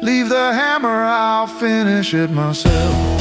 Leave the hammer, I'll finish it myself.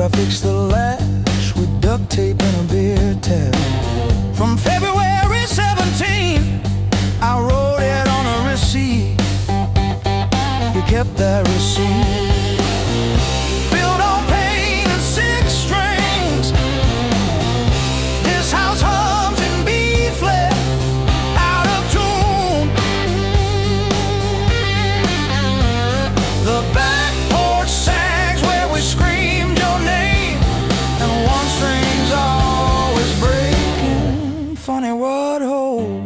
I fixed the latch with duct tape and a beer tap. From February 17, I wrote it on a receipt. You kept that receipt. Built on pain and six strings. This house hums in B flat, out of tune. The back porch sags where we screamed your name, and one string's always breaking. Funny what holds.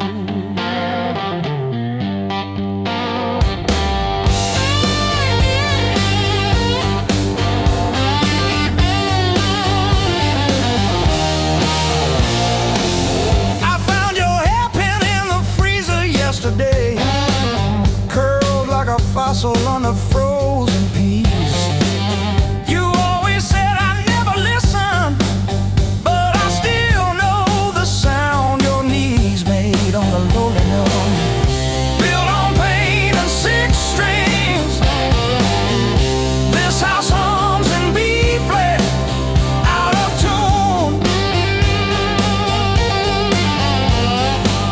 Curled like a fossil on the frozen peas. You always said I never listened, but I still know the sound your knees made on the lonely note. Built on pain and six strings. This house hums in B flat, out of tune.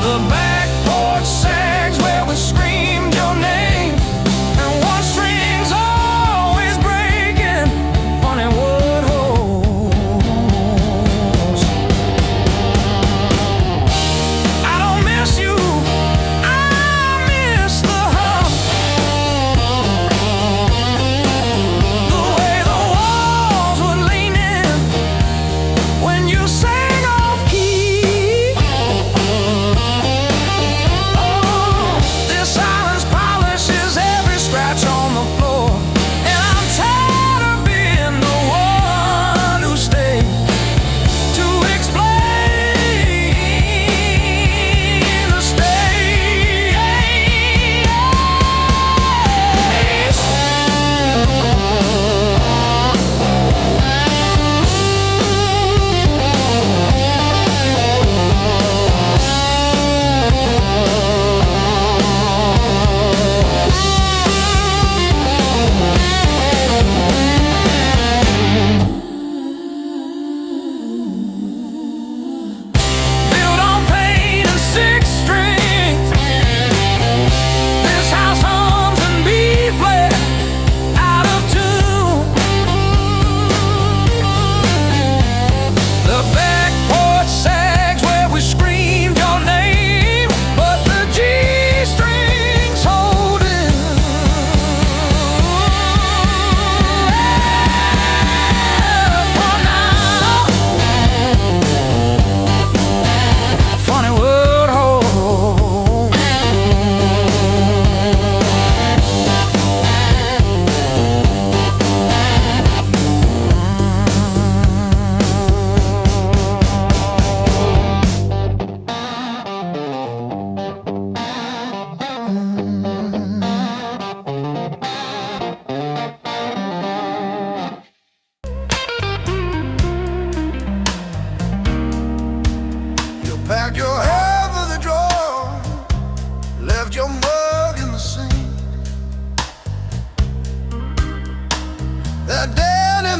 The back porch sags where we screamed your name, and one string's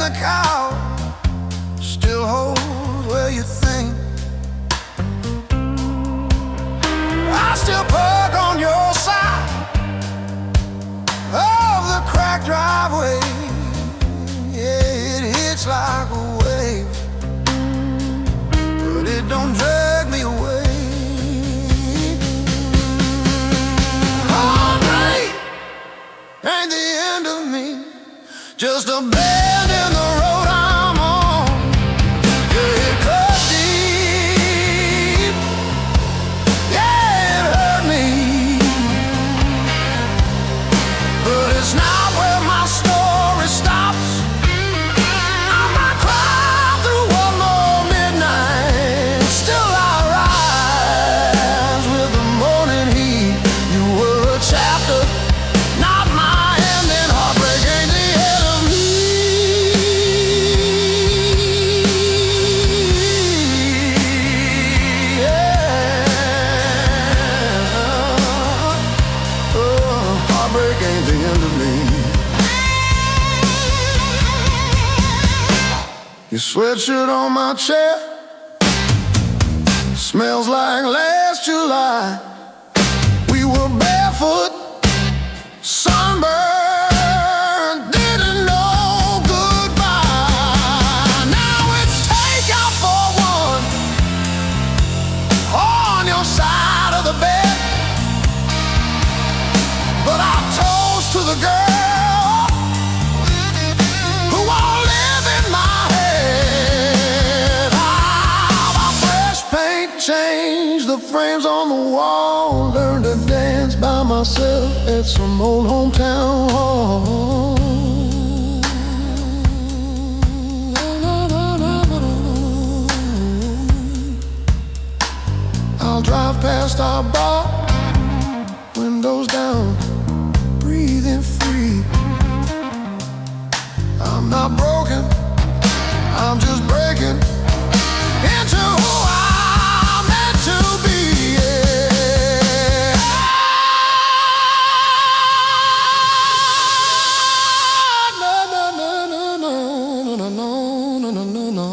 the cow still holds where you think. I still park on your side of the cracked driveway. Yeah, it hits like a wave, but it don't drag me away. Heartbreak ain't the end of me, just a bend in the road I'm on. Yeah, it cut deep. Yeah, it hurt me, but it's not where my story stops. I might cry through one more midnight. Still I rise with the morning heat. You were a chapter, not my ending. Heartbreak ain't the end of me. Yeah. Oh, heartbreak ain't the end of me. Your sweatshirt on my chair smells like last July. We were barefoot, sunburned, didn't know goodbye. Now it's take out for one on your side of the bed, but I toast to the girl who won't live in my head. Ah, fresh paint, change the frames on the wall. Learn to dance by myself at some old hometown hall. I'll drive past our bar, windows down, breathing free. I'm not broken, I'm just breaking into who I'm meant to be. Yeah. No, no, no, no, no, no, no, no, no, no, no.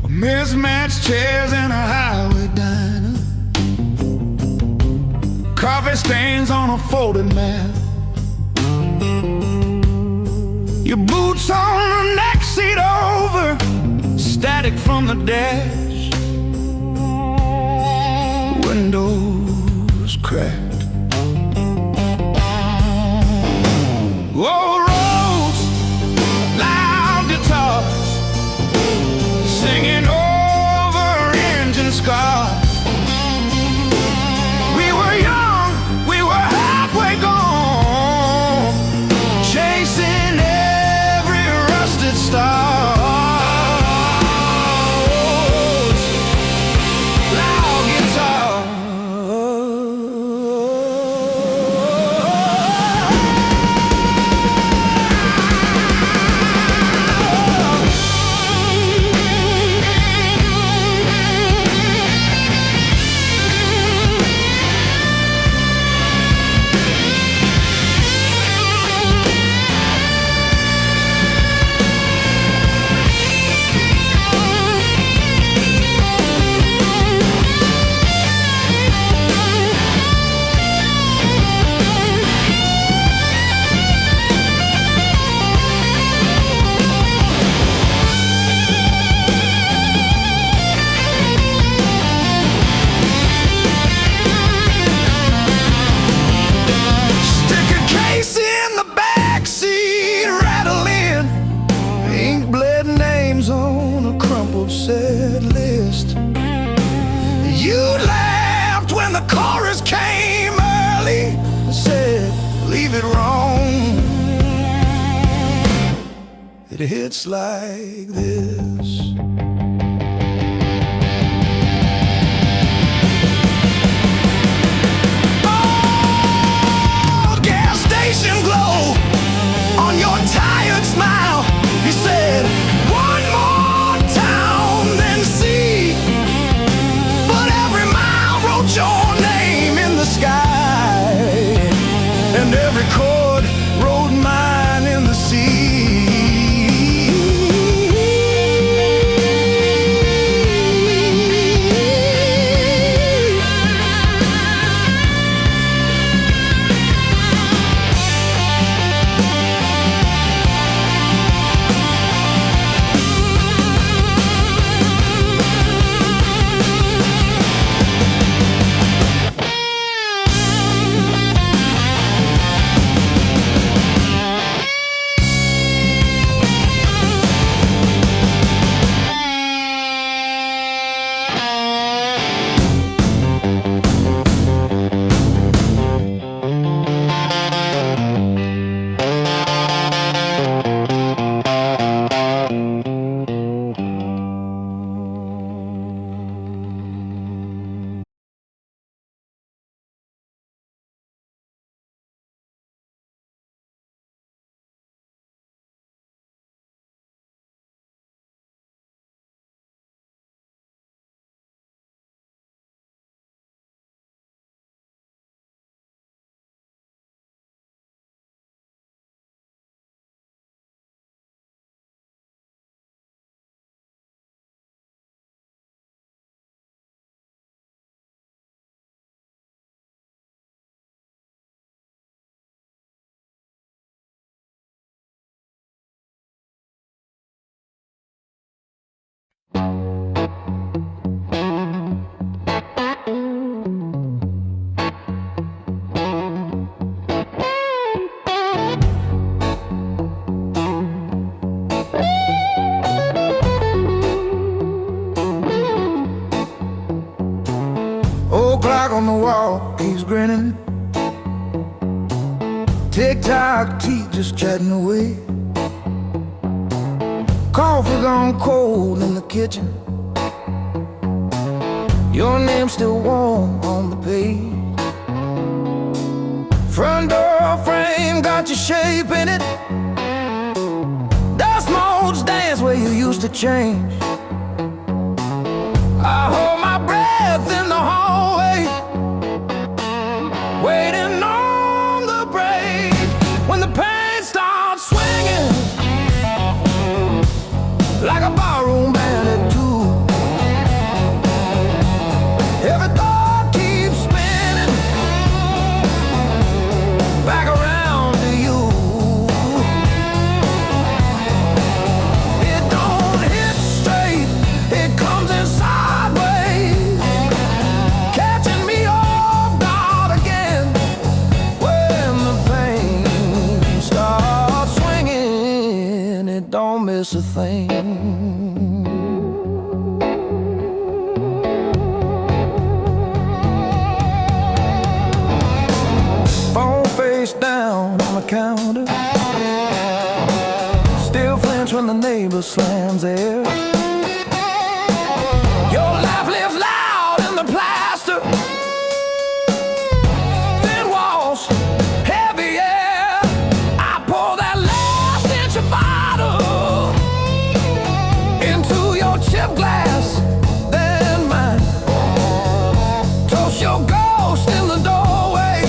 Mismatched chairs in a highway diner, coffee stains on a folded map, your boots on the next seat over, static from the dash, windows cracked. Old roads, loud guitars, singing over engine scars. We were young, hits like this. Oh, gas station glow on your tired smile. He said, one more town than sea. But every mile wrote your name in the sky, and every chord wrote mine in the sea. Old clock on the wall keeps grinning. Tick-tock, teeth just chatting away. Coffee gone cold in the kitchen. Your name's still warm on the page. Front door frame got your shape in it. Dust motes dance where you used to change. I hold my breath in the hallway, waiting on the break. When the pain starts swinging like a barroom band at two, every thought keeps spinning back around to you. It don't hit straight, it comes in sideways, catching me off guard again. When the pain starts swinging, it don't miss a thing. Phone face down on the counter, still flinch when the neighbor slams theirs. Your laugh lives loud in the plaster, thin walls, heavy air. I pour that last inch of bottle into your chip glass, then mine. Toast your ghost in the doorway.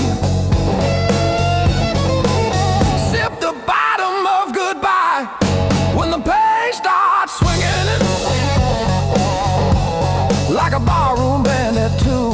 Sip the bottom of goodbye when the pain starts swinging like a barroom band at two.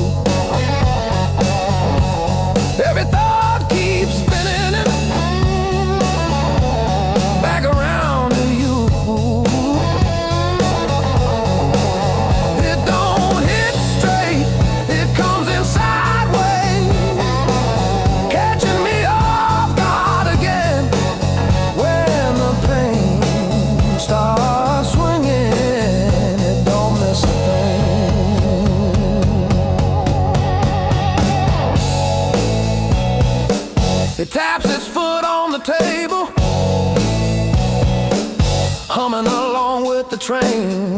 with the train.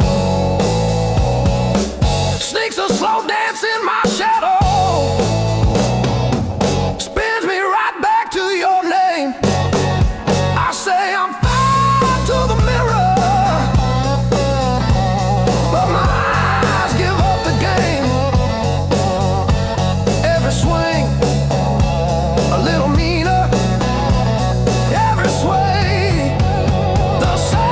Sneaks a slow dance in my shadow, spins me right back to your name. I say I'm fine to the mirror, but my eyes give up the game. Every swing a little meaner, every sway the same.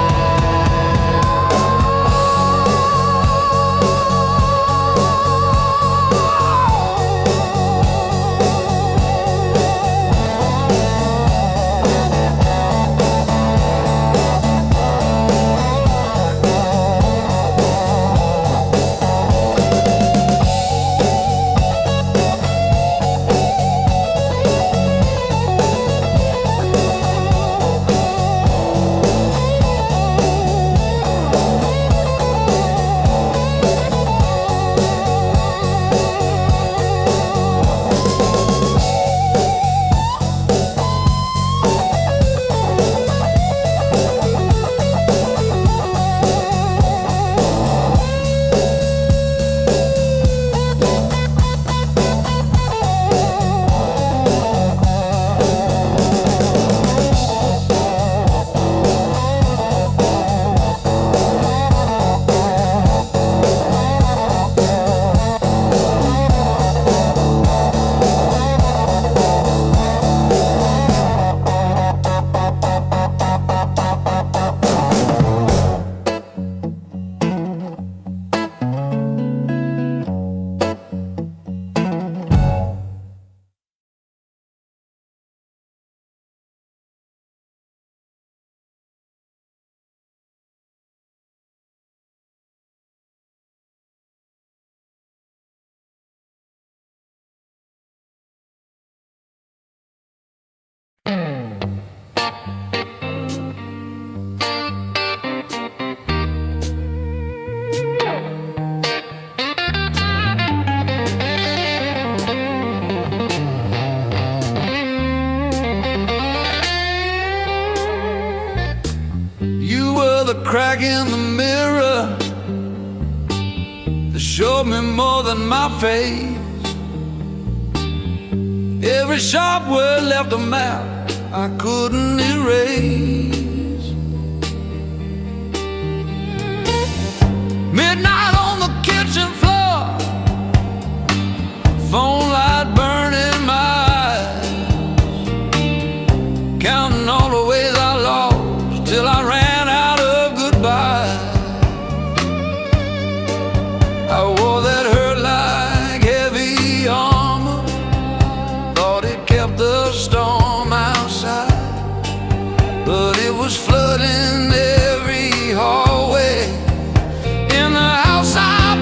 You were the crack in the mirror that showed me more than my face. Every sharp word left a map I couldn't erase. Midnight on the kitchen floor, phone light burning my eyes, counting all the ways I lost till I ran out of goodbye. I wore that hurt like heavy armor, thought it kept the storm outside, but it was flooding every hallway in the house I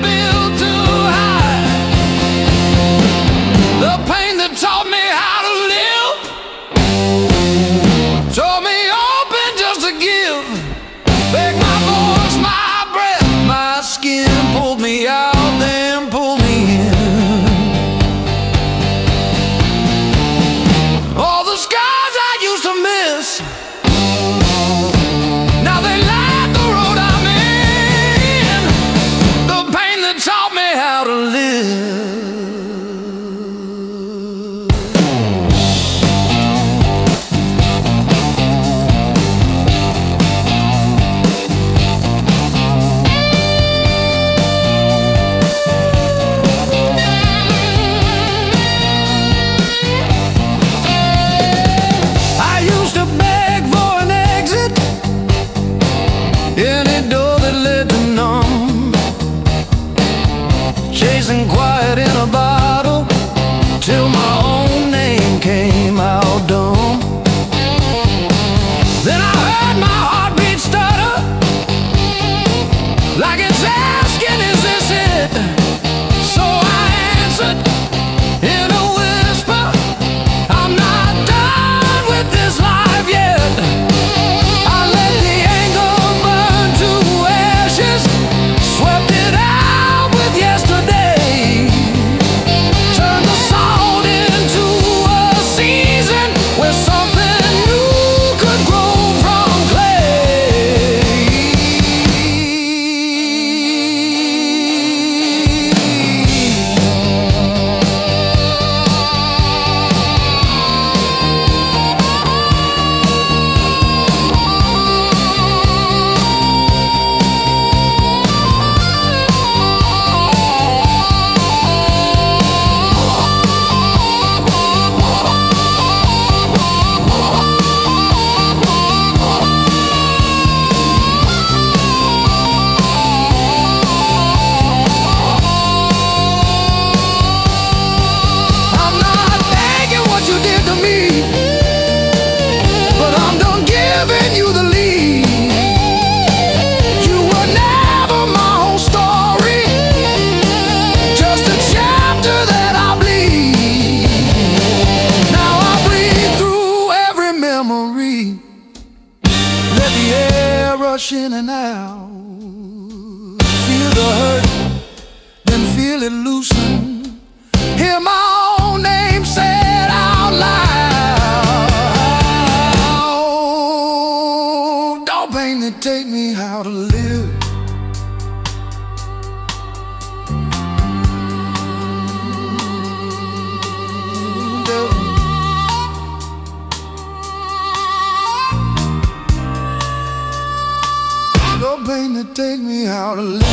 take me how to live.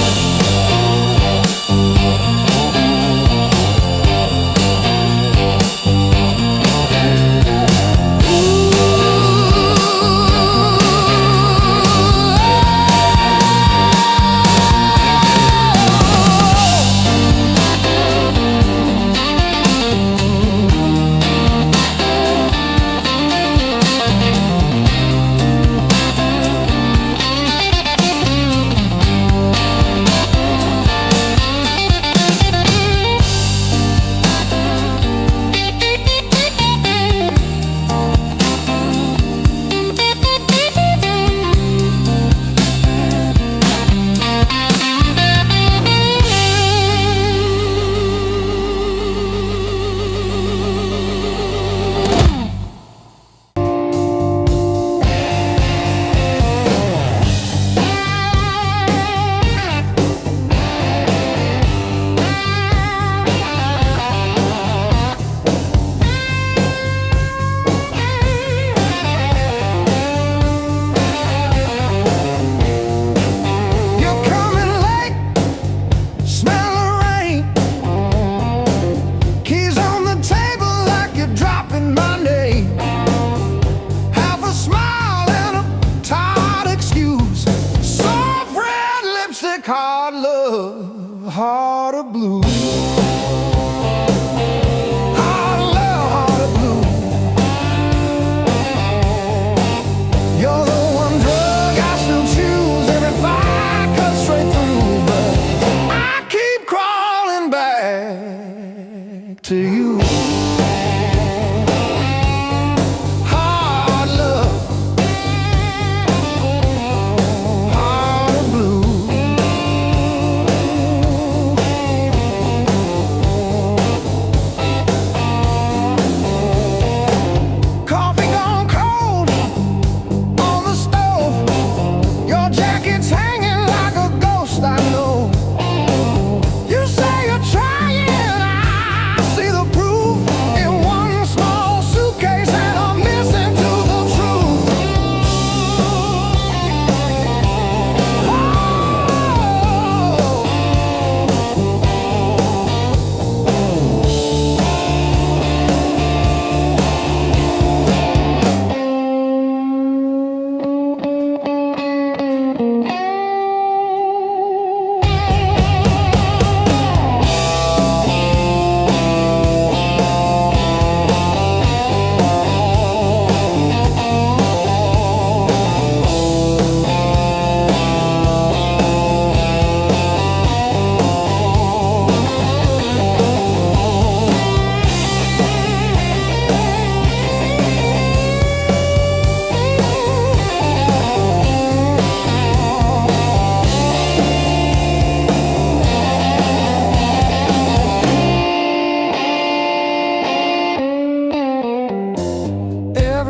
Hard love, heart of blue. Hard love, heart of blue. You're the one drug I still choose. Every fire cuts straight through, but I keep crawling back to you.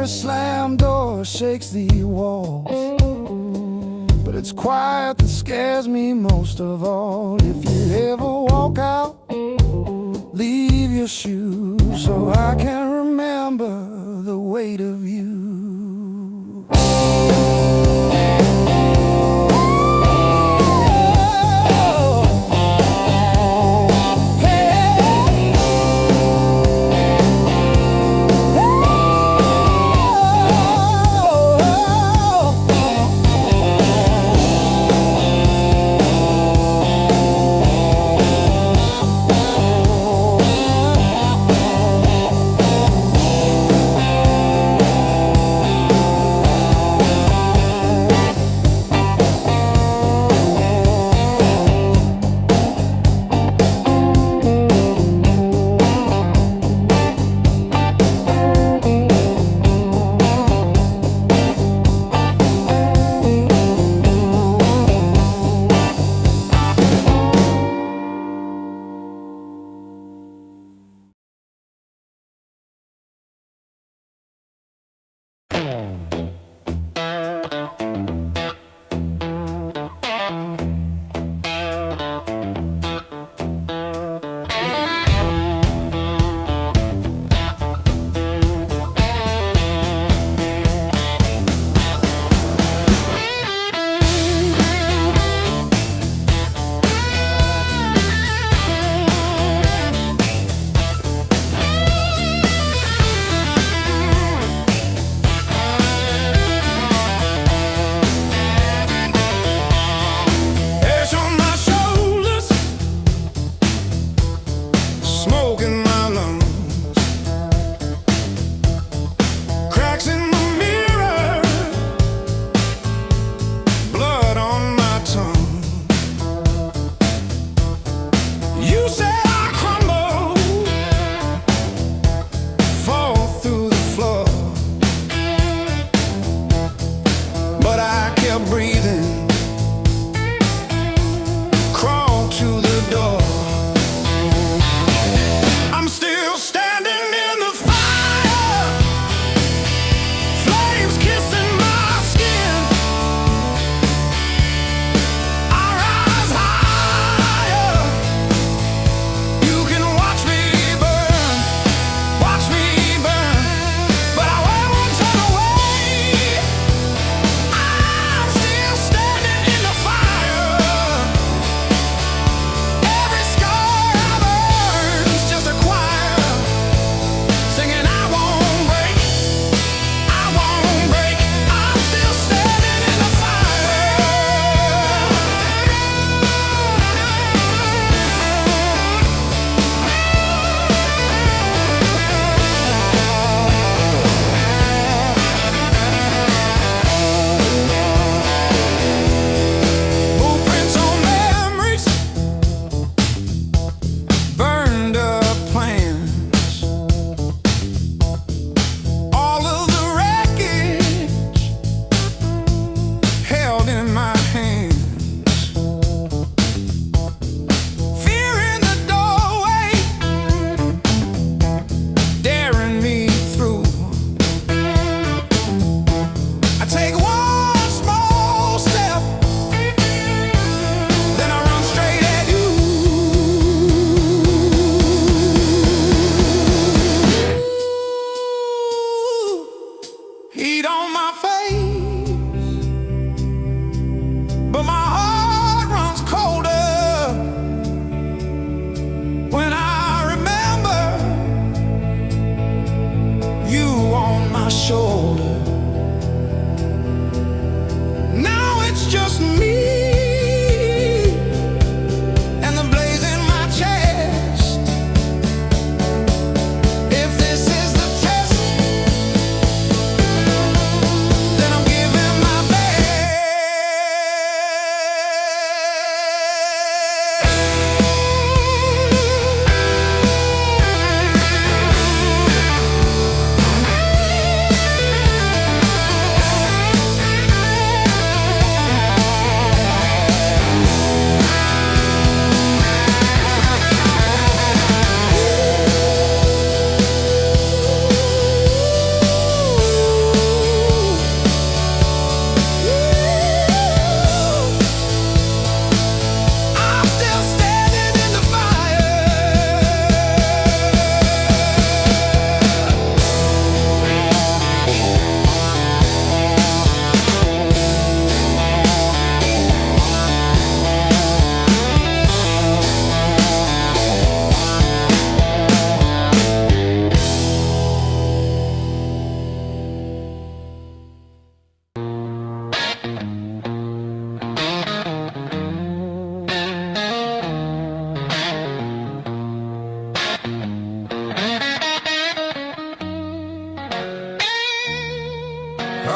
Slam door shakes the walls, but it's quiet that scares me most of all. If you ever walk out, leave your shoes so I can remember the weight of you.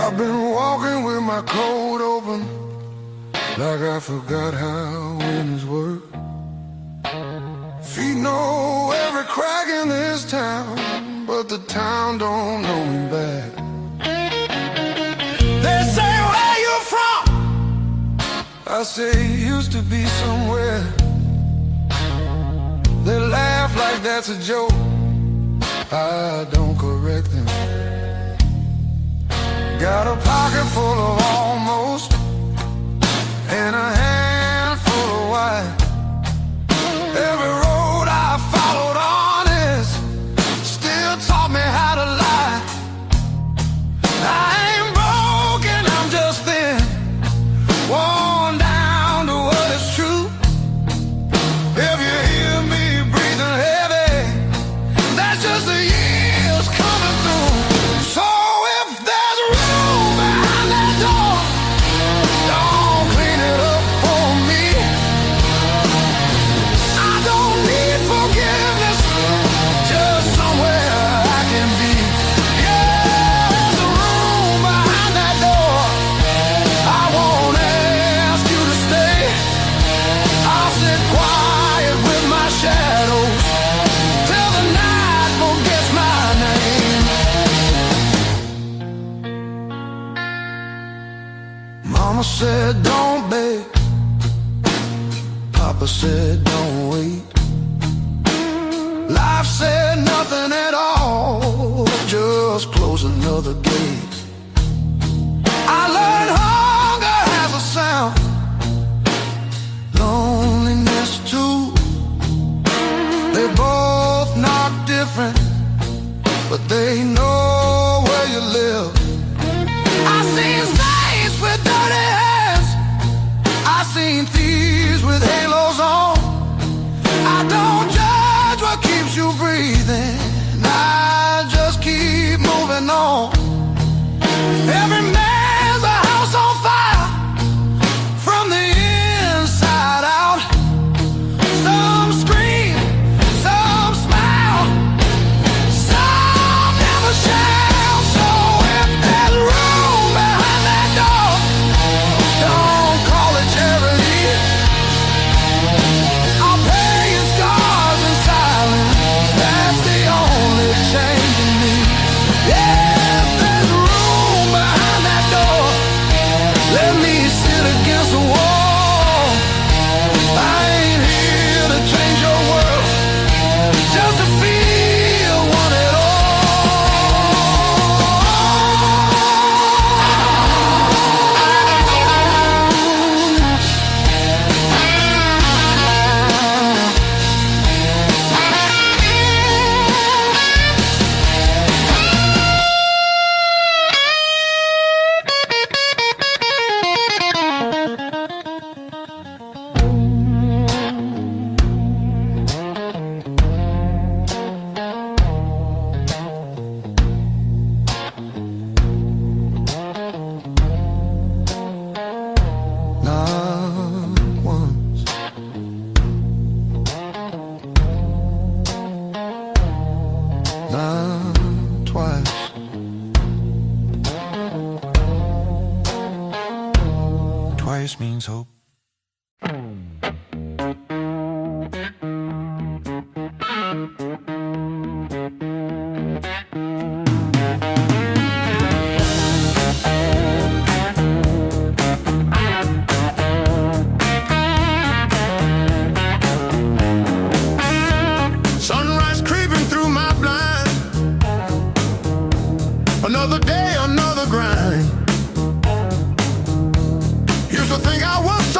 I've been walking with my coat open, like I forgot how windows work. Feet know every crack in this town, but the town don't know me back. They say, where you from? I say, used to be somewhere. They laugh like that's a joke. I don't correct them. Got a pocket full of almost, and a handful of why. Every road I followed honest still taught me how to lie. I ain't broken, I'm just thin, worn down to what is true. If you hear me breathing heavy, that's just the years coming through. So if there's room behind that door, don't clean it up for me. I don't need forgiveness, just somewhere I can be. Yeah, there's a room behind that door. I won't ask you to stay. I'll sit quiet with my shadows till the night forgets my name. Mama said don't beg, Papa said don't wait. Life said nothing at all, just close another gate. I learned hunger has a sound, loneliness too. They both knock different, but they know where you live. I seen saints with dirty hands, I seen thieves with halos on. I don't judge what keeps you breathing, I just keep moving on. Every man's a house on fire, from the inside out. Some scream, some smile, some never shout. So if there's room behind that door, don't call it charity. I'll pay your scars in silence, that's the only change in me. Yeah, if there's room behind that door, let me sit against the wall. I ain't here to change your world, just to feel one at all. Not once, not twice. Twice means hope. Sunrise creeping through my blind, another day, another grind. Used to think I was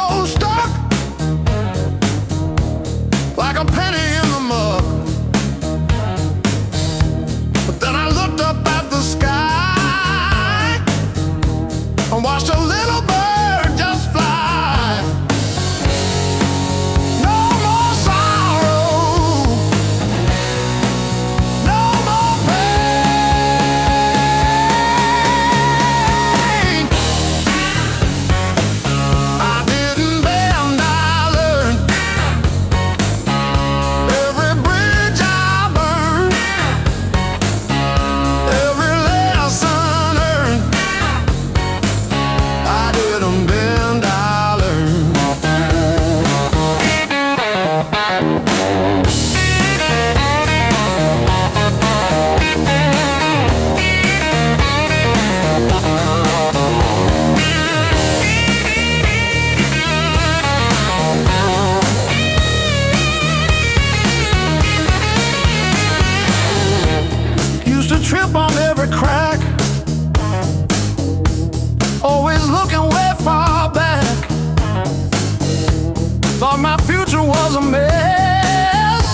my future was a mess,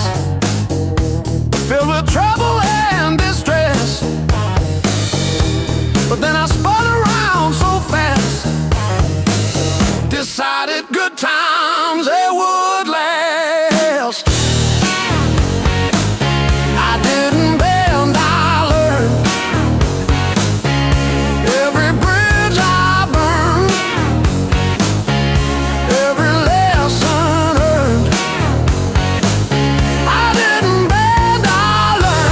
filled with trouble and distress. But then I spun around so fast, decided good times they would last. I didn't bend, I learned. Every bridge I burned, every lesson earned. I didn't bend, I learned.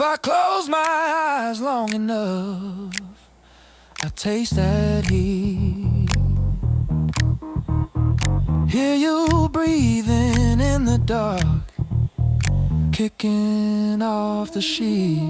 I close my eyes long enough, I taste that heat. Hear you breathing in the dark, kicking off the sheet.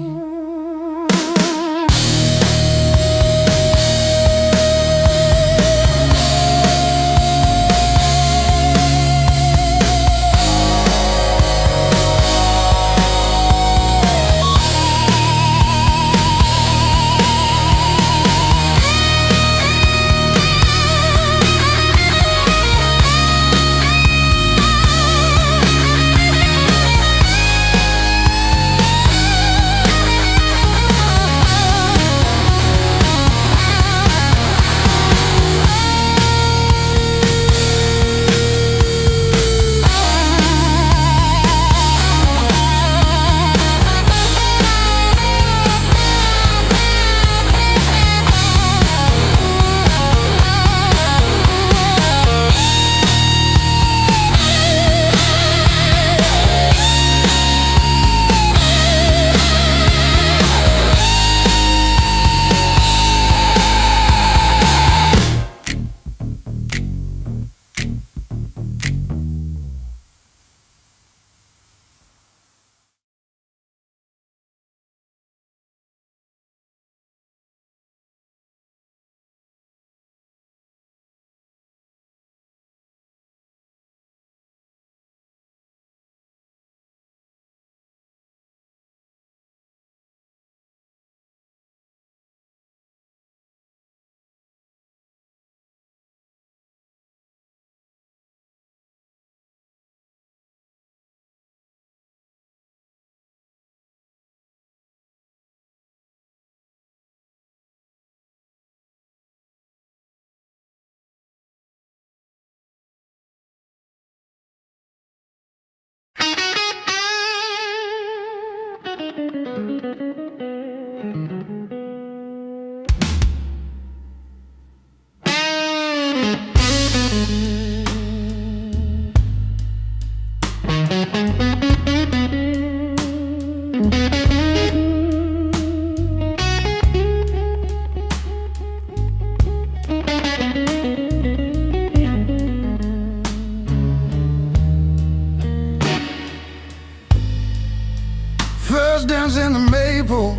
First dance in the maple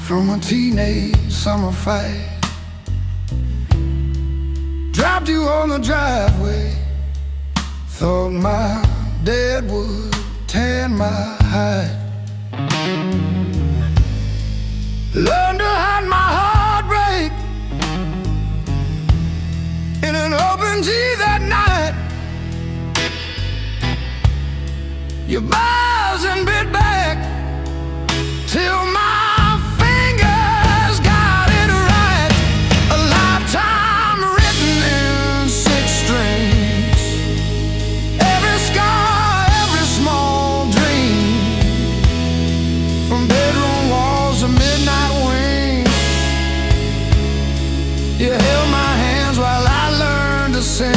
from a teenage summer fight. Dropped you on the driveway, thought my dad would tan my hide. Learned to hide my heartbreak in an open G that night. You buzz and bit back till my fingers got it right. A lifetime written in 6 strings. Every scar, every small dream, from bedroom walls to midnight wings. You held my hands while I learned to sing.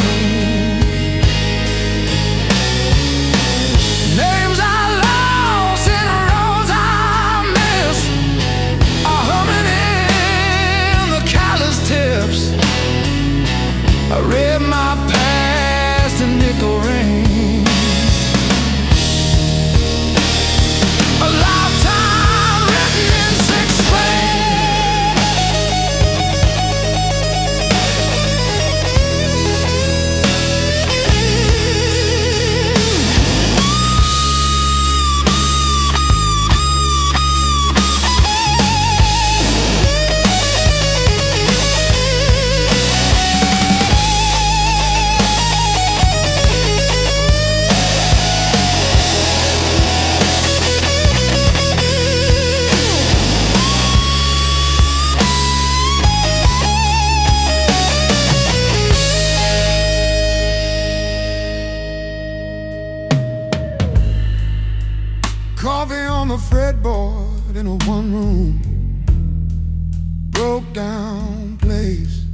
Names I lost and roads I missed are humming in the callous tips. I read my past in nickel rings. A lifetime written in 6 Coffee on the fretboard in a one-room broke down place.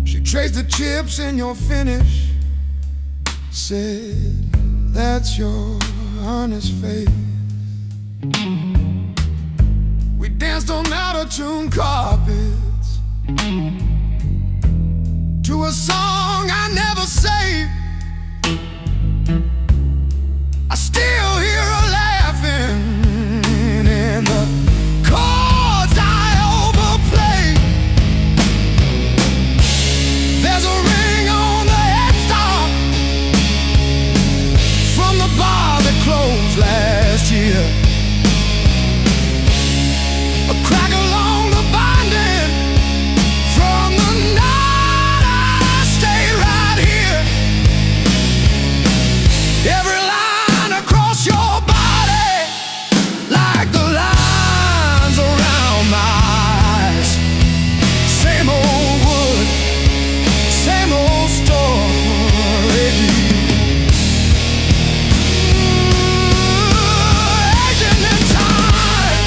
She traced the chips in your finish, said That's your honest face. We danced on out-of-tune carpets to a song I never saved. I still hear her laughing in the chords I overplay. There's a ring on the headstock from the bar that closed last year. A crack along the binding from the night I stayed right here. Every line across your body, like the lines around my eyes. Same old wood, same old story. Aging in time.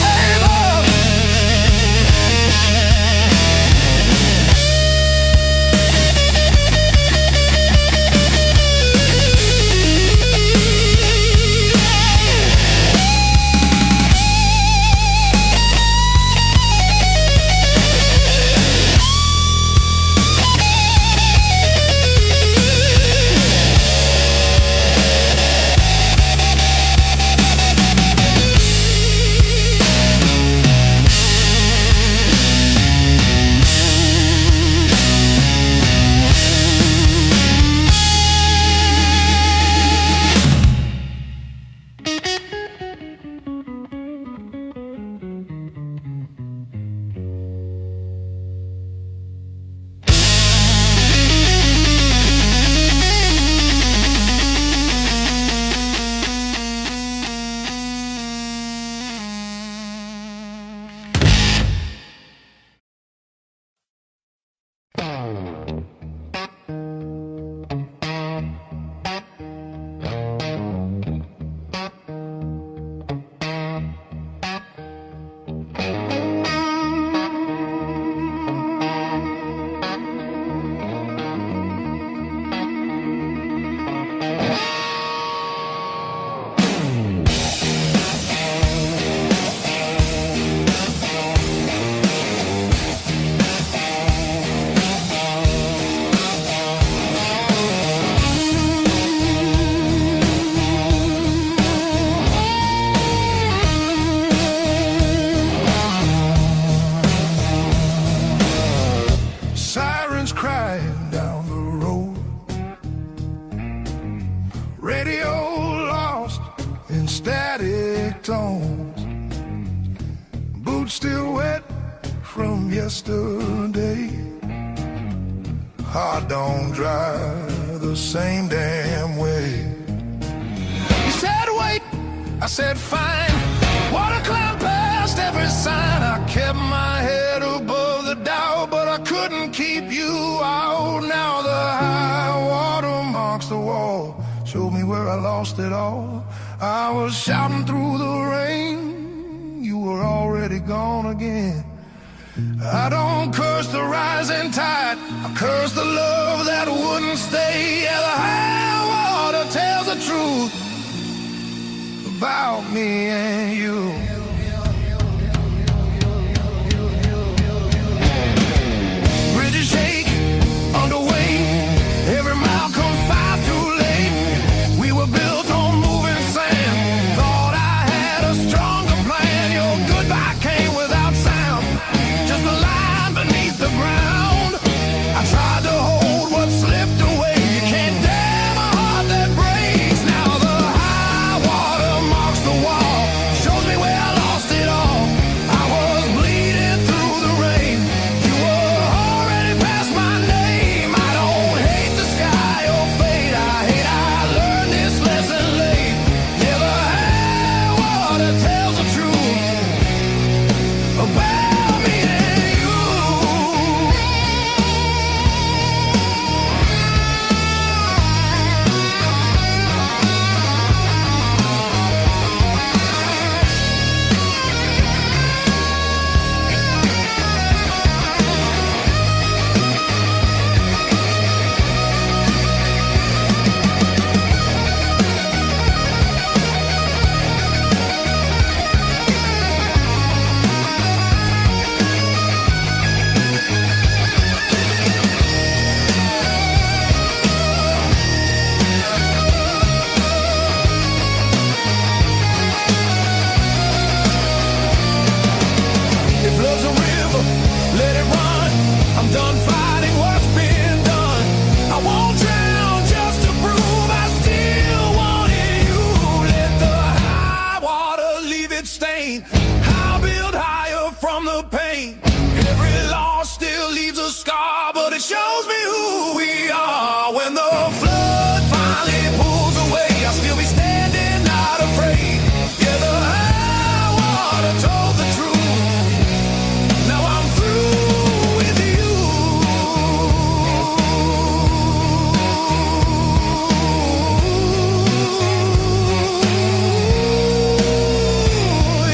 Hey, love. Sirens crying down the road. Radio lost in static tones. Boots still wet from yesterday. Heart don't dry the same damn way. You said wait, I said fine. Water climb past every sign. I kept my head above the Dow, but I couldn't keep you out. Now the high water marks the wall, showed me where I lost it all. I was shouting through the rain, you were already gone again. I don't curse the rising tide, I curse the love that wouldn't stay. Yeah, the high water tells the truth about me and you. Bridges shake under weight, every mile comes far too late. We were built on moving sand, thought I had a stronger plan. Your goodbye came without sound, just a line beneath the ground. I tried to hold what slipped away. You can't damn a heart that breaks. Now the high water marks the wall, shows me where done fighting what's been done. I won't drown just to prove I still wanted you. Let the high water leave its stain. I'll build higher from the pain. Every loss still leaves a scar, but it shows me who we are. When the flood finally pulls away, I'll still be standing, not afraid. Yeah, the high water told the truth. Now I'm through with you.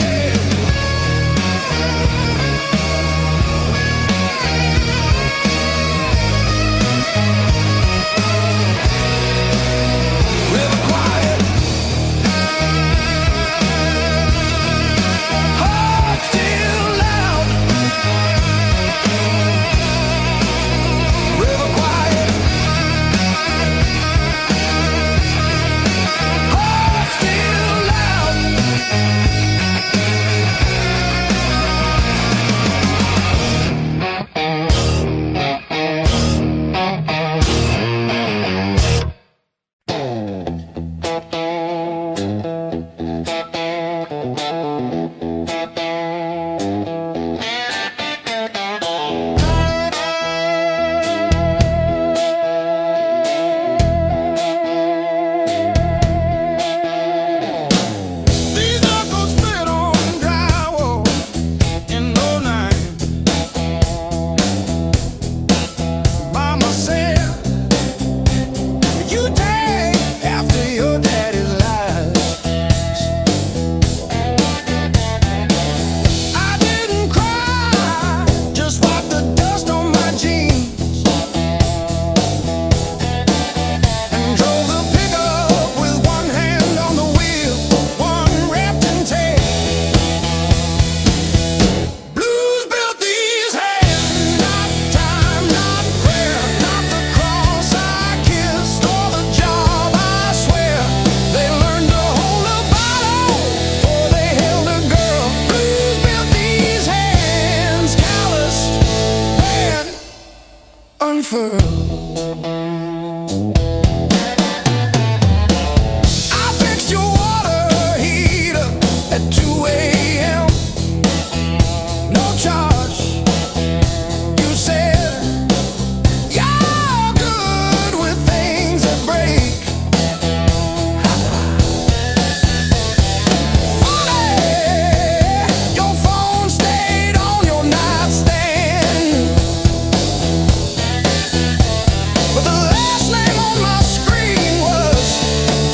Yeah. River quiet, heart still loud. River quiet, heart still loud. These knuckles spit on drywall in '09. By myself, you take after your daddy's lies. I didn't cry, just wipe the dust on my jeans and drove the pickup with one hand on the wheel, one wrapped in tape. Blues built these hands, not time, not prayer, not the cross I kissed or the job I swear. They learned to hold a bottle before they held a girl. Blues built these hands, calloused and unfurled. I fixed your water heater at 2 a.m. No charge. You said you're good with things that break. Funny, your phone stayed on your nightstand, but the last name on my screen was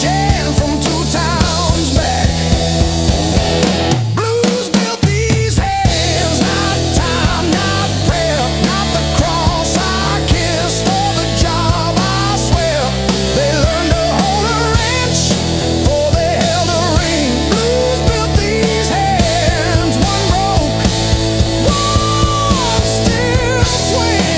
Jan from 2 towns back. Blues built these hands, not time, not prayer, not the cross I kissed or the job I swear. They learned to hold a wrench before they held a ring. Blues built these hands, one broke, one still swings.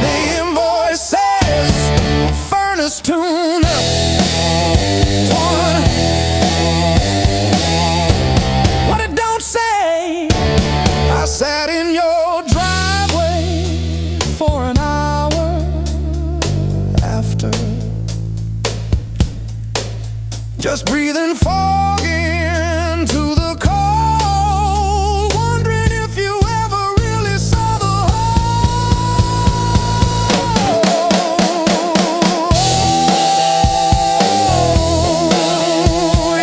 The invoice says furnace tune up. One. What it don't say, I sat in your driveway for an hour after, just breathing fog into the cold, wondering if you ever really saw the whole.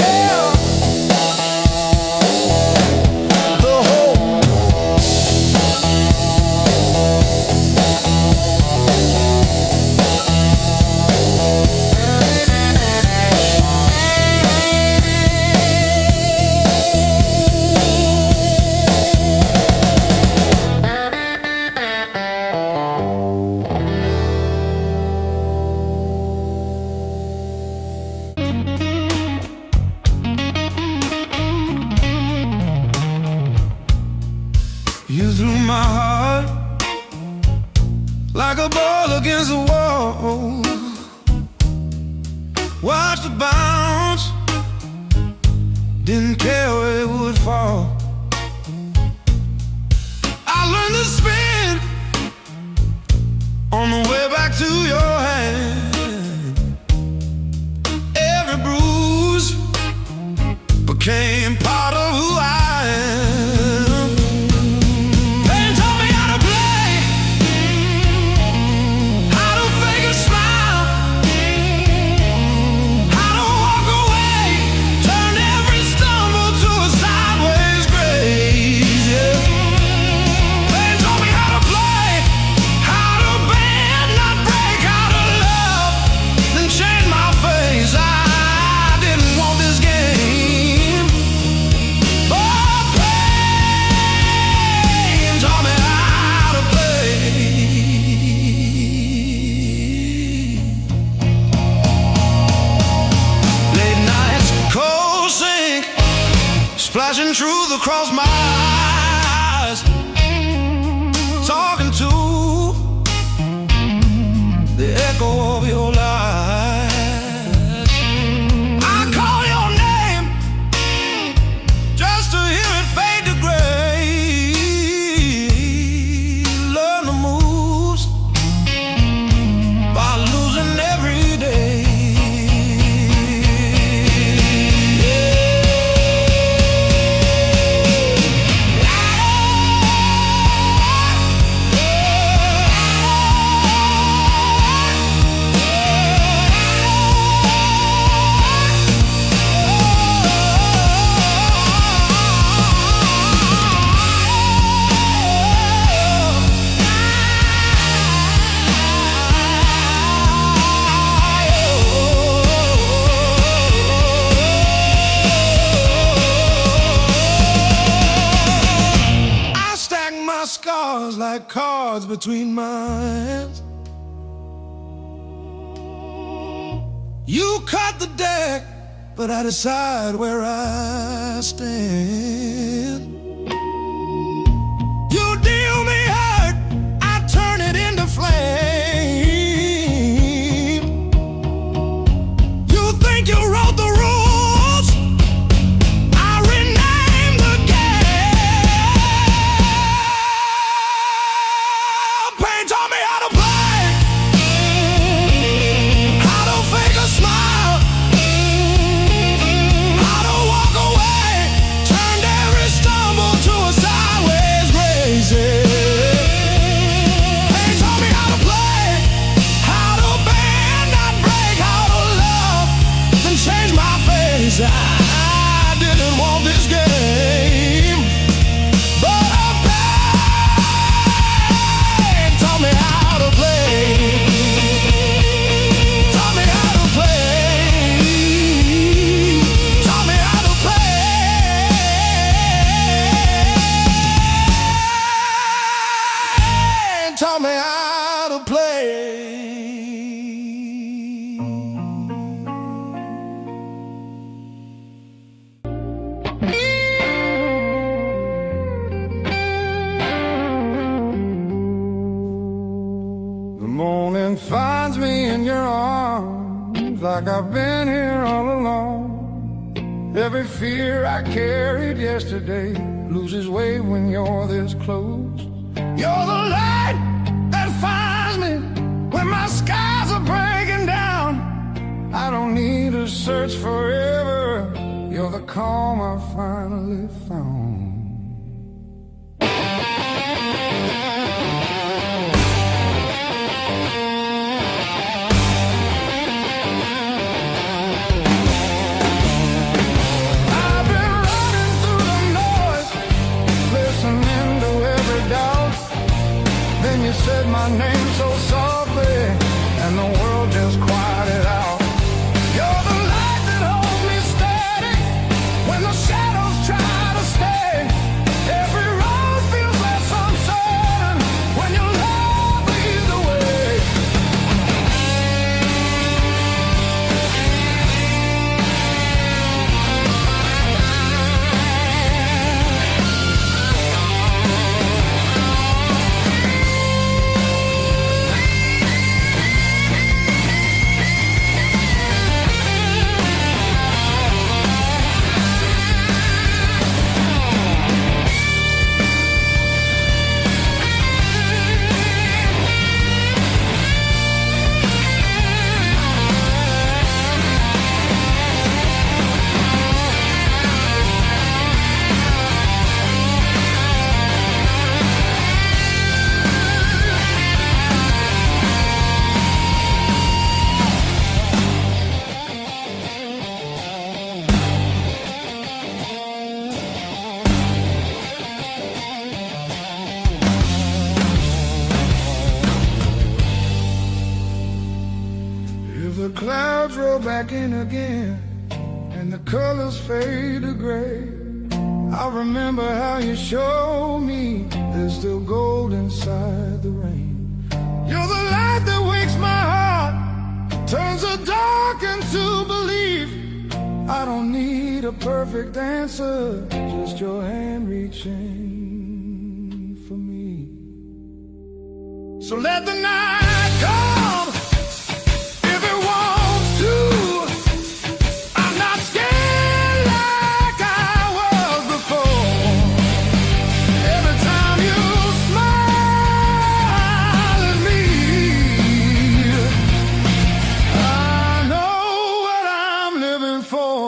Yeah. The whole. my heart like a ball against the wall. Watched it bounce, didn't care where it would fall. I learned to spin on the way back to your hand. Every bruise became part of who I am. Pain taught me how to play, how to fake a smile, how to walk away, turn every stumble to a sideways grace. Yeah. Pain taught me how to play, how to bend, not break, how to love, then change my face. I didn't want this game. Oh, pain taught me how to play. Late nights, cold sink, splashing truth across my eyes, talking to the echo of your lies. I call your name just to hear it fade to gray. Learn the moves by losing every day. I stack my scars like cards between my hands. You cut the deck, but I decide where I stand. You deal me hurt, I turn it into flame. You think you wrote the rules, I rename the game. Pain taught me how to play, how to fake a smile, how to walk away, turned every stumble to a sideways grace. Pain taught me how to play, how to bend, not break, how to love, then change my face. I didn't want this game, but pain taught me how to play, taught me how to play, taught me how to play, taught me how to play. The morning finds me in your arms, like I've been here all along. Every fear I carried yesterday loses weight when you're this close. You're the light that finds me when my skies are breaking down. I don't need to search forever. You're the calm I finally found. I've been running through the noise, listening to every doubt. Then you said my name so softly, and the world just quieted out. You're the light that holds me steady when the shadows try to stay. Every road feels less uncertain when your love leads the way. go back in again and the colors fade to gray. I remember how you showed me there's still gold inside the rain. You're the light that wakes my heart, turns the dark into belief. I don't need a perfect answer, just your hand reaching for me. So let the night come if it wants to. I'm not scared like I was before. Every time you smile at me, I know what I'm living for.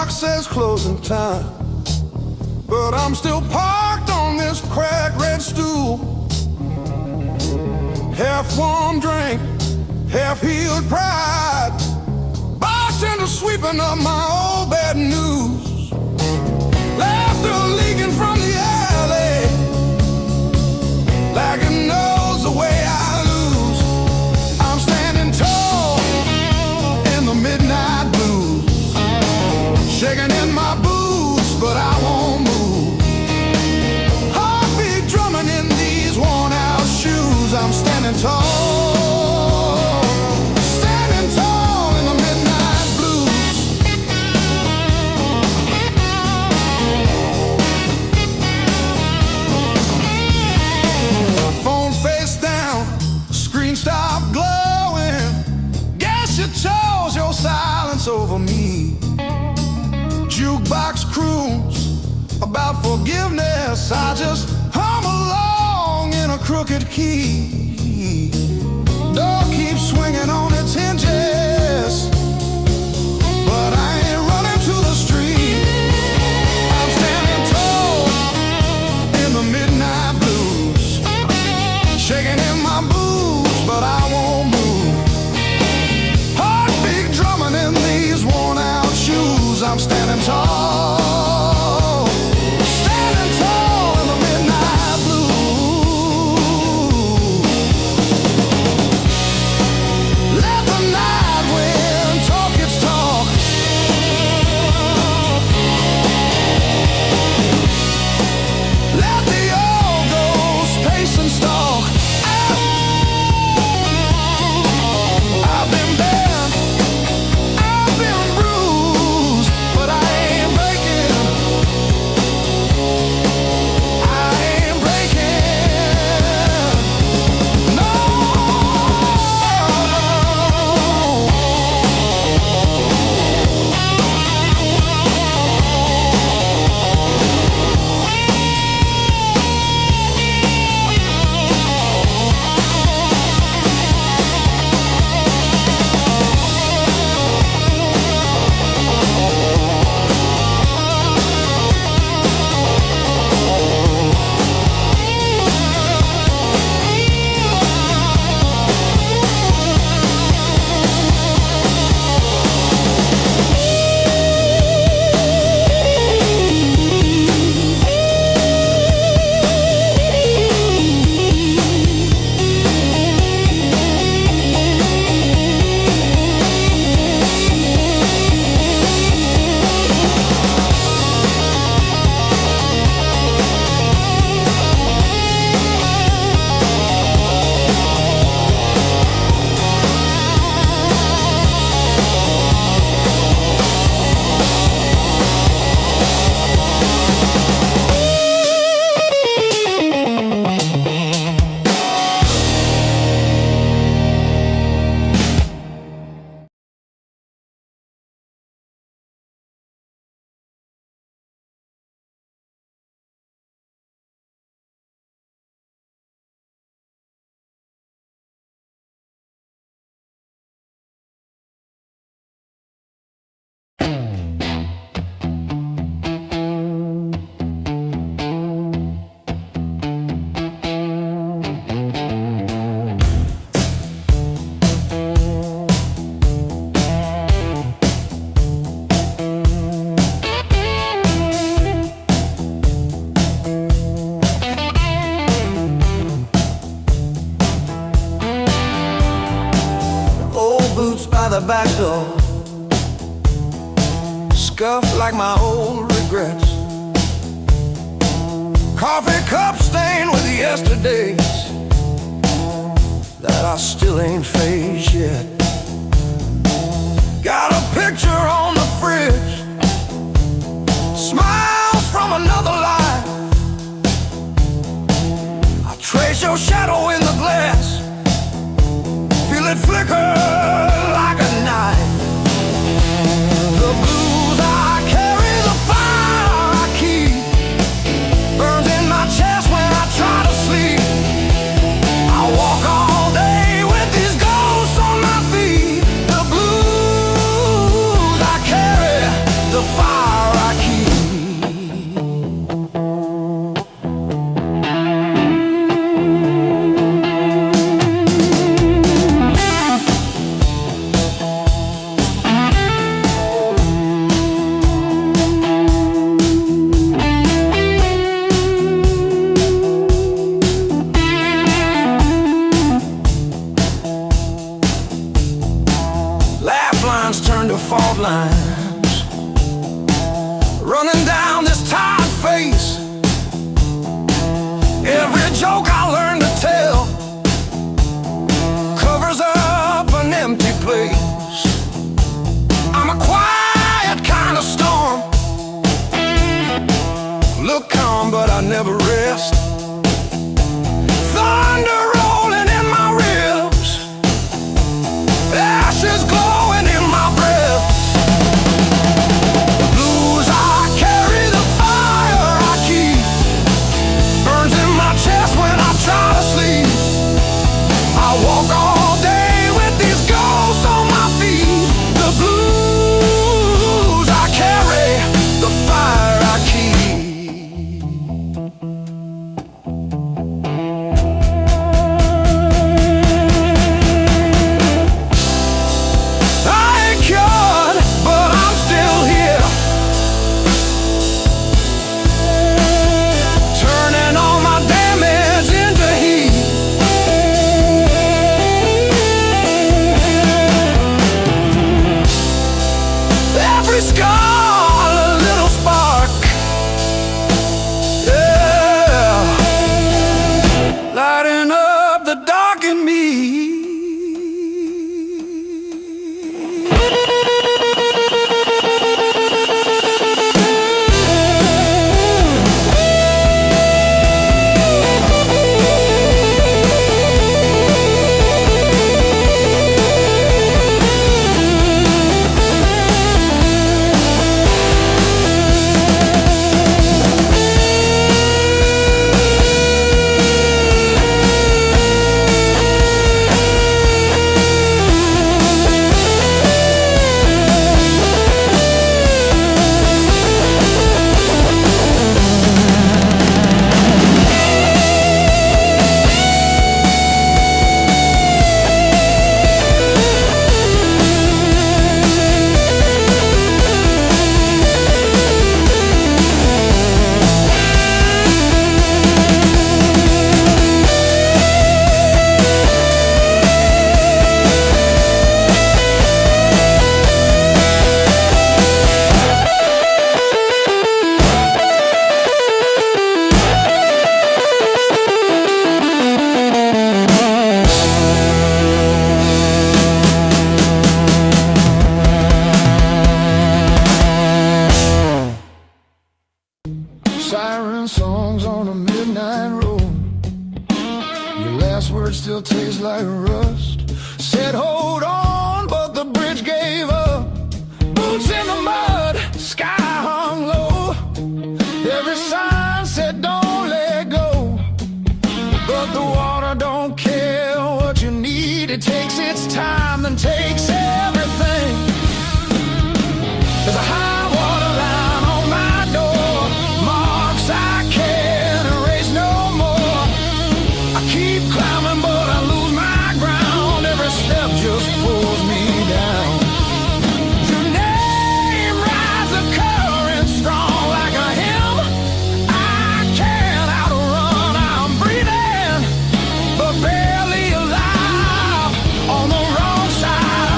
Says closing time, but I'm still parked on this cracked red stool. Half warm drink, half healed pride. Bartender sweeping up my old bad news. Laughter leaking from the alley, like it knows the way I lose. I'm standing tall in the midnight blues, shaking in my boots, but I won't move. Heartbeat drumming in these worn out shoes. I'm standing tall, standing tall in the midnight blues. Phone face down, screen stopped glowing. Guess you chose your silence over me. Jukebox croons about forgiveness. I just hum along in a crooked key. Door keeps swinging on its hinges, but I ain't running to the street. I'm standing tall in the midnight blues, shaking in my boots, but I won't move. Heartbeat drumming in these worn out shoes. I'm standing tall, standing tall in the midnight blue. by the back door, scuffed like my old regrets. Coffee cup stained with yesterdays that I still ain't faced yet. Got a picture on the fridge, smiles from another life. I trace your shadow in the glass, feel it flicker like a knife. The blues I carry, the fire I keep, burns in my chest when I try to sleep. I walk all day with these ghosts on my feet. The blues I carry, the fire I keep. Turn to fault lines, running down this tired face. Every joke I learn to tell covers up an empty place. I'm a quiet kind of storm, look calm but I never rest. Thunder rolling in my ribs, ashes glowing in my breath. The blues I carry, the fire I keep, burns in my chest when I try to sleep. I walk all day with these ghosts on my feet. The blues I carry, the fire I keep. Siren songs on a midnight road, your last words still taste like rust. Said hold on, but the bridge gave up. Boots in the mud, sky hung low. Every sign said don't let go, but the water don't care what you need. It takes its time, then takes everything. There's a high water line on my door, marks I can't erase no more. I keep climbing but I lose my ground, every step just pulls me down. Your name rides the current strong like a hymn I can't outrun. I'm breathing but barely alive on the wrong side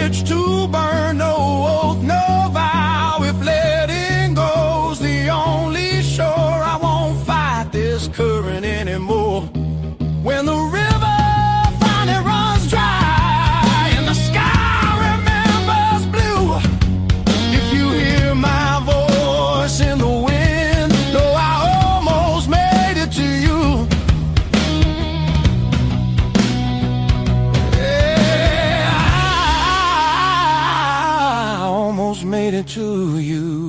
bridge to burn. No oath, no vow. If letting go's the only shore, I won't fight this current anymore. When the river finally runs dry and the sky remembers blue, if you hear my voice in the wind, know I almost made it to you. Yeah, I almost made it to you.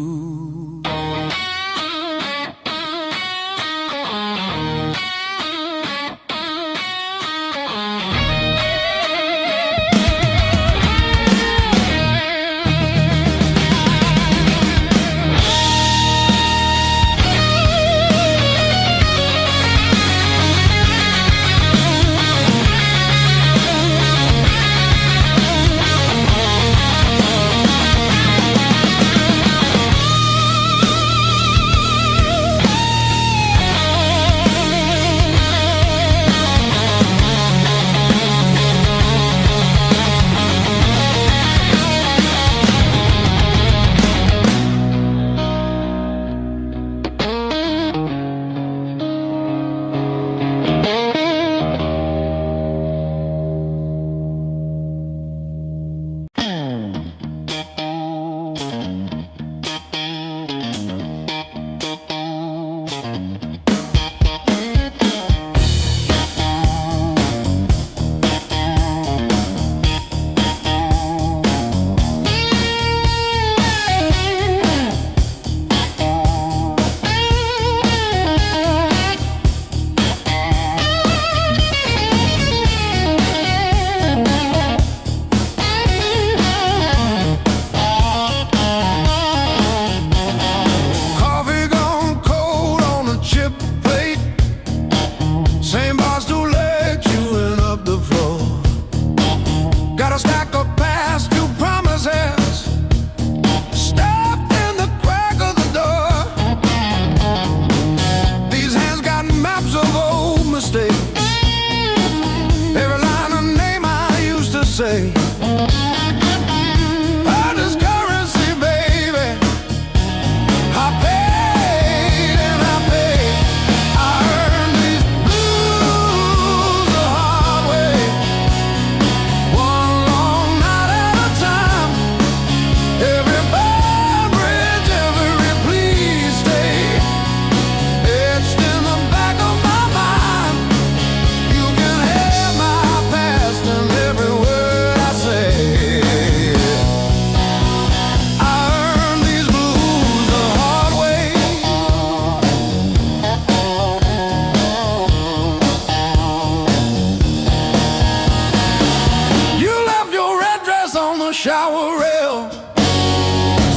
Shower rail,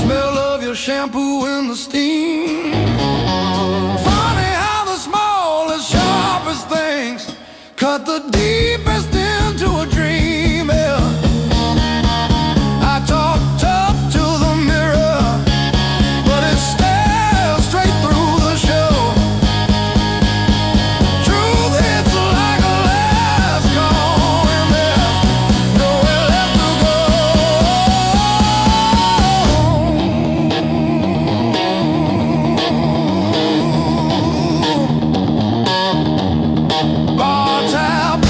smell of your shampoo in the steam. Funny how the smallest, sharpest things cut the deepest into a dream. Yeah. I talk tough to the mirror, but it stares straight through the show. Truth hits like a last call, and there's nowhere left to go. Bar tab,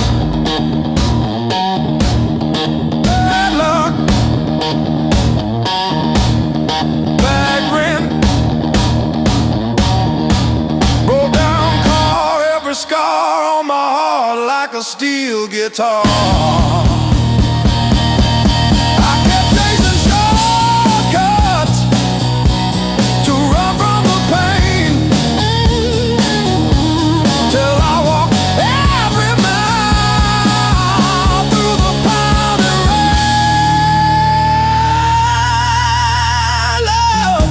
bad luck, bad rent, broke down car, every scar on my heart like a steel guitar. I kept chasing shortcuts to run from the pain, till I walked every mile through the pounding rain. Love.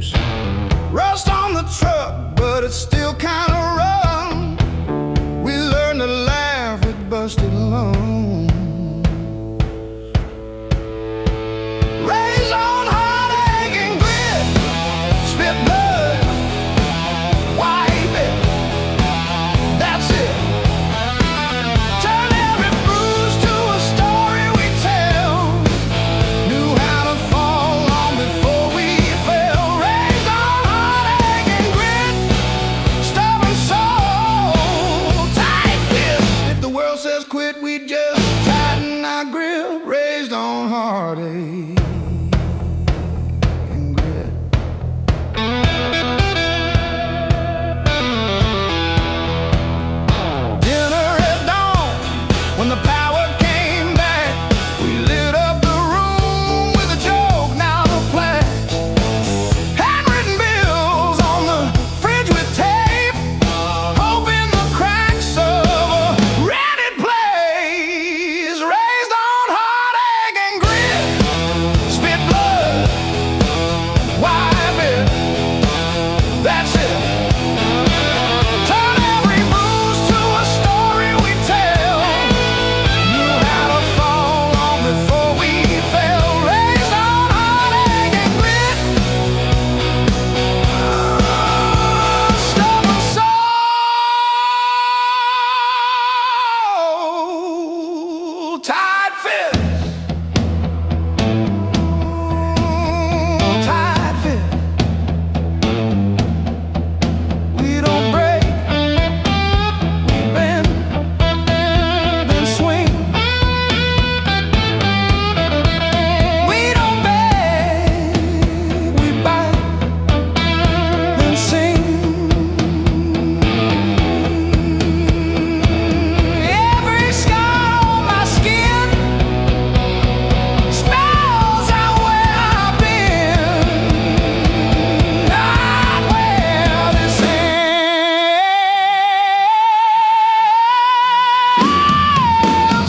loose. Rust on the truck, but it's still kinda rough. We learned to laugh with busted lungs. Raised on heartache and grit, spit blood, wipe it, that's it. Turn every bruise to a story we tell. Knew how to fall long before we fell. Raised on heartache and grit, stubborn soul, tight fist. If the world says quit, we just tighten our grip. Raised on heartache. When the power came back, we lit up the room with a joke, now the flash. Handwritten bills on the fridge with tape, hoping the cracks of a rented place. Raised on heartache and grit, spit blood, wipe it, that's it. Turn every bruise to a story we tell. Tight fit, tight fit. We don't break, we bend, then swing. We don't beg, we bite, then sing. Every scar on my skin spells out where I've been, not where this ends,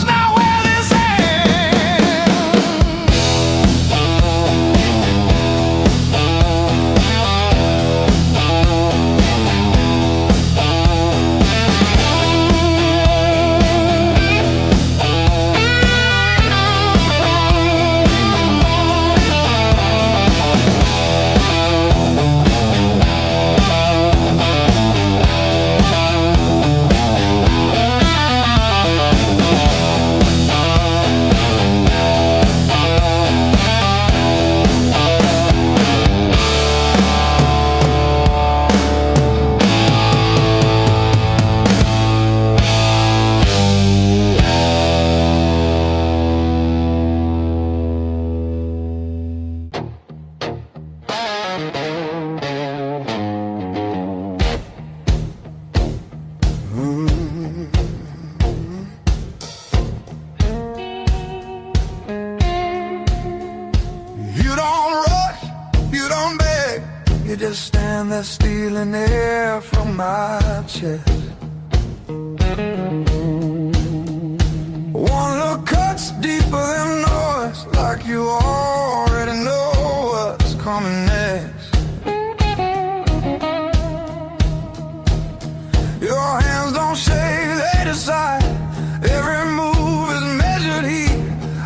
not where this You don't rush, you don't beg, you just stand there stealing air from my chest. One look cuts deeper than noise, like you already know what's coming next. Your hands don't shake, they decide. Every move is measured heat.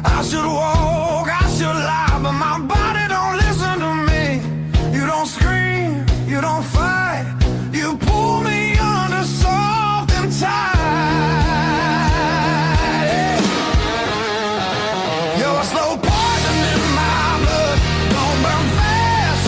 I should walk, I should lie, but my body don't listen to me. You don't scream, you don't fight, you pull me under soft and tight. You're a slow poison in my blood, don't burn fast,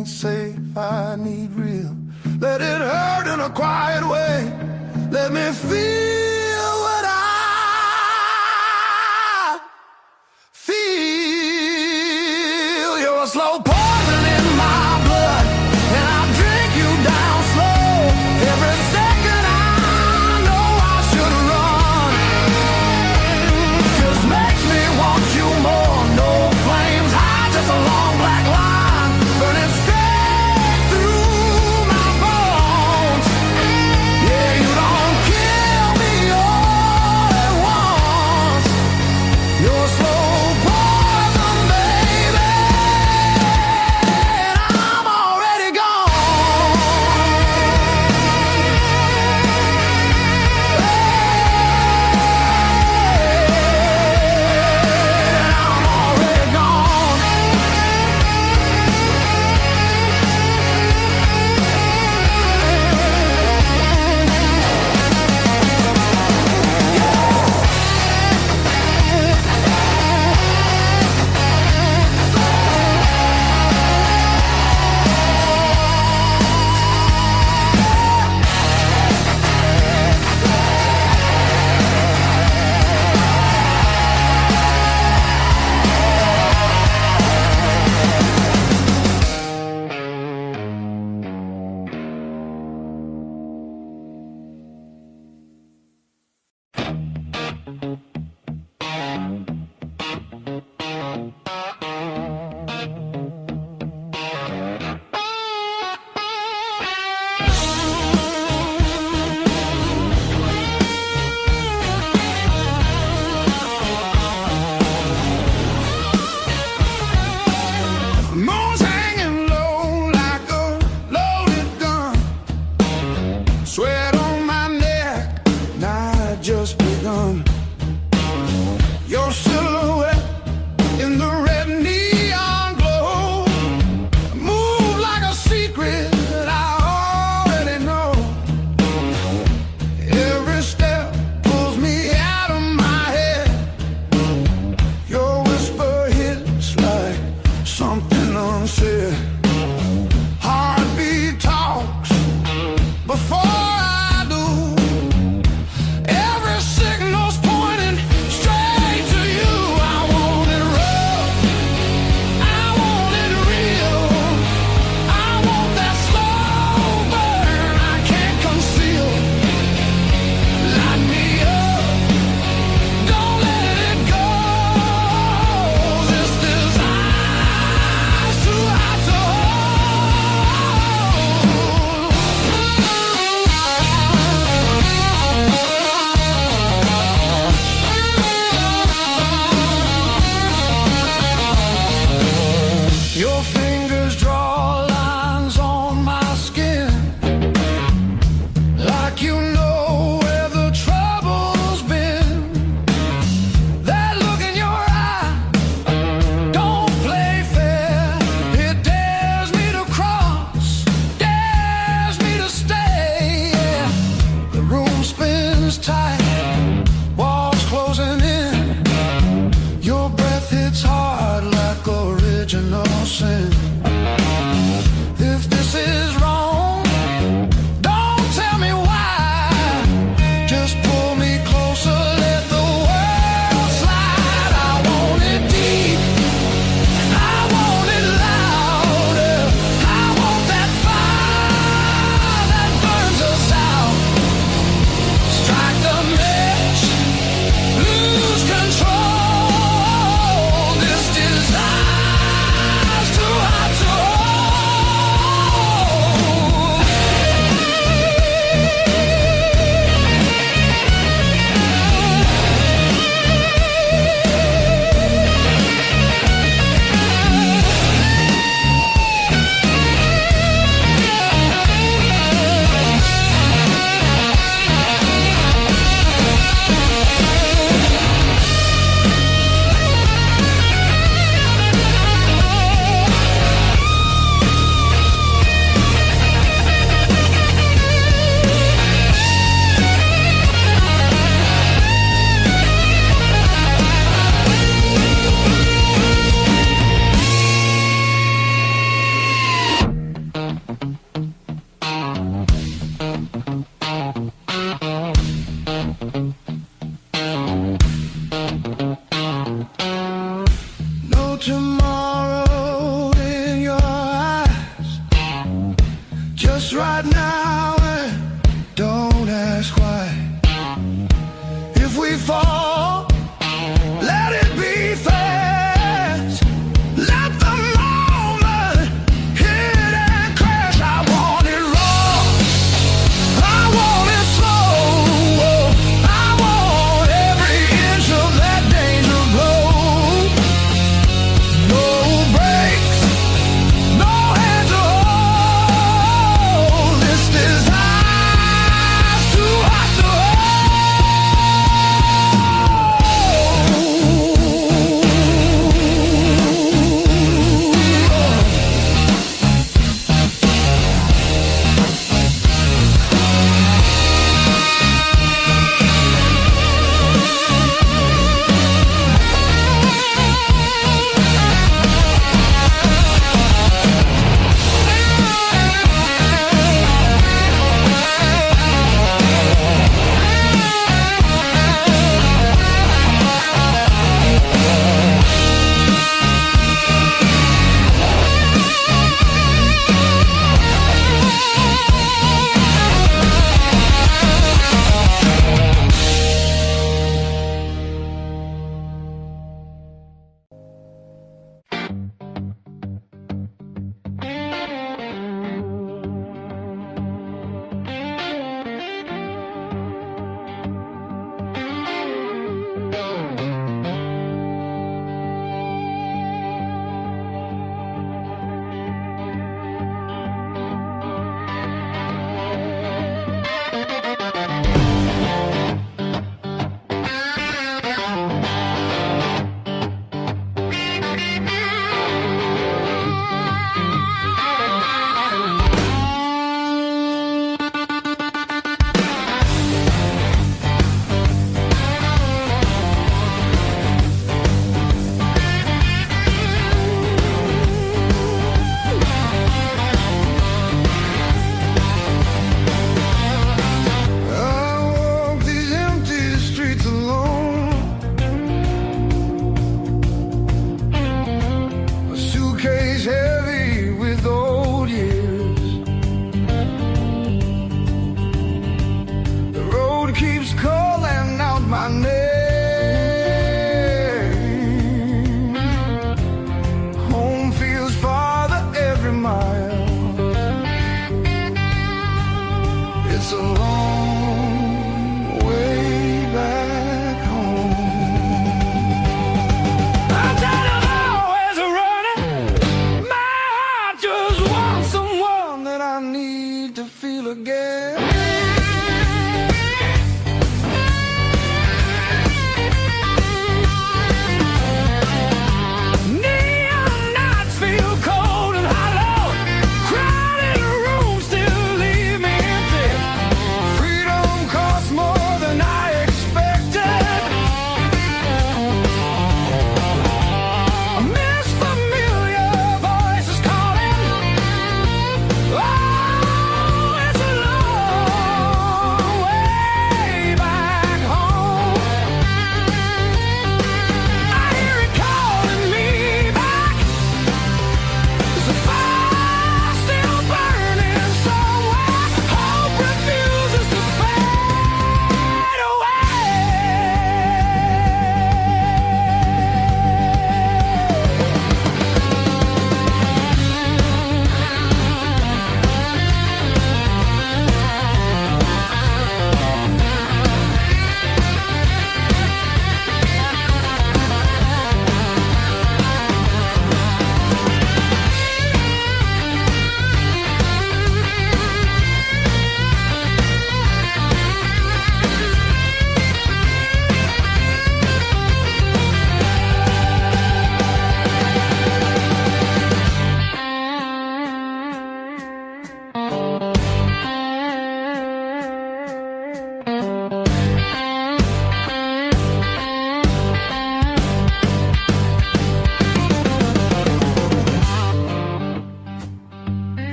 ain't safe, I need real. Let it hurt in a quiet way. Let me feel what I feel. You're a slow poison in my blood, and I drink you down slow. Every second I know I should run. Just makes me want you more. No flames high, just a long black line burning straight through my bones. Yeah, you don't kill me this right now, and don't ask why. If we fall, let it be fast. Let the moment hit and crash. I want it raw, I want it slow, I want every inch of that danger glow. No brakes, no hand to hold. This desire's too hot to hold.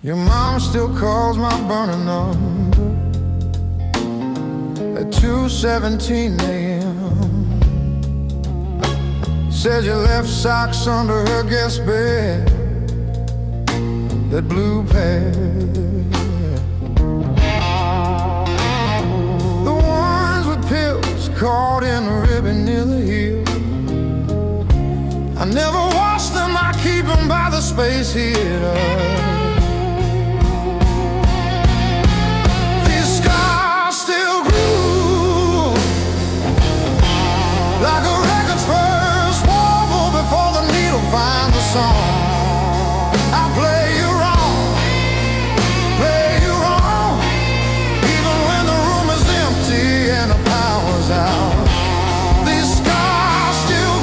Your mom still calls my burner number at 2:17 a.m. Says you left socks under her guest bed, that blue pair, the ones with pills caught in the ribbon near the heel. I never wash them, I keep them by the space heater. Like a record's first warble before the needle finds the song. I play you wrong, even when the room is empty and the power's out. These scars still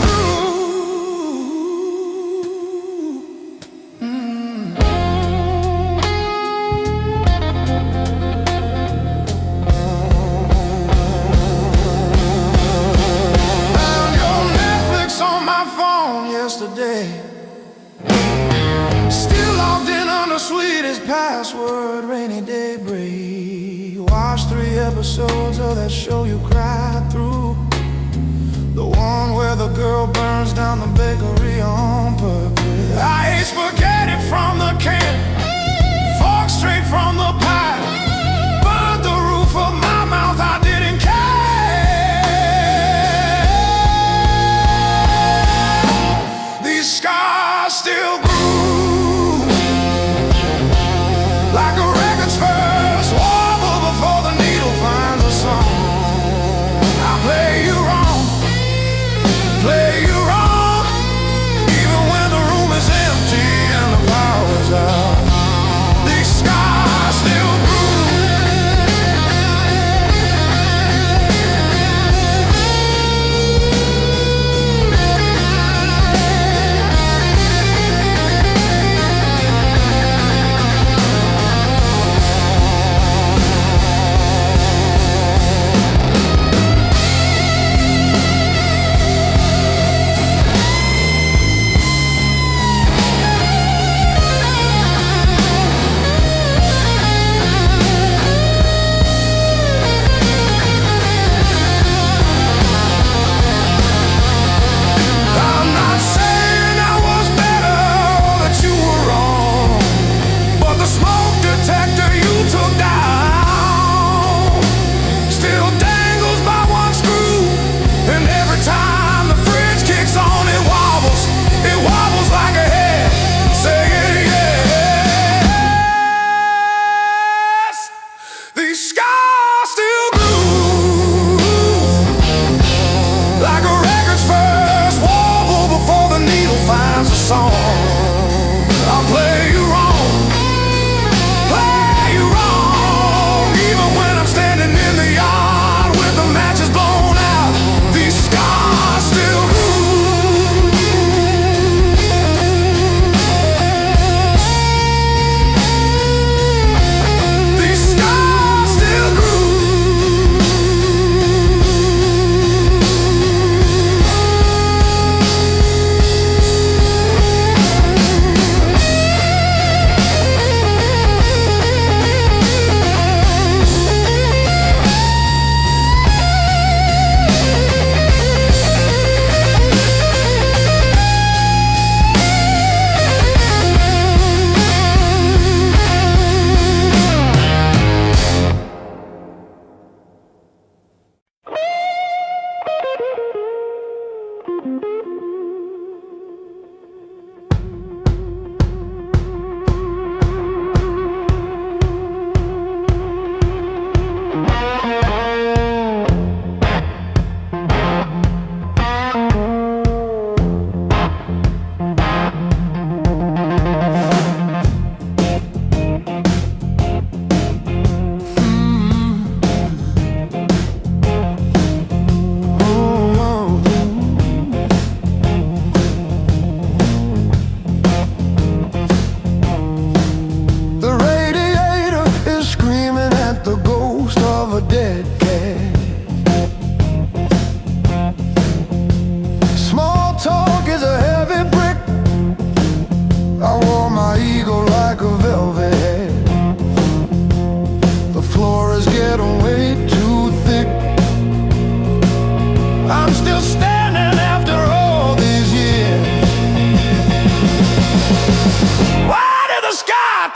yesterday, still logged in on the sweetest password, rainy day break. Watched 3 episodes of that show you cried through, the one where the girl burns down the bakery on purpose. I ate spaghetti from the can, fork straight from the pie, burned the roof of my mouth, I didn't care. Scars still grew, like a record's first warble before the needle finds a song. I play you wrong, even when the room is empty and the power's out.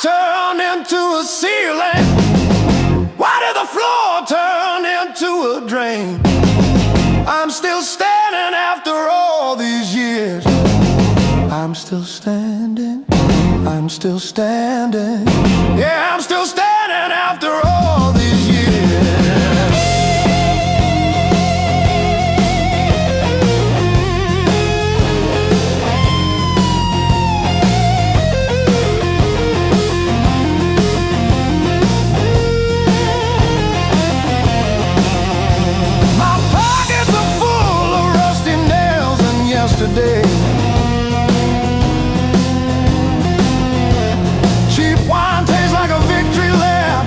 Turn into a ceiling? Why did the floor turn into a drain? I'm still standing after all these years. I'm still standing, I'm still standing. Yeah, I'm still standing after all these years. Yesterday, cheap wine tastes like a victory lap.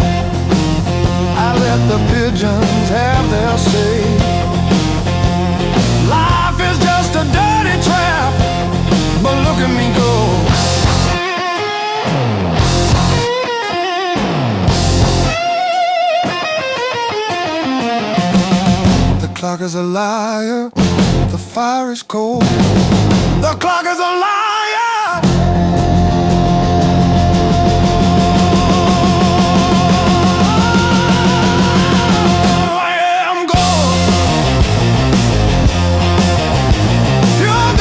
I let the pigeons have their say. Life is just a dirty trap, but look at me go. The clock is a liar, the fire is cold. The clock is a liar. I am gone. You're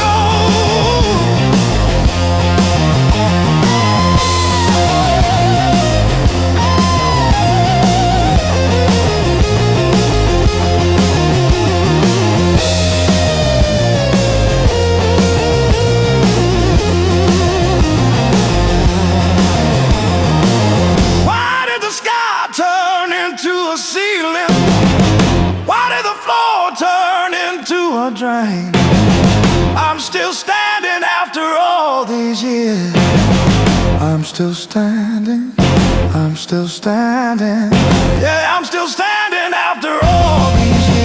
drain. I'm still standing after all these years. I'm still standing, I'm still standing. Yeah, I'm still standing after all these years.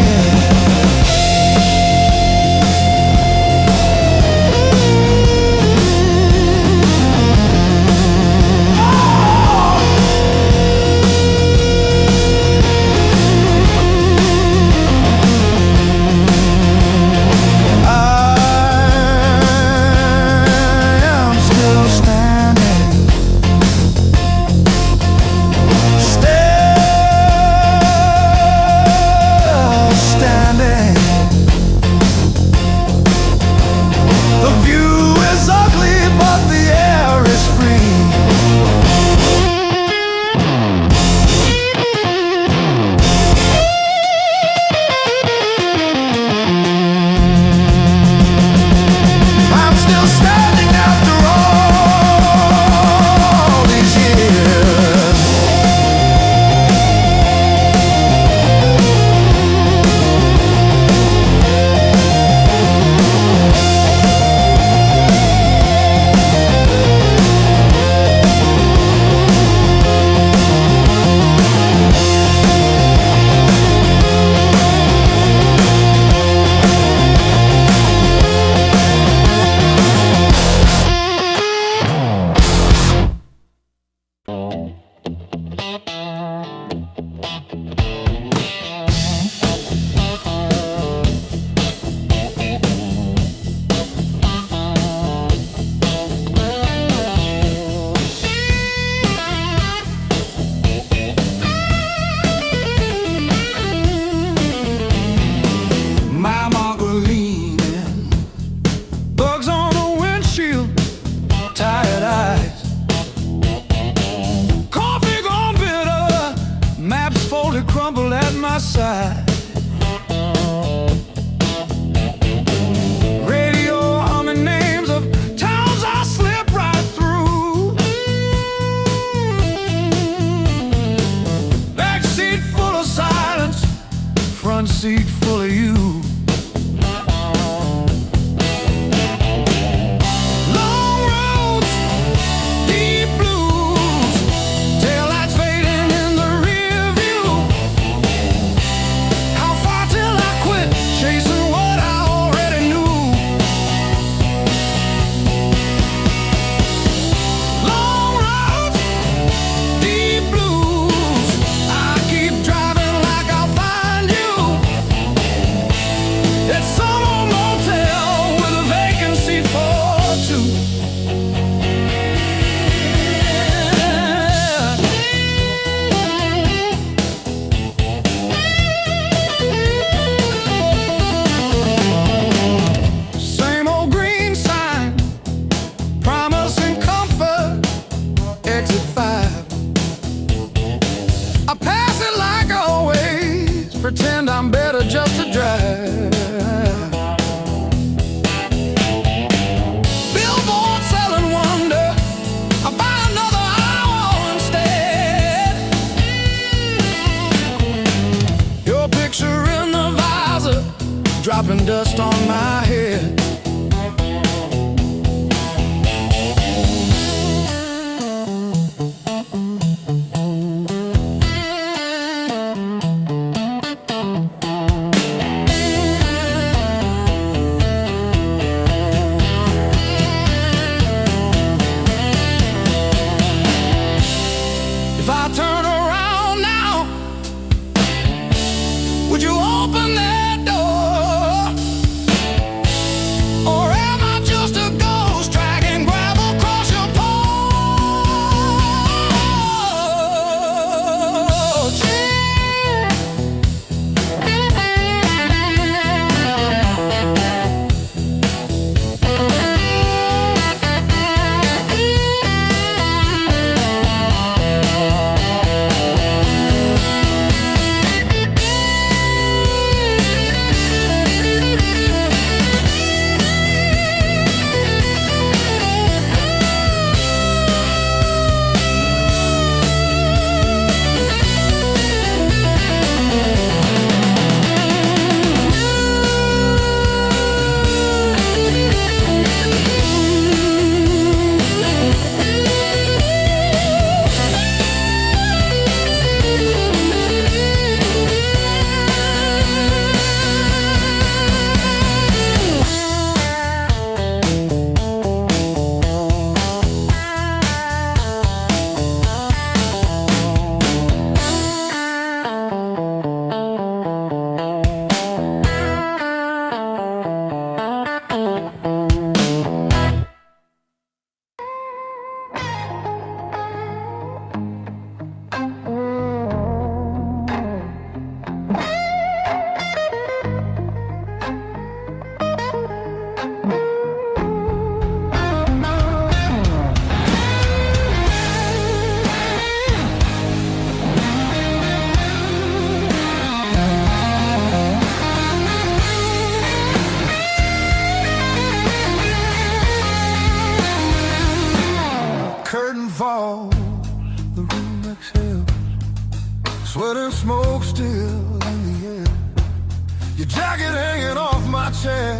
chair,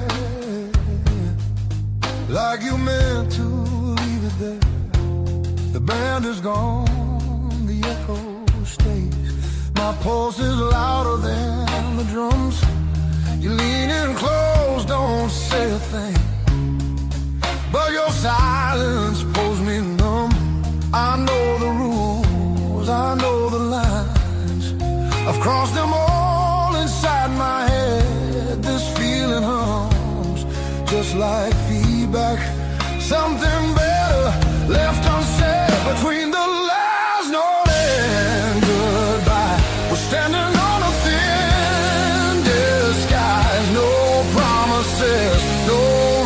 like you meant to leave it there. The band is gone, the echo stays. My pulse is louder than the drums. You lean in close, don't say a thing, but your silence pulls me numb. I know the rules, I know the lines. I've crossed them all inside my head. This feeling hums just like feedback. Something better left unsaid between the last note and goodbye. We're standing on a thin disguise. No promises, no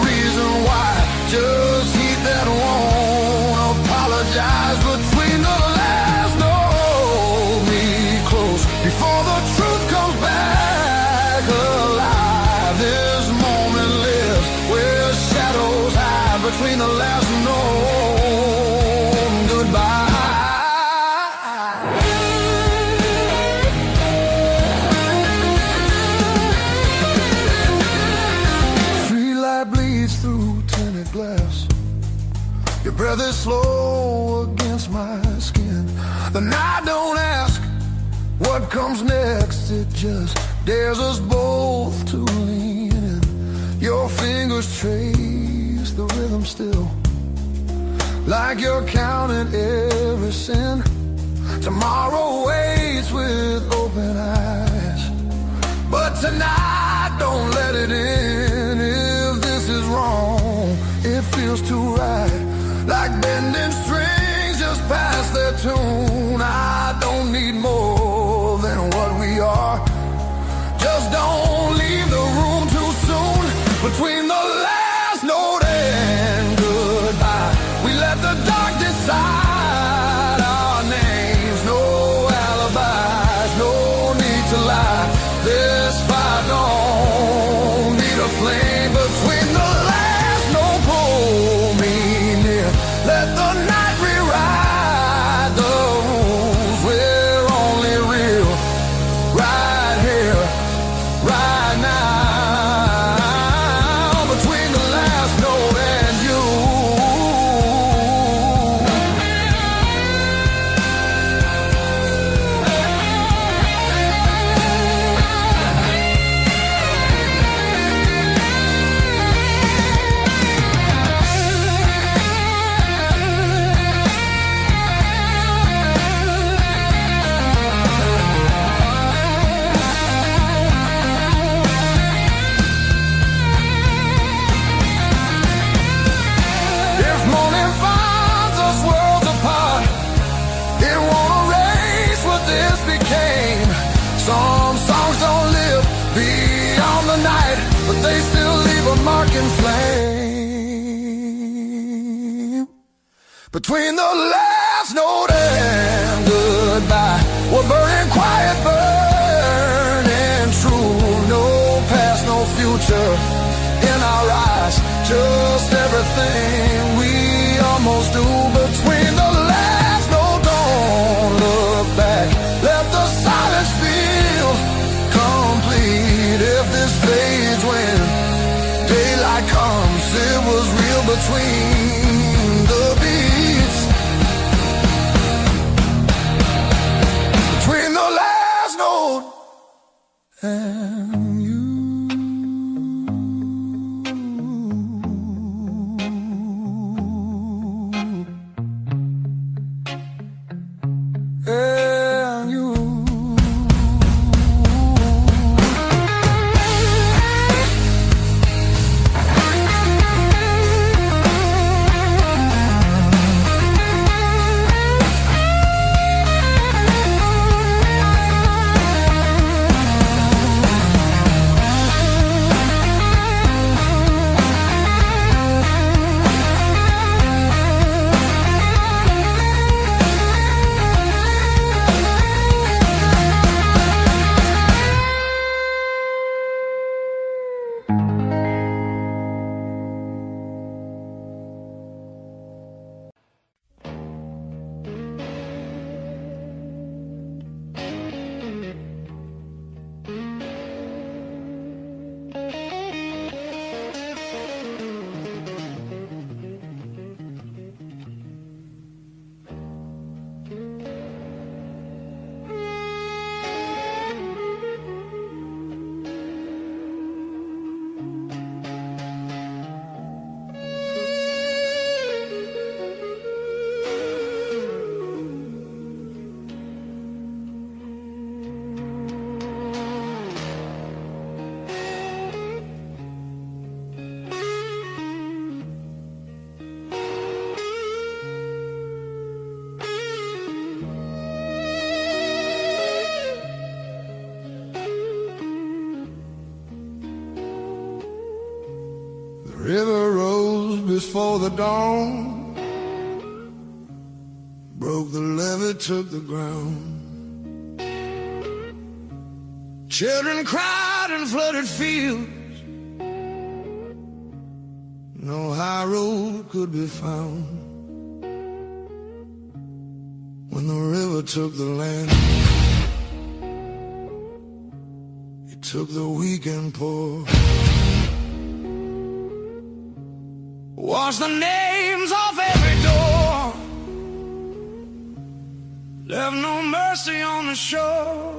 reason why. Just heat that won't apologize. Between the last note, me close before the truth comes back alive. This moment lives where shadows hide. Between the last note and goodbye. Streetlight bleeds through tinted glass. Your breath is slow against my skin. The night don't ask what comes next. It just dares us both to lean in. Your fingers trace the rhythm still, like you're counting every sin. Tomorrow waits with open eyes, but tonight don't let it in. If this is wrong, it feels too right, like bending strings just past their tune. I don't need more than what we are. Just don't leave the room too soon. Between the last note and goodbye, we let the dark decide our names. No alibis, no need to lie. This fire don't need a flame. Between the last note, pull me near. Let the night rewrite the rules. We're only real right here, right now. Between the last note and you. If morning finds us worlds apart, it won't erase what this became. Some songs don't live beyond the night, but they still leave a mark in flame. Between the last note and goodbye, we're burning quiet, burning true. No past, no future in our eyes, just everything we almost do. Between the last note, don't look back. Let the silence feel complete. If this fades when daylight comes, it was real between the beats. Between the last note and you. And you. River rose before the dawn, broke the levee, took the ground. Children cried in flooded fields, no high road could be found. When the river took the land, it took the weak and poor. Washed the names off every door, left no mercy on the shore.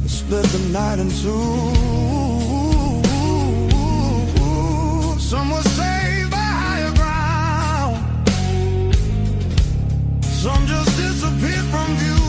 Split the night in two. Some were saved by higher ground, some just disappeared from view.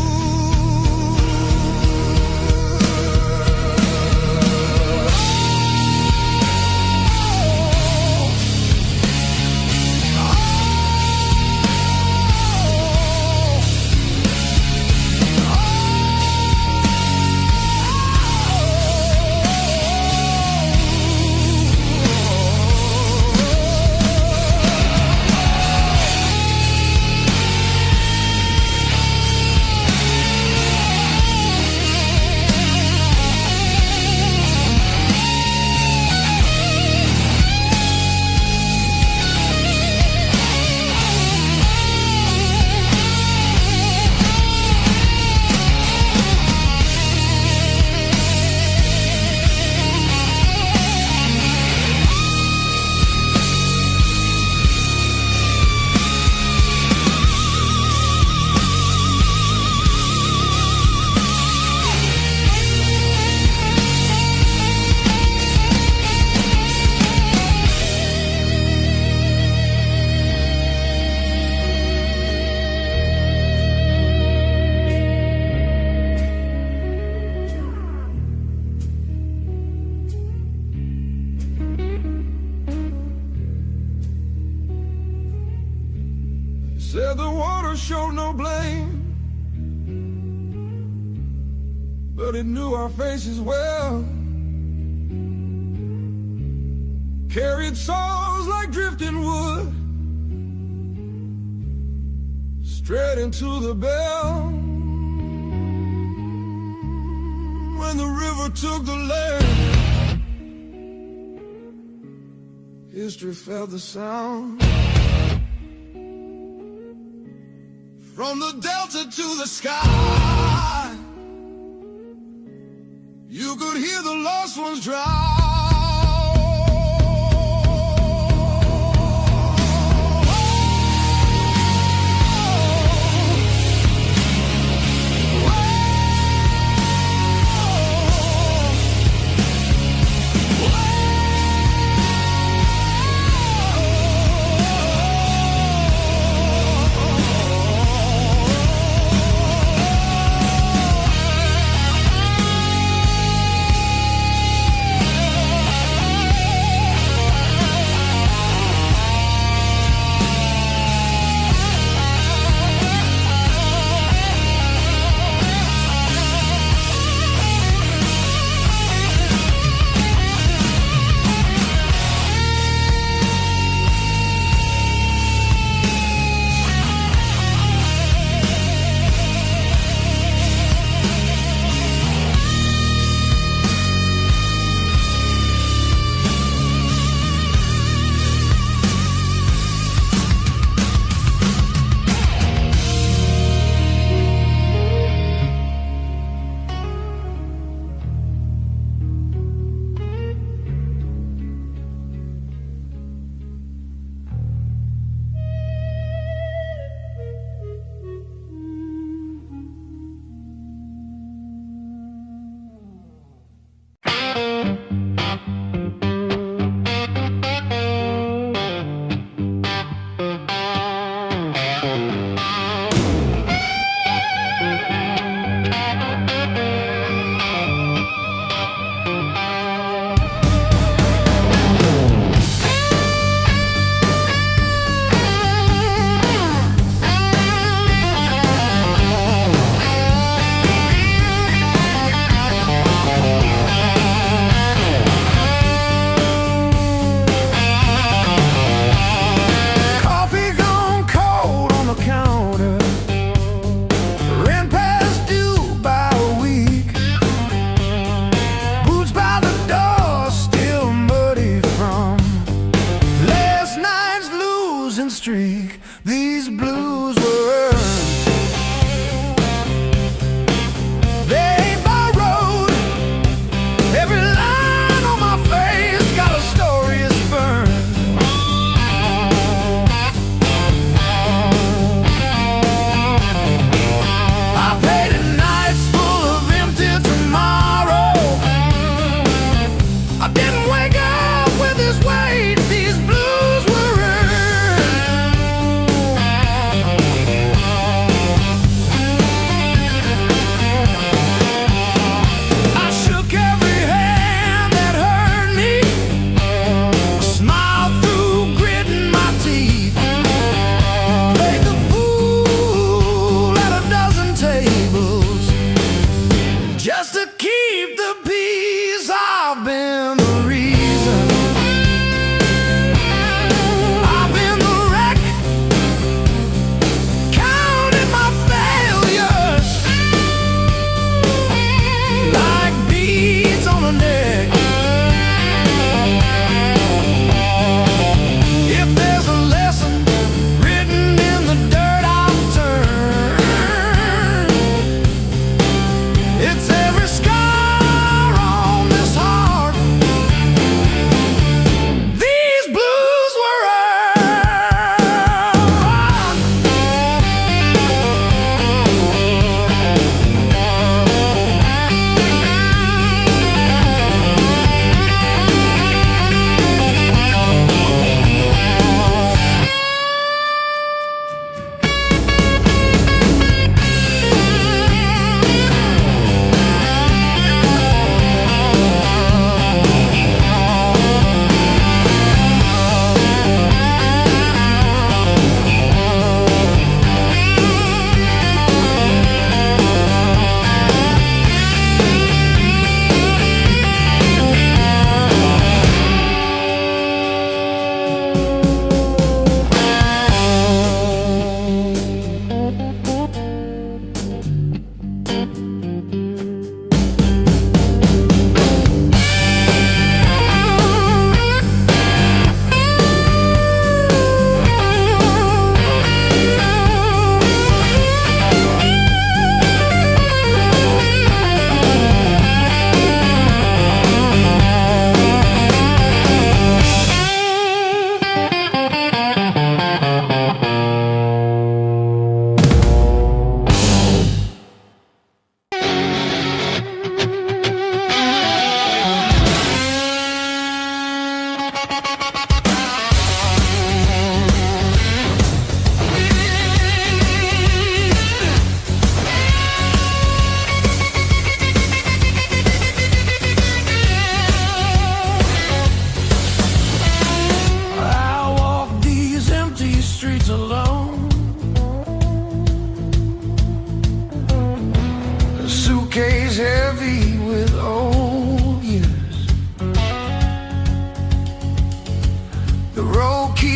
Said the water showed no blame, but it knew our faces well. Carried souls like drifting wood, straight into the bell. When the river took the land, history felt the sound. From the delta to the sky, you could hear the lost ones drown.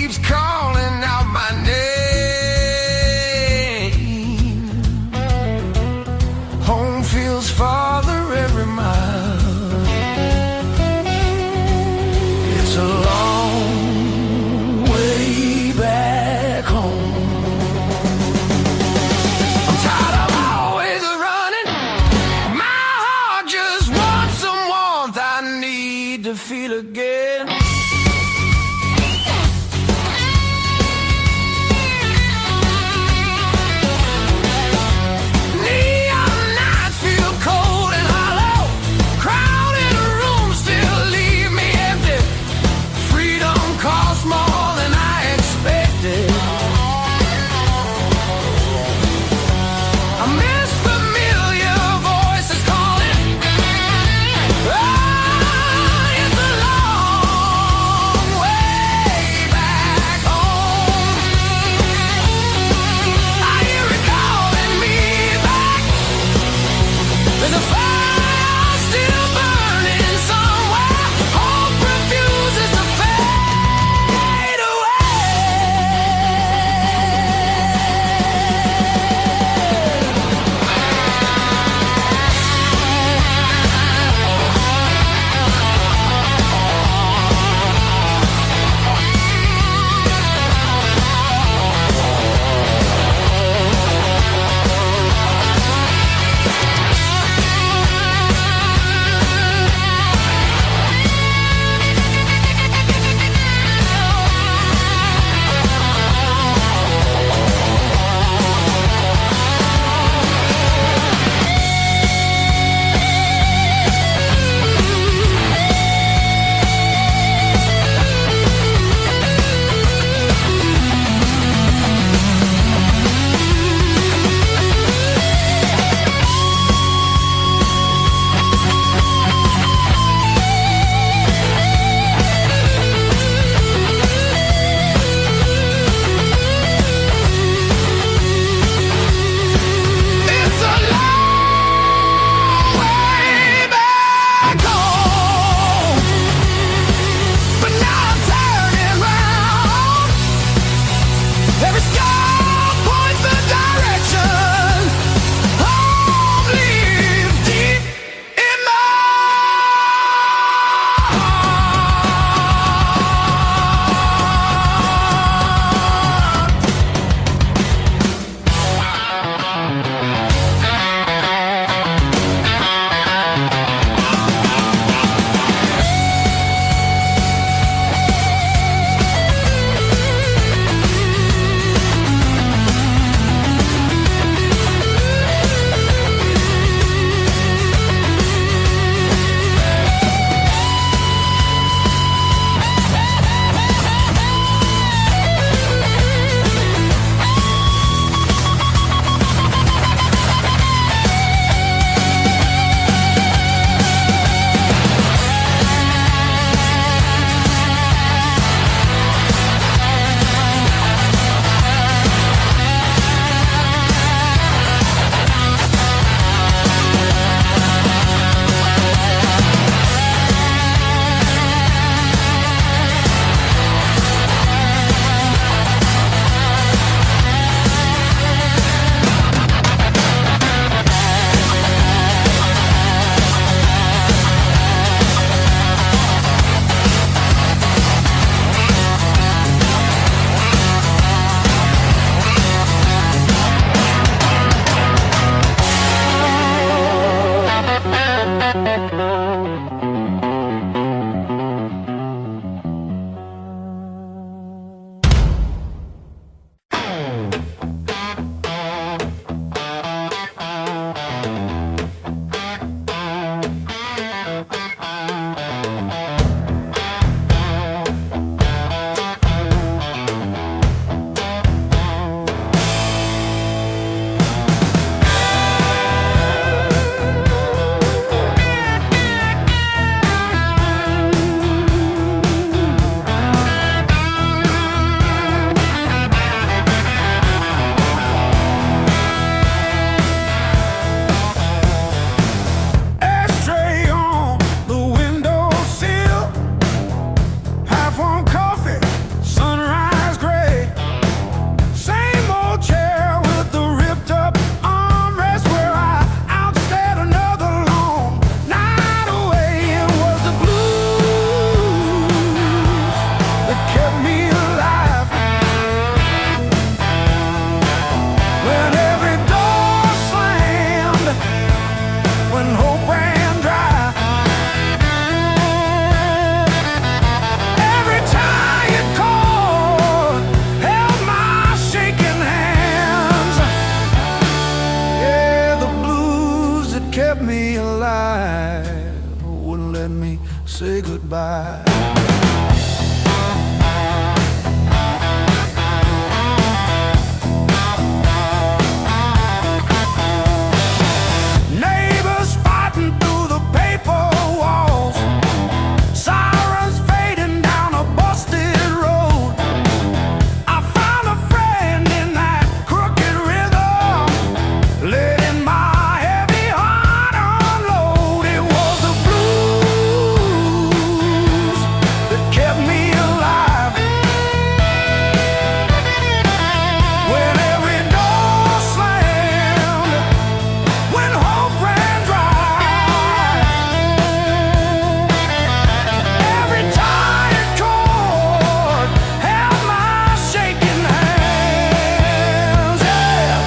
keeps calling out my name. Home feels farther every mile. It's a long way back home. I'm tired of always running. My heart just wants some warmth. I need to feel again. Neon nights feel cold and hollow. Crowded rooms still leave me empty. Freedom costs more than I expected. I miss familiar voices calling. Ah, it's a long way back home. I hear it calling me back. There's a fire still burning somewhere. Hope refuses to fade away. It's a long way back home. But now I'm turning round. Every scar points the direction. Home lives deep in my kept me alive, wouldn't let me say goodbye. Neighbors fighting through the paper walls, sirens fading down a busted road. I found a friend in that crooked rhythm, letting my heavy heart unload. It was the blues that kept me alive. When every door slammed, when hope ran dry, every tired chord held my shaking hands. Yeah.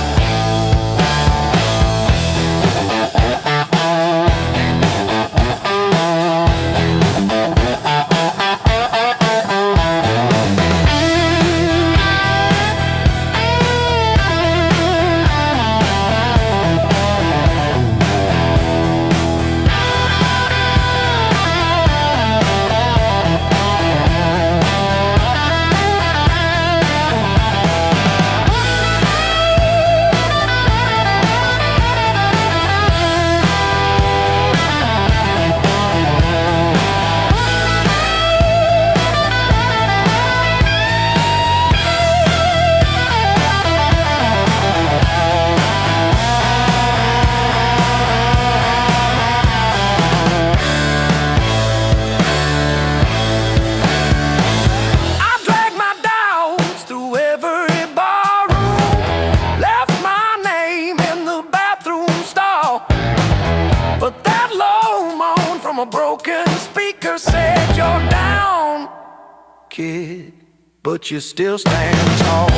I dragged my doubts through every barroom, left my name in the bathroom stall. But that low moan from a broken speaker said, "You're down, kid, but you still stand tall."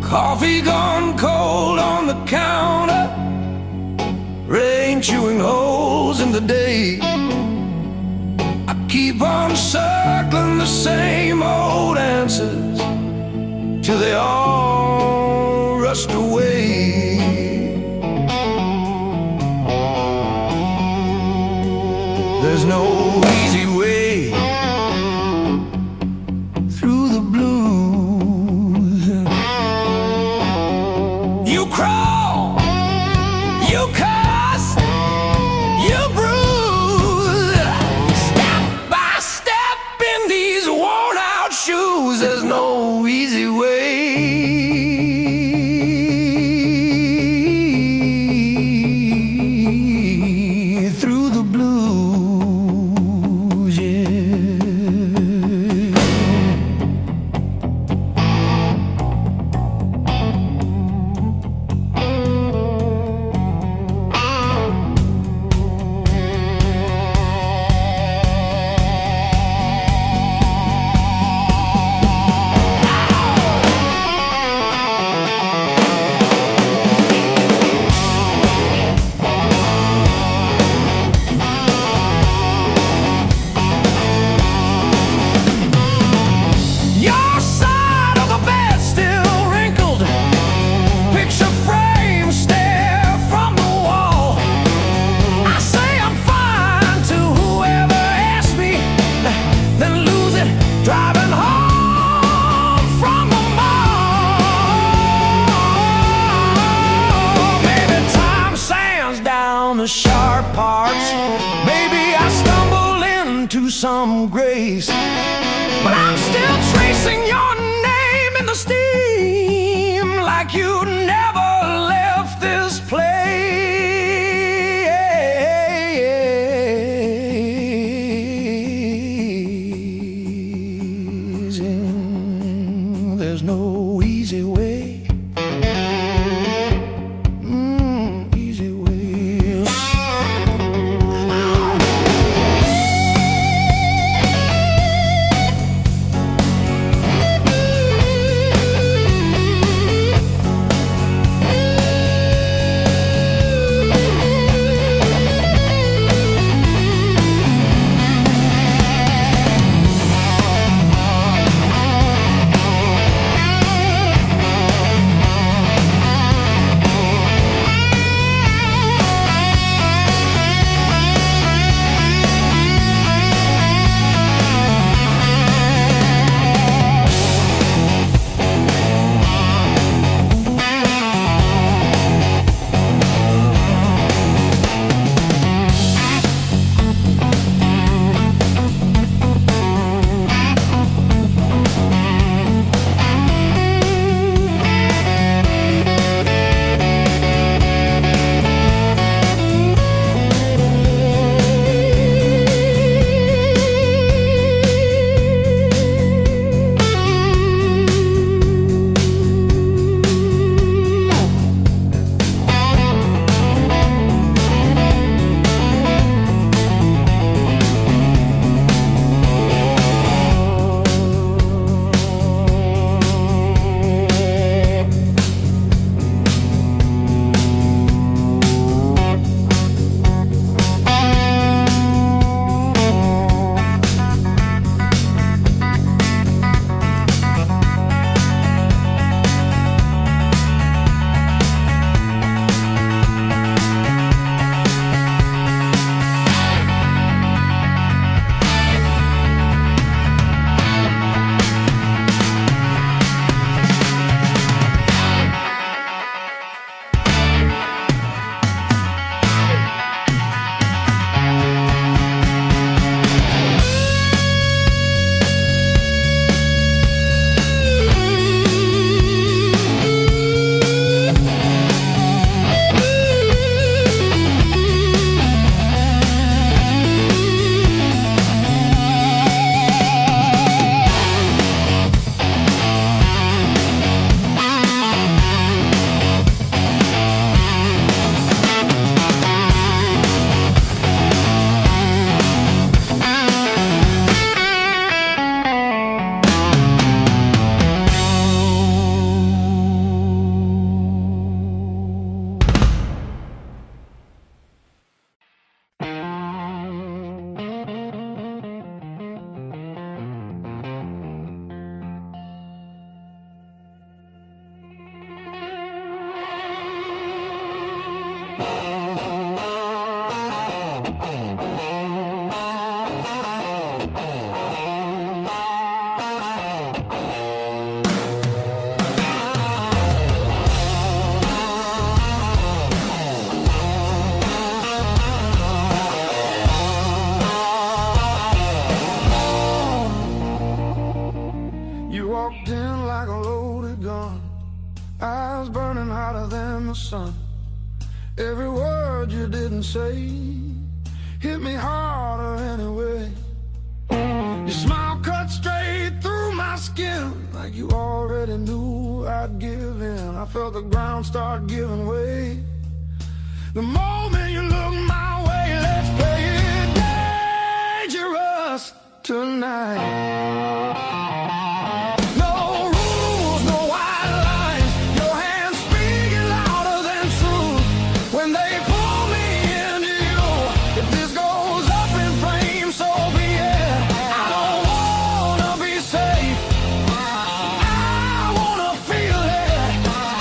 Coffee gone cold on the counter, rain chewing holes in the day. I keep on circling the same old answers till they all rushed away. There's no easy way through the blues. You crawl, you cuss, you bruise, step by step in these worn out shoes. There's no easy way through the blues, yeah. Your side of the bed still wrinkled, picture frame stare from the wall. I say I'm fine to whoever asks me, then lose it driving home from the mall. Maybe time sands down the sharp parts, maybe I stumble into some grace, but I'm still tracing your name in the steam like you never left this place. sun. Every word you didn't say hit me harder anyway. Your smile cut straight through my skin, like you already knew I'd give in. I felt the ground start giving way. The moment you look my way, let's play it dangerous tonight. No rules, no white lines. Your hands speaking louder than truth when they pull me into you. If this goes up in flames, so be it. I don't wanna be safe, I wanna feel it.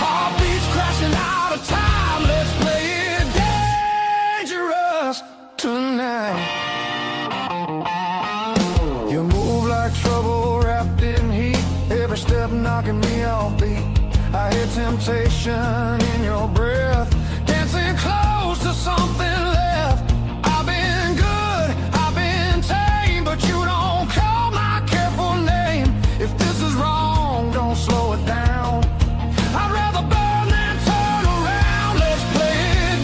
Heartbeats crashing out of time. Let's play it dangerous tonight. You move like trouble wrapped in heat, every step knocking me off beat. I hear temptation in your breath, dancing close to something left. I've been good, I've been tame, but you don't call my careful name. If this is wrong, don't slow it down. I'd rather burn than turn around. Let's play it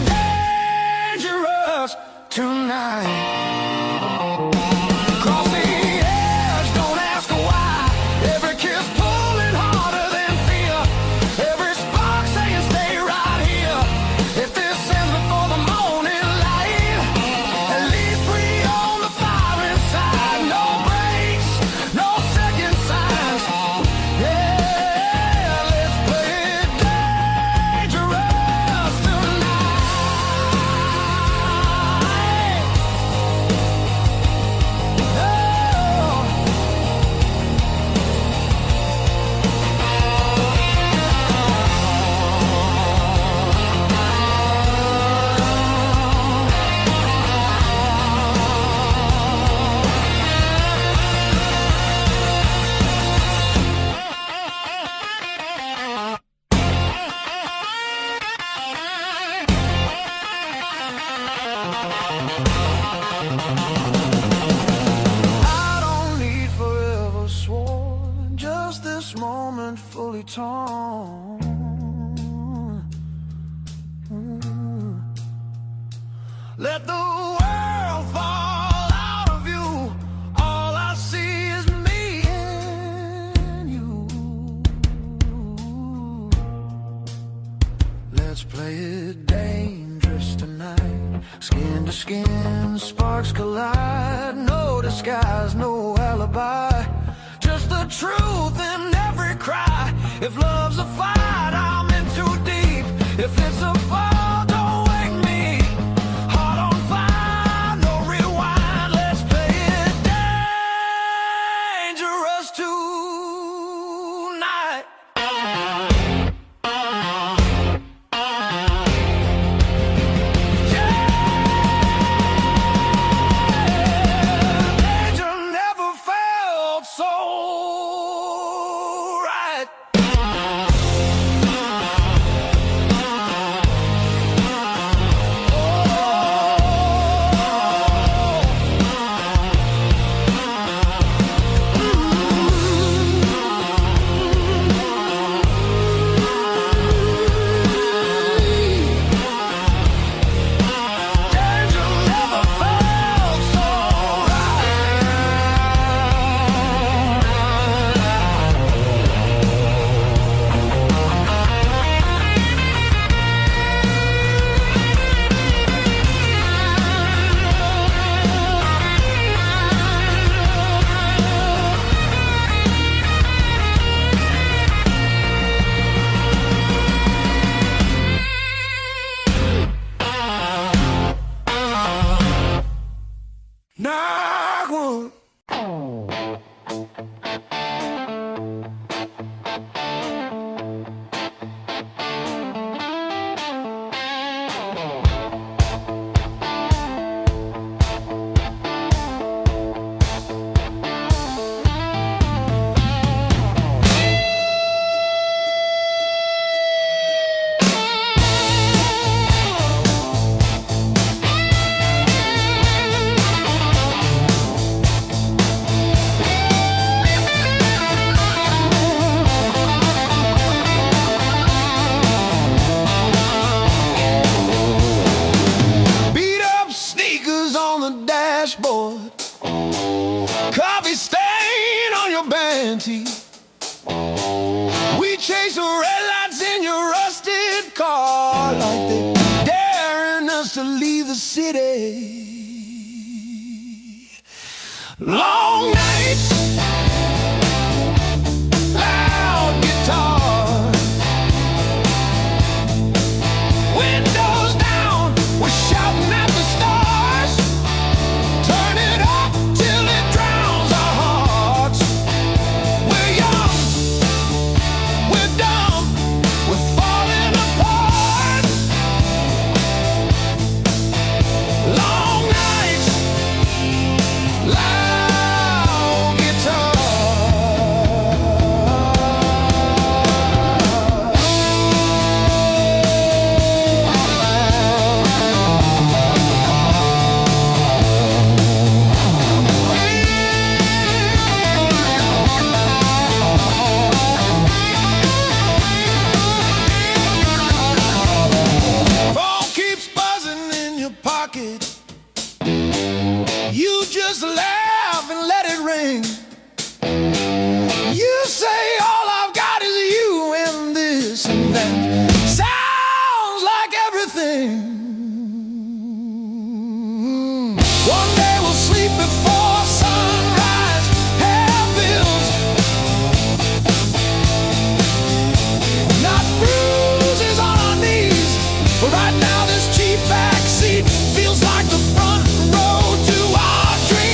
dangerous tonight. Cross the edge, don't ask why. Every kiss pulling harder than fear. Every spark saying stay right here. If this ends before the morning light, at least we own the fire inside. No breaks, no second signs. Yeah, let's play it dangerous tonight. I don't need forever sworn, just this moment fully torn. Let the world fall out of you. All I see is me and you. Let's play it dangerous tonight. Skin to skin, sparks collide. No disguise, no alibi. Just the truth in every cry. If love's a fight, I'm in too deep. If it's a fall, don't wake me. Heart on fire, no rewind. Let's play it dangerous tonight. Danger never felt so right. Danger never felt so Knock one. keyboard, coffee stain on your band tee. We chase the red lights in your rusted car like they daring us to leave the city. Long nights, loud guitar, windows down, we're shouting at the stars. Turn it up till it drowns our hearts. We're young, we're dumb, we're falling apart. Long nights, loud guitar. Phone keeps buzzing in your pocket. You just laugh and let it ring. You say all I've got is you and this and that. Sounds like everything. One day we'll sleep before sunrise. Have bills, not bruises on our knees. But right now this cheap backseat feels like the front row to our dreams.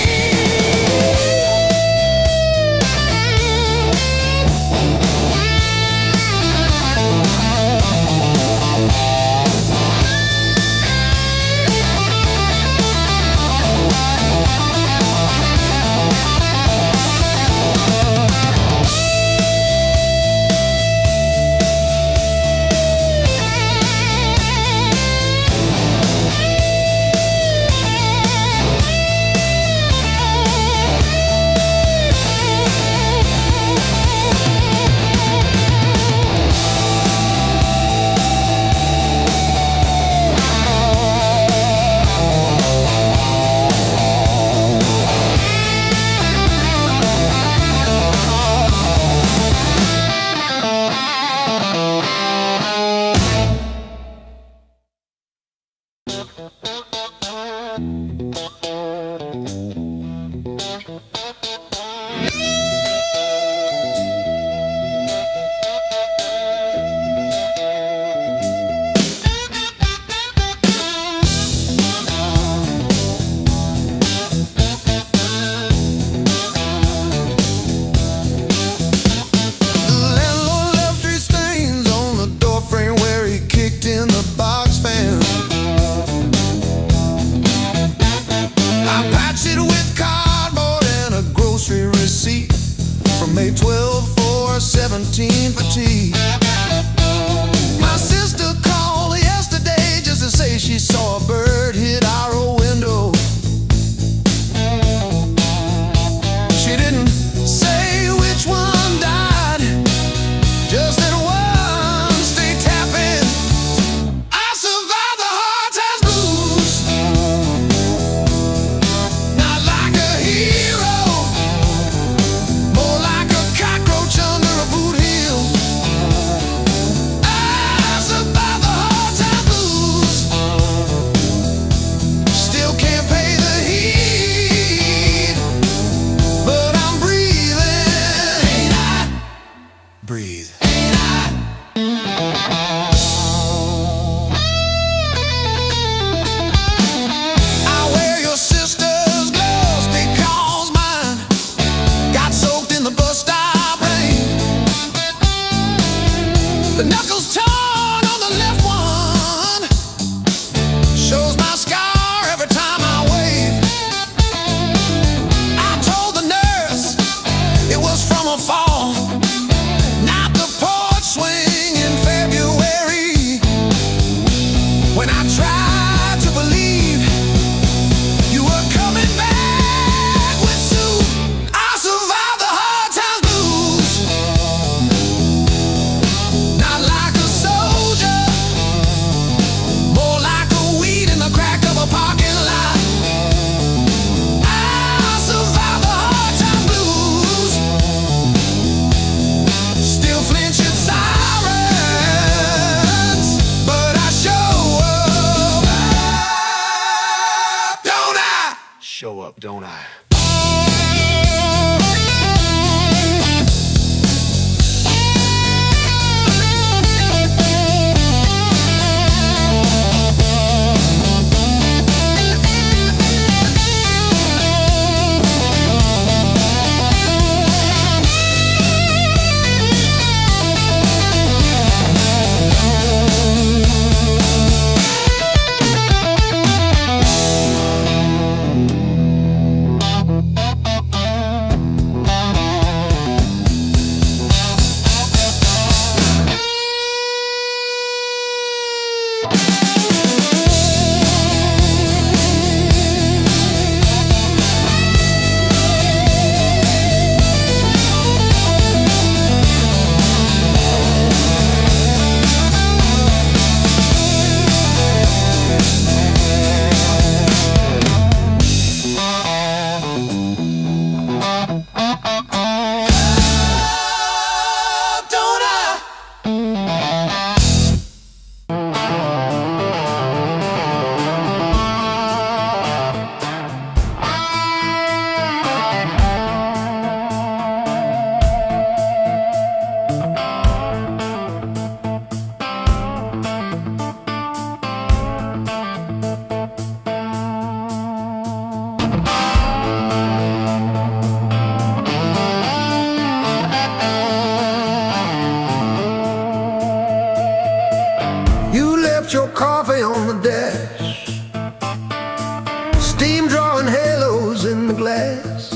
the glass.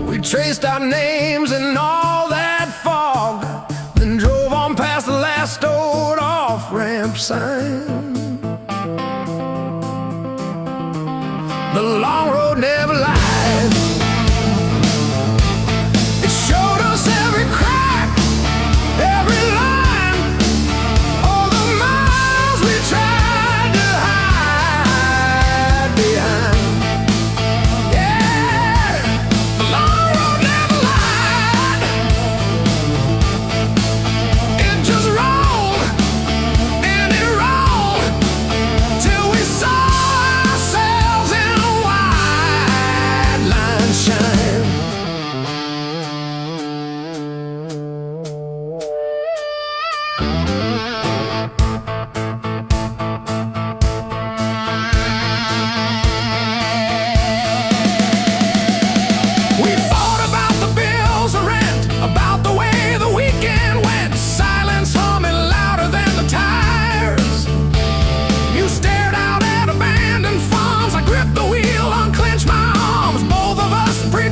We traced our names in all that fog, then drove on past the last old off-ramp sign. The long road never lied. It showed us every crack, every line, all the miles we tried to hide behind. Yeah, the long road never lied. It just rolled and it rolled till we saw ourselves in a wide line shine. We fought about the bills of rent, about the way the weekend went, silence humming louder than the tires. You stared out at abandoned farms, I gripped the wheel, unclenched my arms, both of us pretty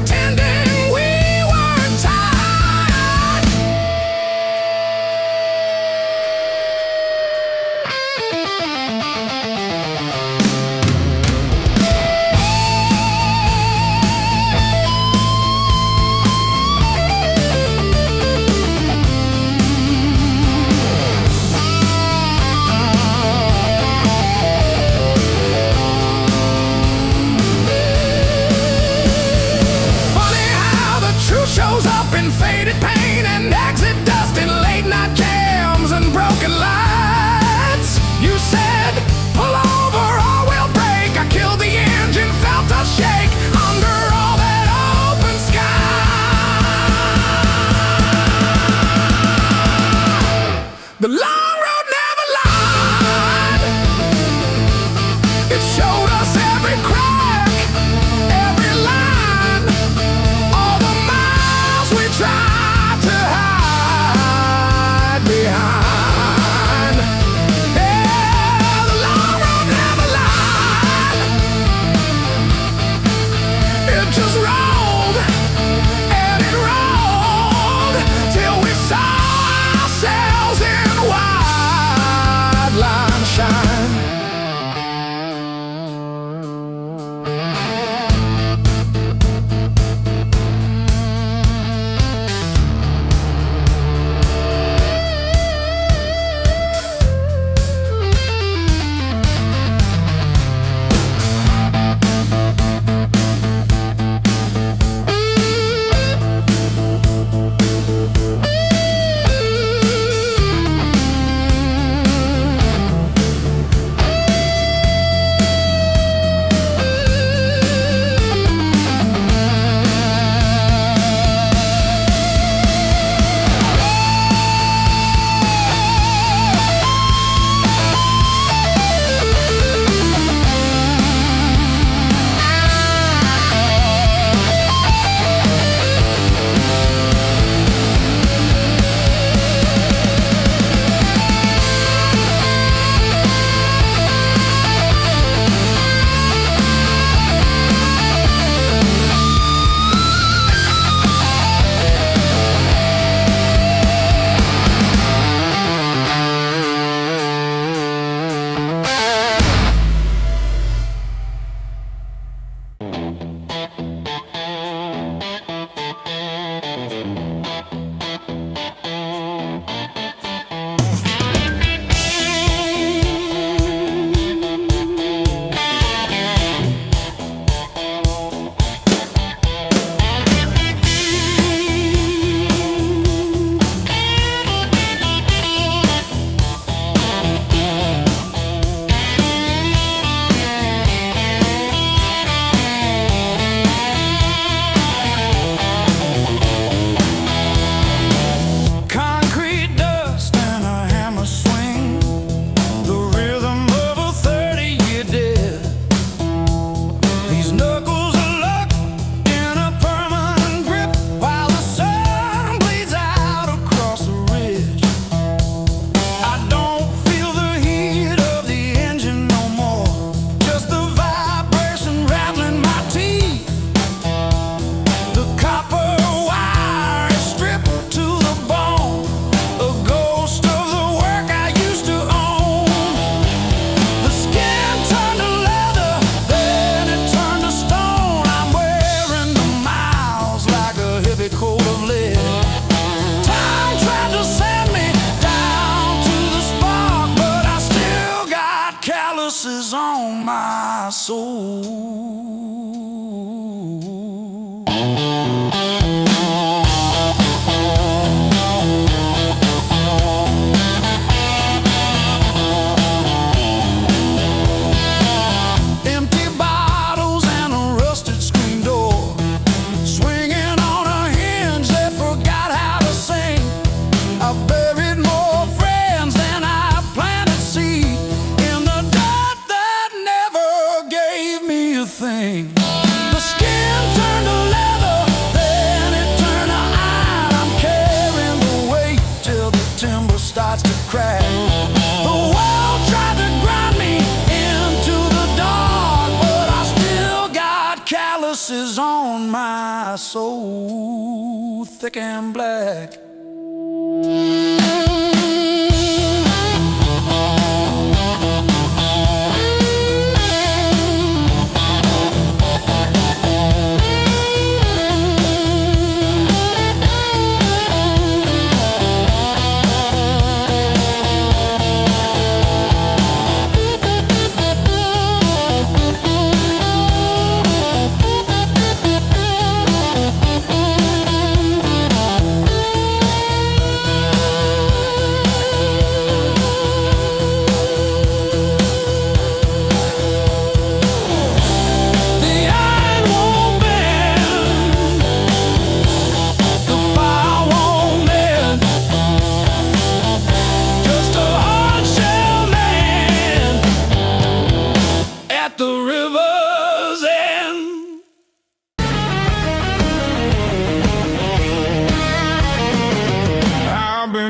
calluses on my soul, thick and black.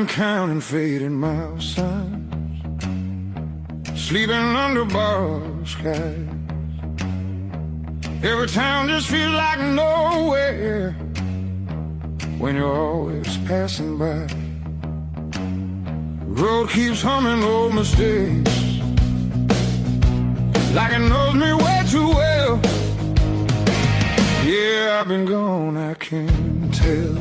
Counting fading mile signs, sleeping under borrowed skies. Every town just feels like nowhere when you're always passing by. The road keeps humming old mistakes, like it knows me way too well. Yeah, I've been gone, I can't tell.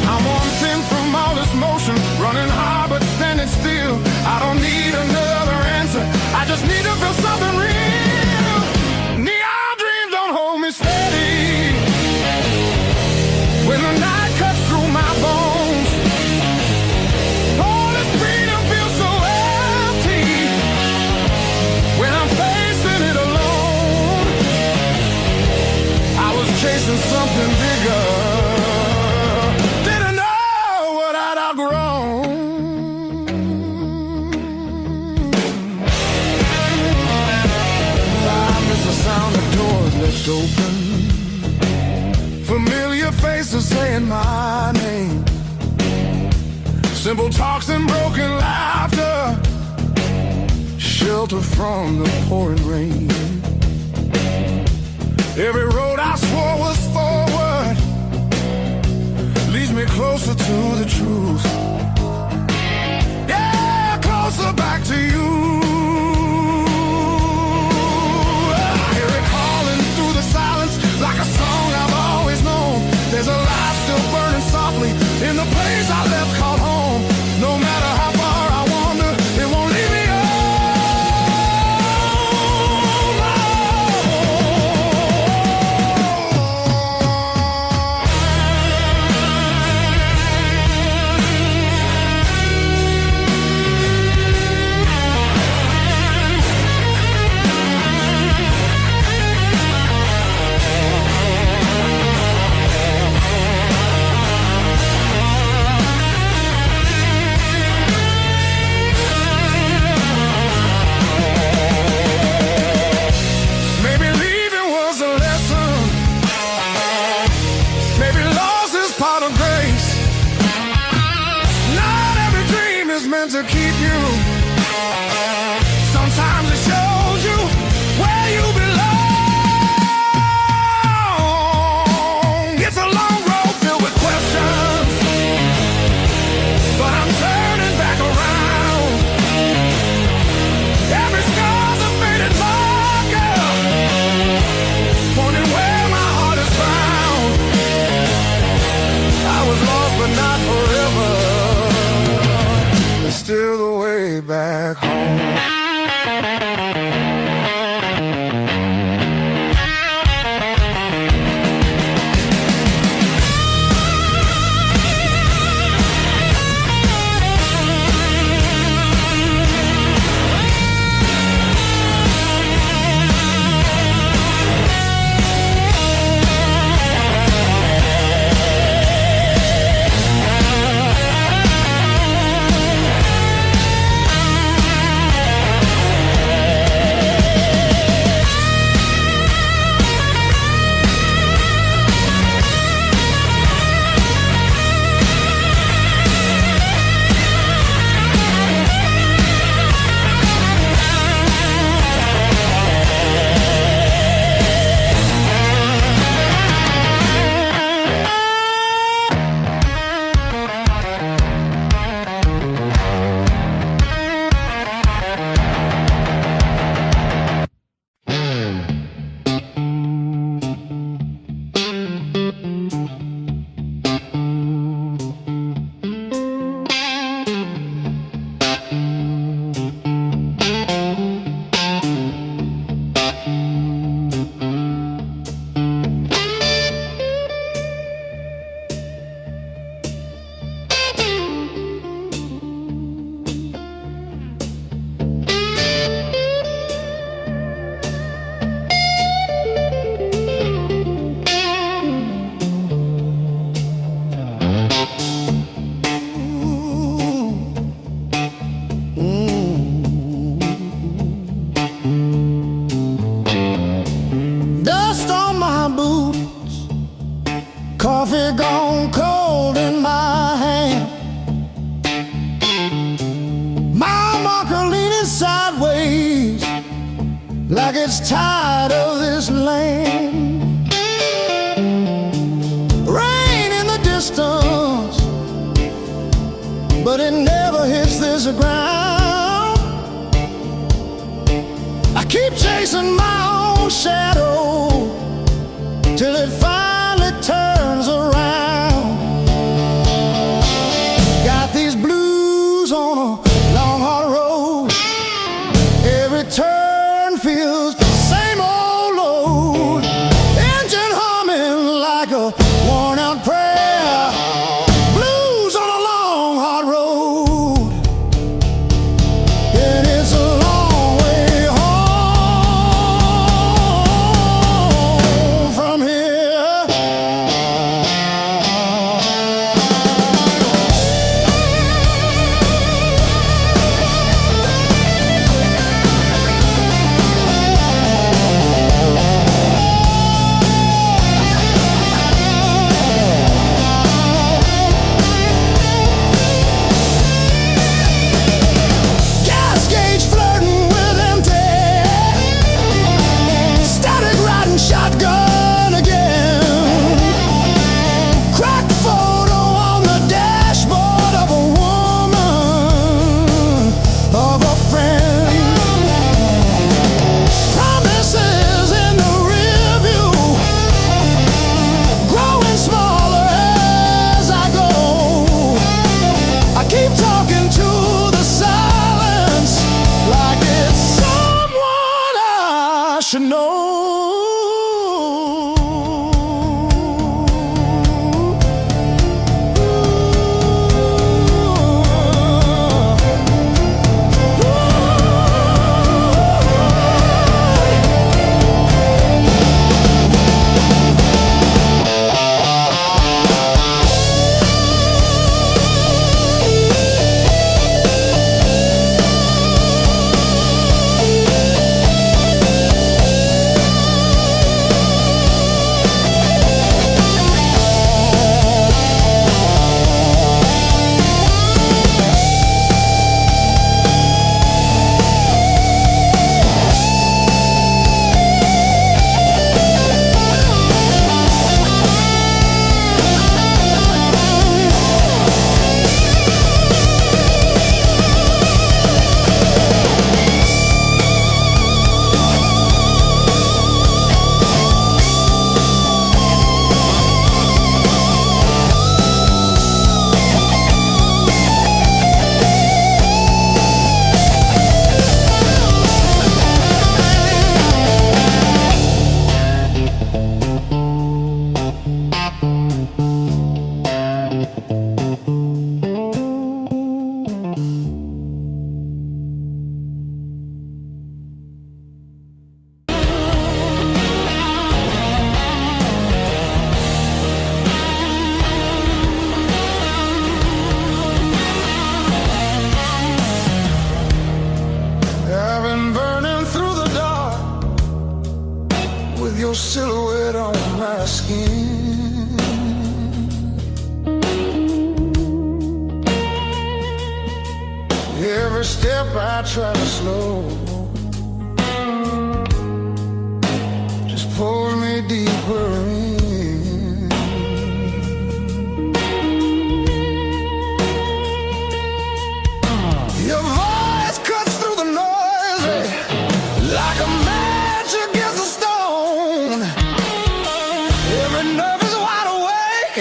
I'm one thing from all this motion, running hard but standing still. I don't need another answer, I just need to feel something real. Neon dreams don't hold me steady when the night cuts through my bones. All this freedom feels so empty when I'm facing it alone. I was chasing something bigger, open, familiar faces saying my name, simple talks and broken laughter, shelter from the pouring rain. Every road I swore was forward leads me closer to the truth. Yeah, closer back to you. Like a song I've always known, there's a light still burning softly in the place I left called home. No matter how far I wander, it won't leave me to keep you. Sometimes it shows you where you belong. It's a long road filled with questions, but I'm turning back around. Every scar's a faded marker, pointing where my heart is found. I was lost but not forever. Still boots, coffee gone cold in my hand. My marker leaning sideways like it's tired of this land. Rain in the distance, but it never hits this ground. I keep chasing my own shadow till it finally turns around. Got these blues on a long hard road. Every turn feels the same old load. Engine humming like a worn out prayer. Blues on a long hard road. And it's a long way home from here. Gas gauge flirting with empty. Static riding shotgun again. Cracked photo on the dashboard of a woman, of a friend. Promises in the rear view, growing smaller as I go. I keep talking to the silence like it's someone I should know. I've been burning through the dark with your silhouette on my skin. Every step I try to slow just pulls me deeper in. Your voice cuts through the noise like a match against a stone. Every nerve is wide awake.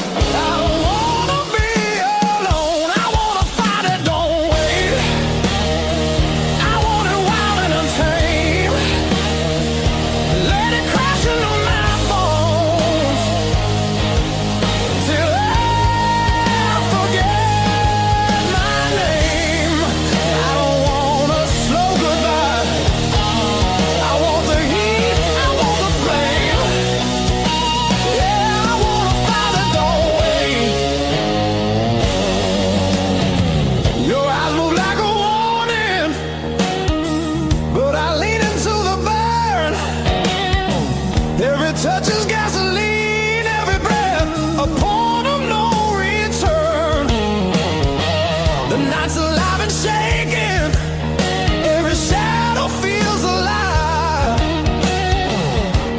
I don't wanna be alone. I wanna fight it, don't wait. I want it wild and untamed. Let it crash into my bones. Every touch is gasoline, every breath a point of no return. The night's alive and shaking, every shadow feels alive.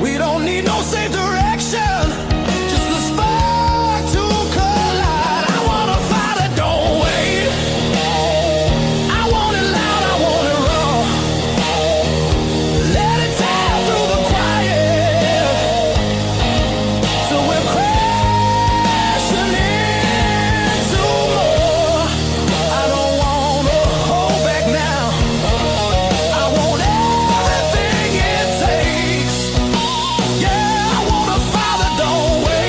We don't need no safe direction, just the spark to collide. I wanna fight it, don't wait. I want it loud, I want it raw. Let it tear through the quiet till we're crashing into more. I don't wanna hold back now. I want everything it takes. Yeah, I wanna fight it, don't wait.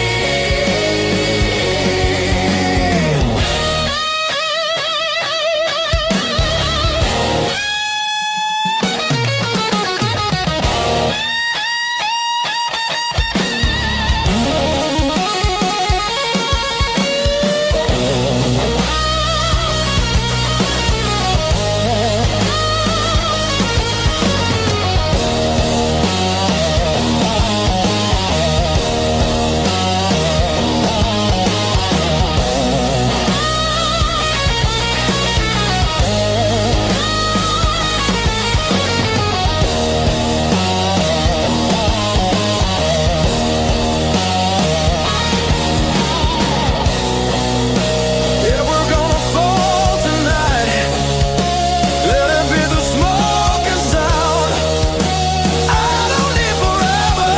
Yeah, we're gonna fall tonight. Let it be the smoke is out. I don't need forever,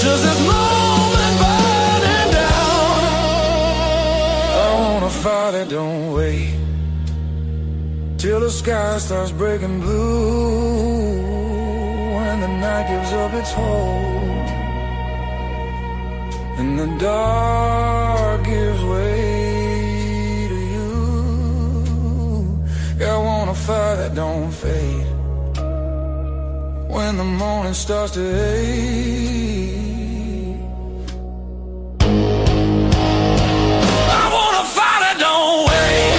just this moment burning down. I wanna fight it, don't wait till the sky starts breaking blue. When the night gives up its hold and the dark gives way to you. Yeah, I wanna fire that don't fade when the morning starts to ache. I wanna fire that don't wait.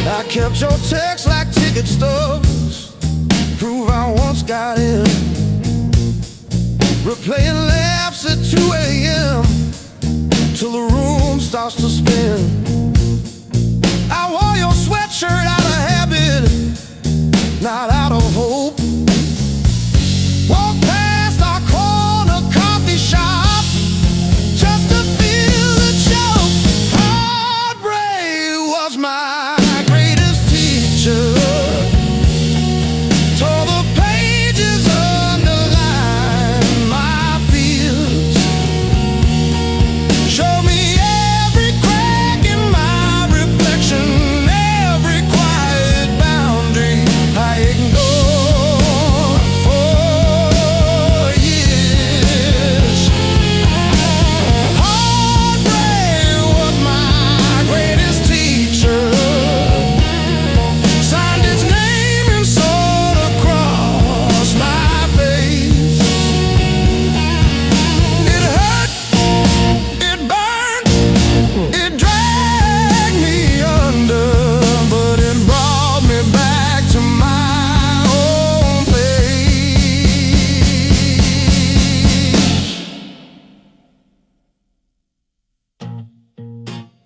I kept your text like ticket stubs, prove I once got in. Replaying laughs at 2 a.m. till the room starts to spin. I wore your sweatshirt out of habit, not out of hope. Walked past our corner coffee shop just to feel the choke. Heartbreak was my greatest teacher. Tore the pages, underlined my fears. Showed me every crack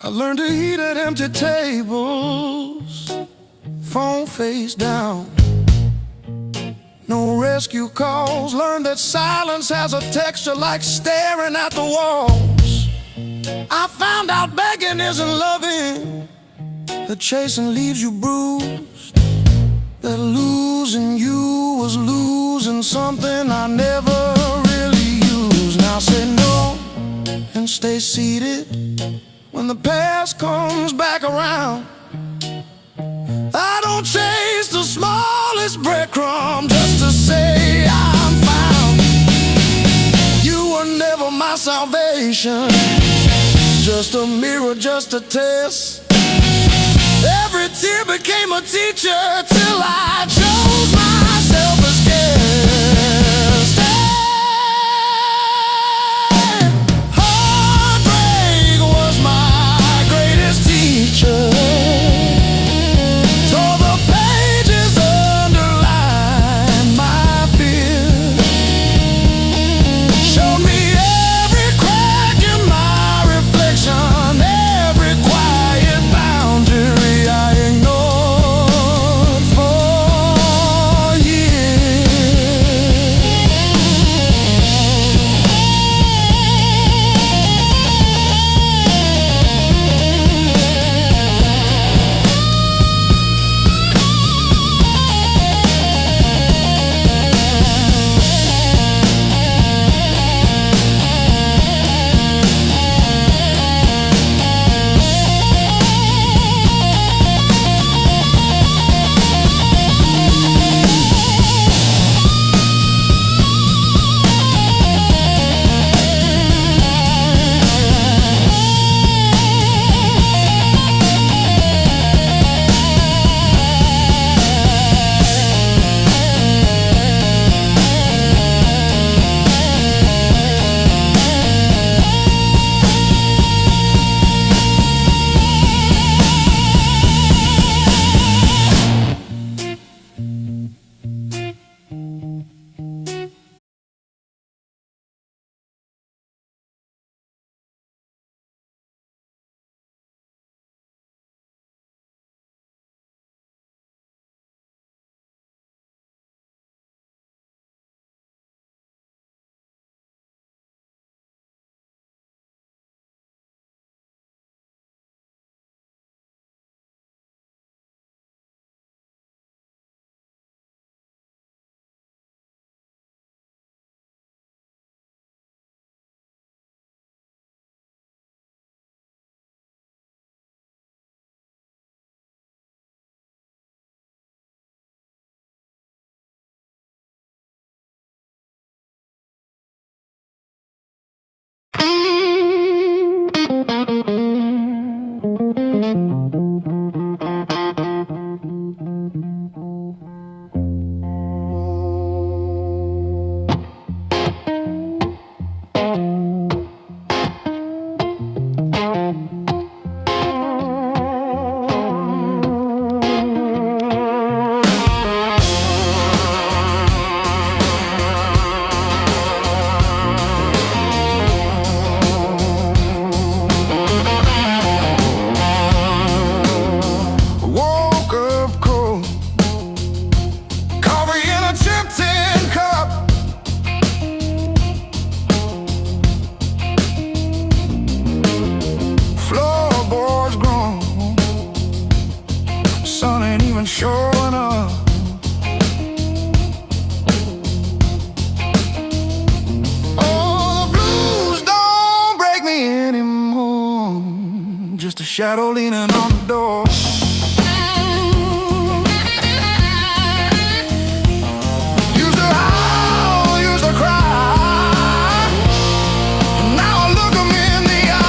I learned to eat at empty tables, phone face down. No rescue calls. Learned that silence has a texture like staring at the walls. I found out begging isn't loving, that chasing leaves you bruised, that losing you was losing something I never really used. Now say no and stay seated when the past comes back around. I don't chase the smallest breadcrumb just to say I'm found. You were never my salvation, just a mirror, just a test. Every tear became a teacher till I chose myself as guest. Heartbreak was my greatest teacher. Tore the pages, underlined my fear. Showed me every crack in my reflection, every quiet boundary I ignored for years. Showing up. Oh, the blues don't break me anymore, just a shadow leaning on the door. Used to howl, used to cry, now I look 'em in the eye.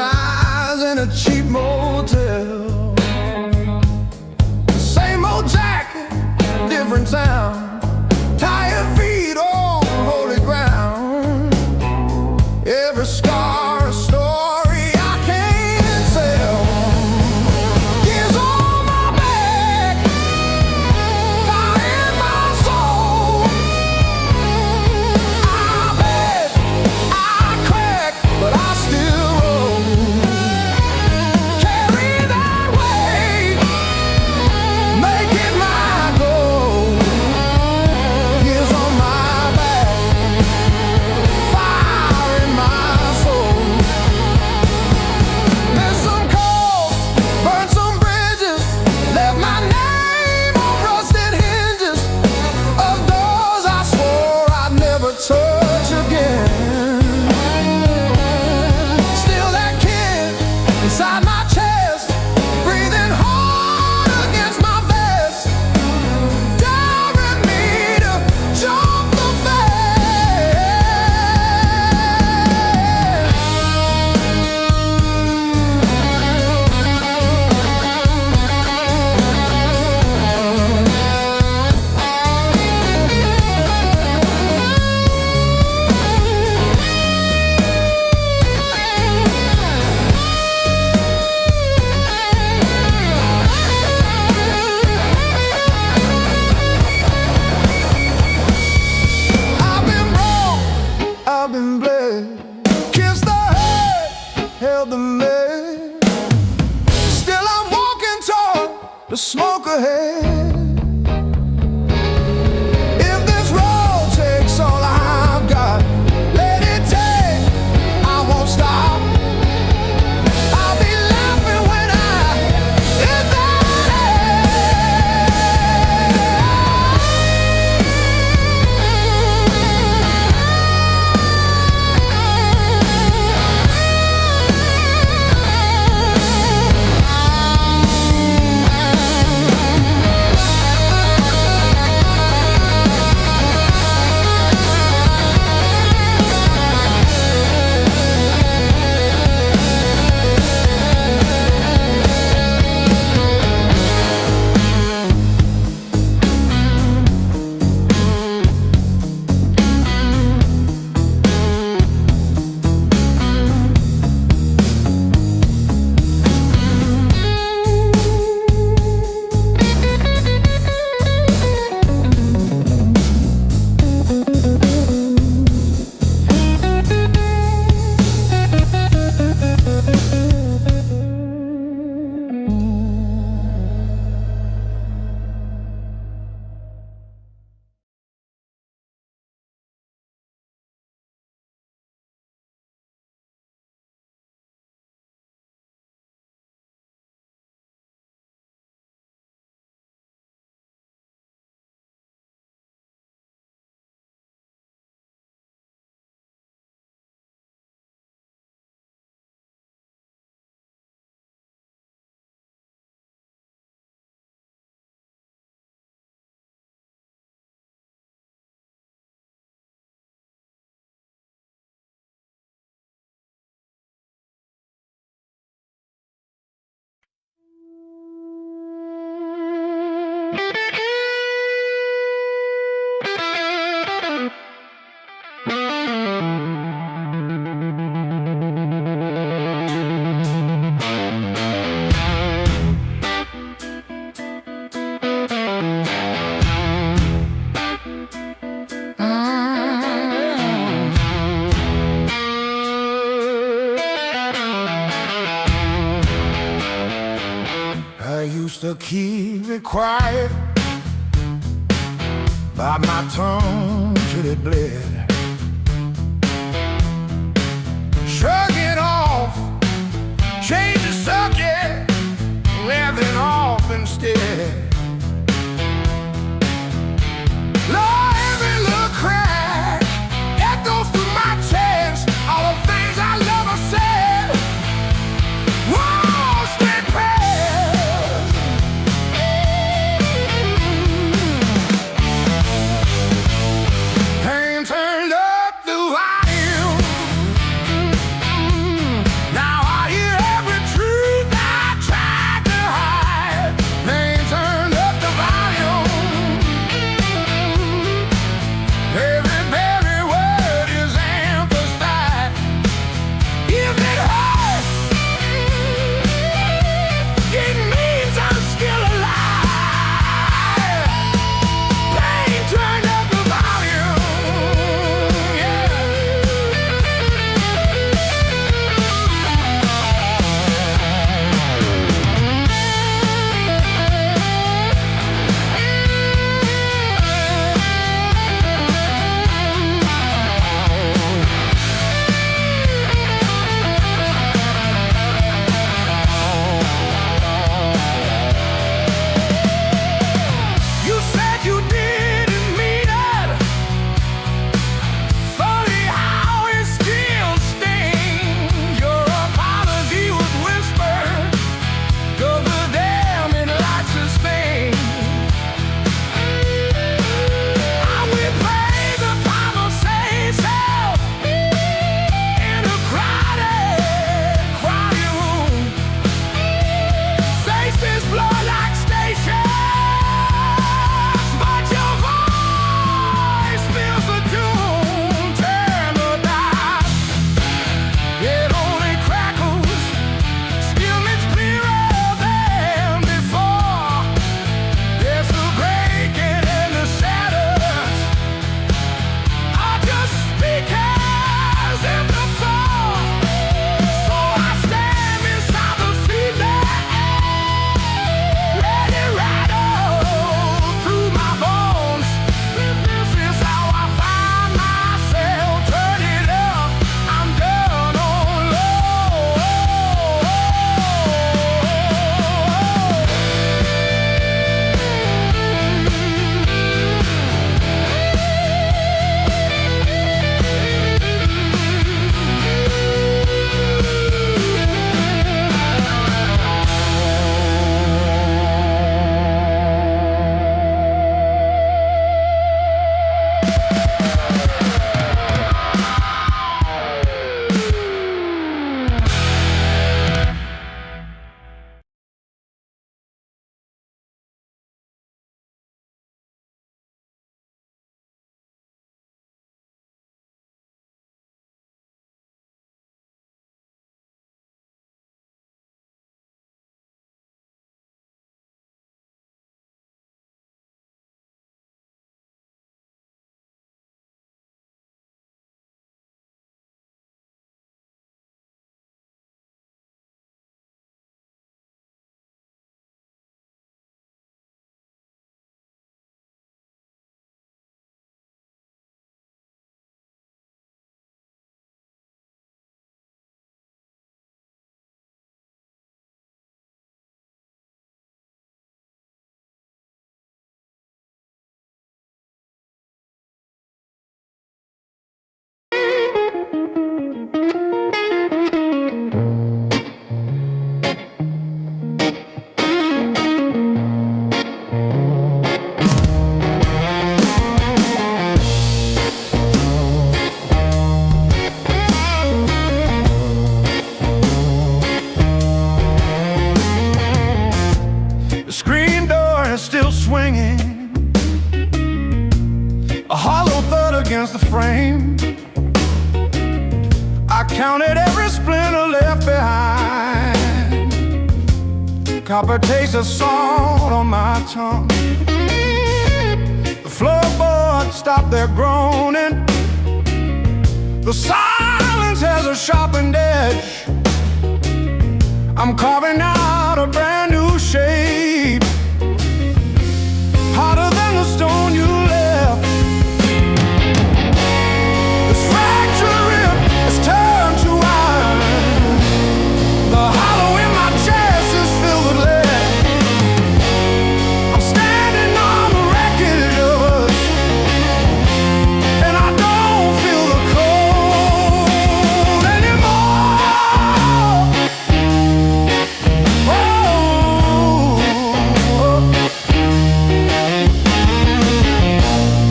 sunrise in a cheap motel. Same old jacket, different town. Tired feet on holy ground. Every scar a story I can't tell. Years on my back, fire in my soul. I beg, I crack, but I still roll. Carry that weight, make it my goal. Years on my back, fire in my soul. Missed some calls, burned some bridges, left my name on rusted hinges of doors I swore I'd never touch again. Still that kid inside my chest, breathing hard against my vest, daring me to jump the fence. I've been broke, I've been bled, kissed the head, held the lead. Still I'm walking toward the smoke ahead. If this road takes all I've got, let it take, I won't stop. I'll be laughing when I hit that I used to keep it quiet, bite my tongue till it bled. Shrug it off, change the subject, laughing off instead. Lord, every little crack echoes through my chest. All the things I love are said. Whoa, stay past. Pain turned up the volume. Now I against the frame. I counted every splinter left behind. Copper taste of salt on my tongue. The floorboards stopped their groaning. The silence has a sharpened edge. I'm carving out a brand new shape, harder than the stone you left. This fractured rib is turned to iron. The hollow in my chest is filled with lead. I'm standing on the wreckage of us, and I don't feel the cold anymore.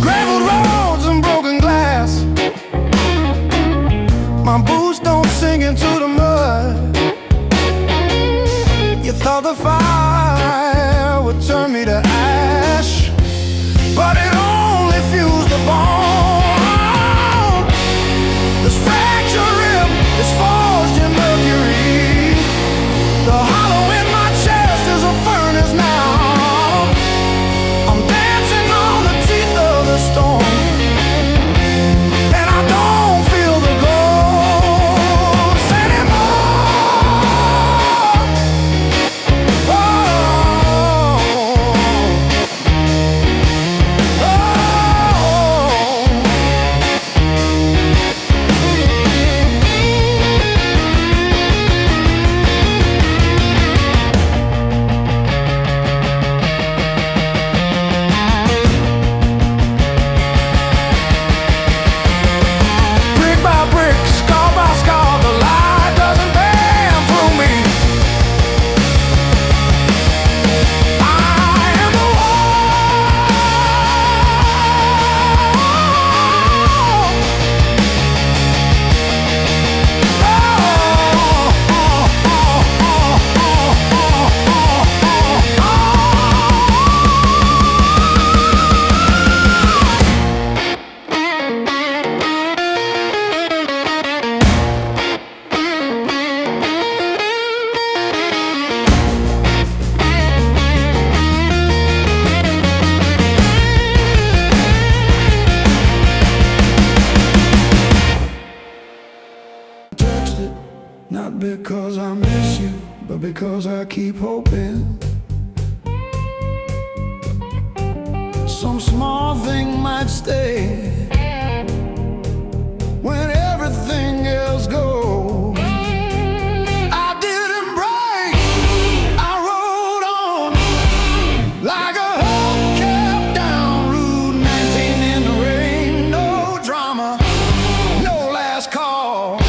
Graveled roads and broken glass. My boots don't sink into the mud. You thought the fire would turn me to ash, but it only fused the bone. This fractured rib is forged in mercury. The hollow in my chest is a furnace now. I'm dancing on the teeth of the storm, and I don't feel the ghost anymore. Oh, brick by brick, scar by scar, the light doesn't bend through me. I am the text it, not because I miss you, but because I keep hoping some small thing might stay when everything else goes. I didn't break, I rode on like a hubcap down Route 19 in the rain. No drama, no last call,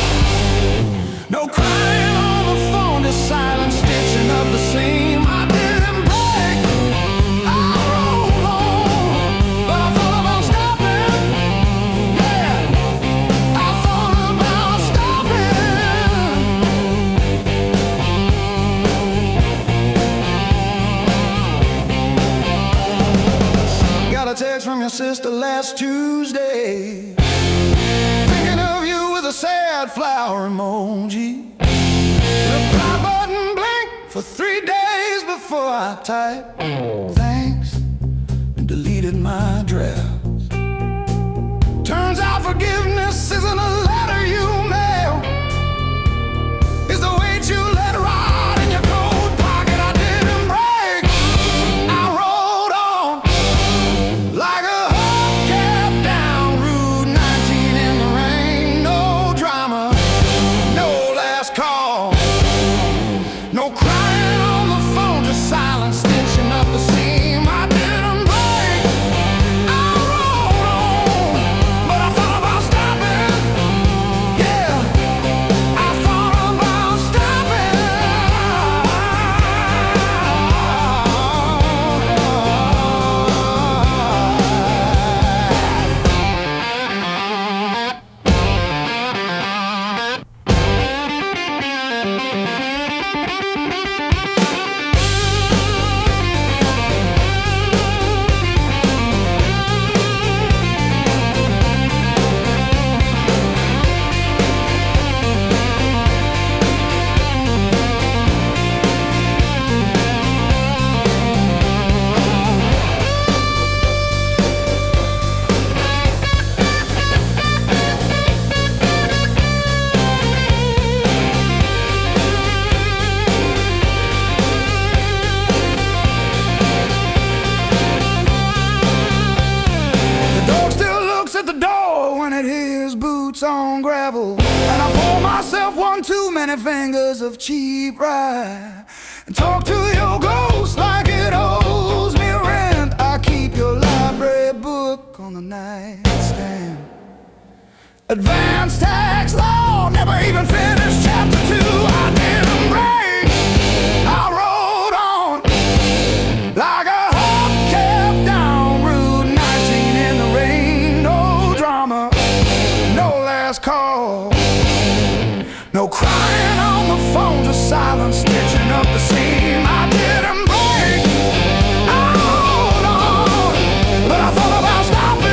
no crying on the phone, just silent stitching up the seam. I didn't break, I rolled on, but I thought about stopping. Yeah, I thought about stopping. Got a text from your sister last Tuesday, thinking of you with a sad flower emoji. Reply button blinked for 3 days before I typed thanks and deleted my drafts. Turns out forgiveness isn't a letter you mail, it's the weight you let ride in your coat pocket. I didn't break, I rolled on like a hubcap down Route 19 in the rain. No drama, no last call, no crying on the phone, just silent stitching up the seam. I didn't break, I rolled on, but I thought about stopping. Yeah, I thought about stopping. many fingers of cheap rye, and talk to your ghost like it owes me rent. I keep your library book on the nightstand. Advanced tax law, never even finished chapter 2. I didn't break, I rode on like a hubcap down Route 19 in the rain. No drama, no last call, no crying on the phone, just silence stitching up the seam. I didn't break, I rode on, but I thought about stopping.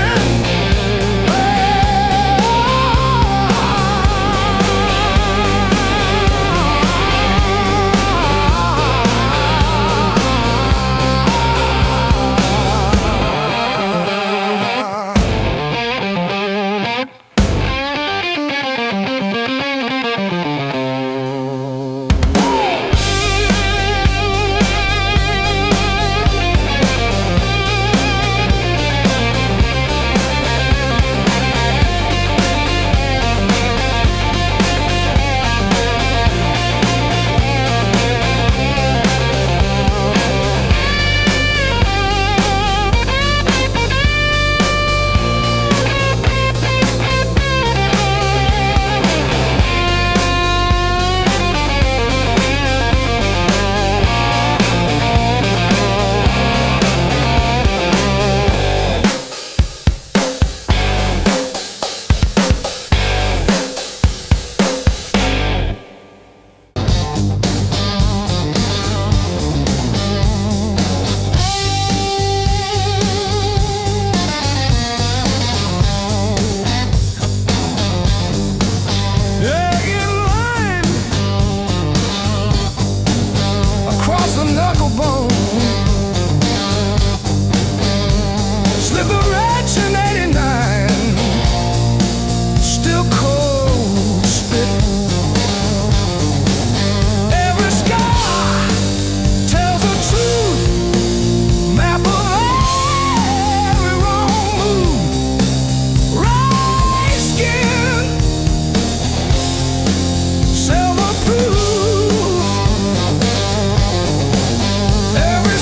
Every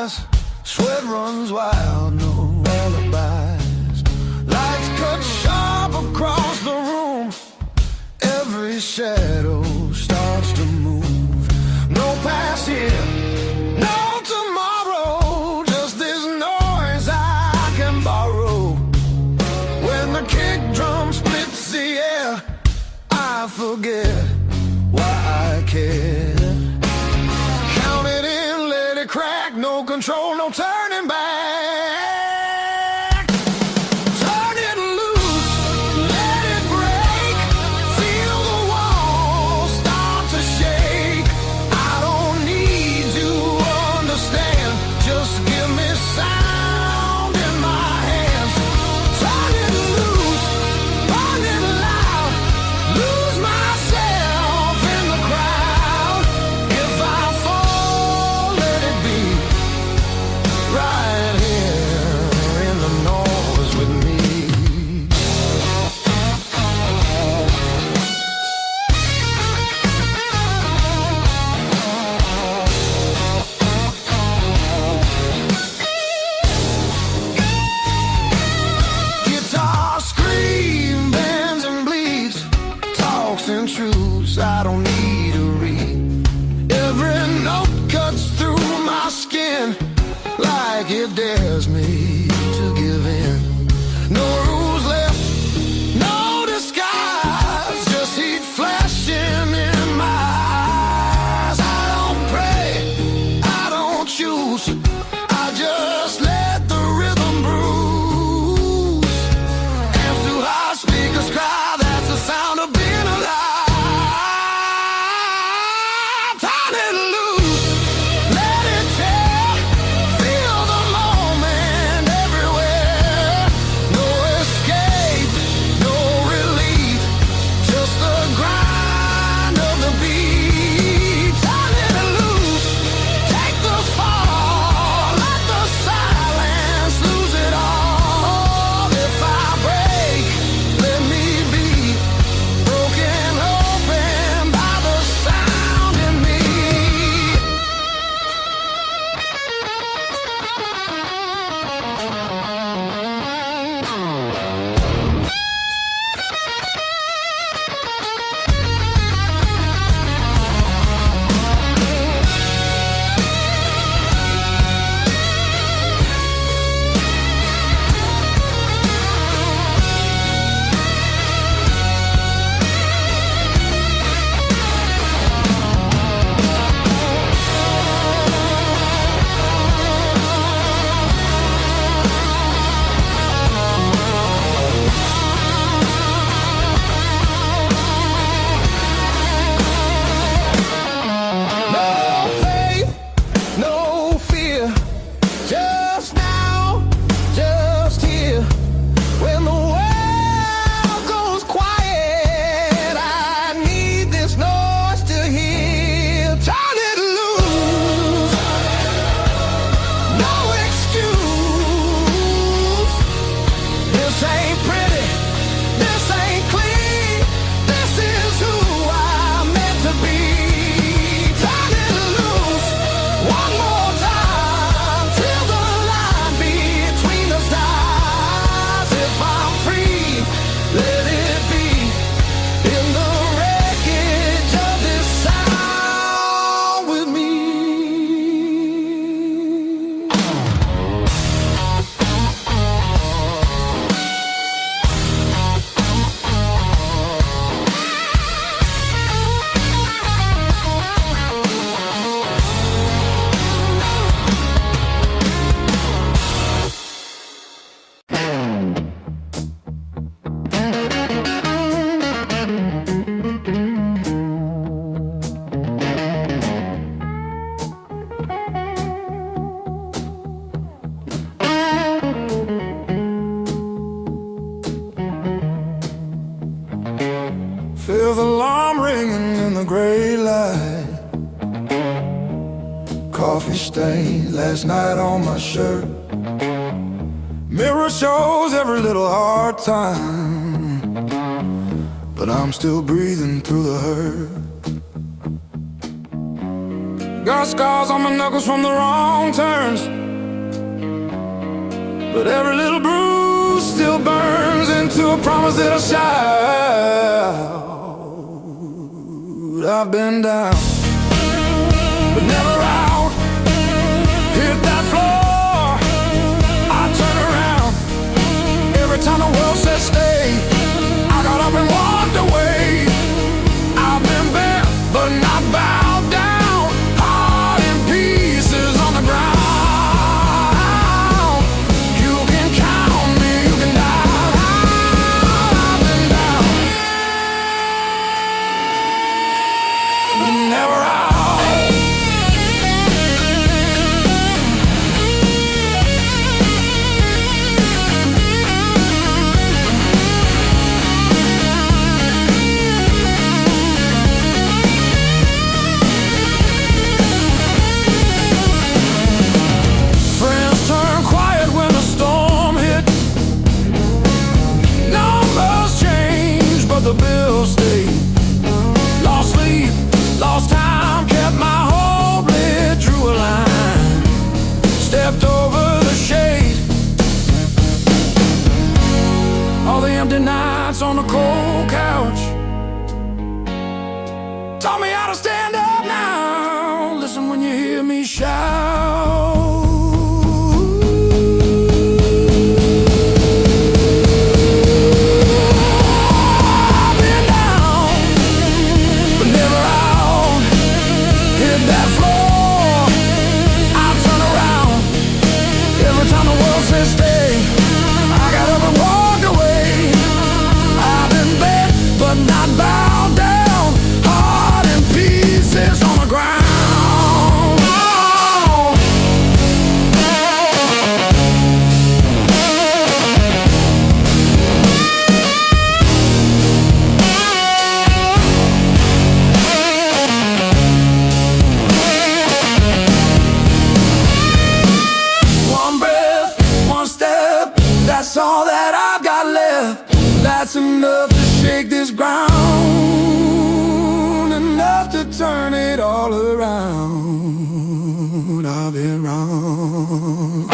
eyes, sweat runs wild, no alibis. Lights cut sharp across the room, every shadow starts to move. No past here, no tomorrow, just this noise I can borrow. When the kick drum splits the air, I forget why I care. Count it in, let it crack, no control, no turning back. Turn it loose, let it break, feel the walls start to shake. I don't need to understand, just give me sound in my hands. Turn it loose, burn it loud, lose myself in the crowd. If I fall, let it be right here in the noise with me. Guitar scream, bends and bleeds, talks and truths I don't need to read. Every note cuts through my skin like it dares me to give in. No rules left, no disguise, just heat flashing in my eyes. I don't pray, I don't choose, I just let the rhythm bruise. Amps too high, speakers cry, that's the sound of being alive. Turn it loose, let it tear, feel the moment everywhere. No escape, no relief, just the grind of the beat. Turn it loose, take the fall, let the silence lose it all. If I break, let me be broken open by the sound in me. No faith, no fear, just now, just here. When the world goes quiet, I need this noise to hear. Turn it loose, no excuse. This ain't pretty, this ain't clean, this is who I'm meant to be. Turn it loose, one more time, till the line between us dies. If I'm free, let it be in the wreckage of this sound with me. Feel the alarm ringing in the gray light. Coffee stain last night on my shirt. Mirror shows every little hard time, but I'm still breathing through the hurt. Got scars on my knuckles from the wrong turns, but every little bruise still burns into a promise that I shout. I've been down, but never out. Hit that floor, I turn around. Every time the world says stay, I got up and walked away. I've been bent, but not bowed down. Heart in pieces on the ground. You can count me, you can die. I've been down, but never out. The bills stayed. Lost sleep, lost time, kept my hope lit, drew a line, stepped over the shade. All the empty nights on the cold couch taught me how to stand up now. Listen when you hear me shout. That's all that I've got left. That's enough to shake this ground, enough to turn it all around. I've been wrong.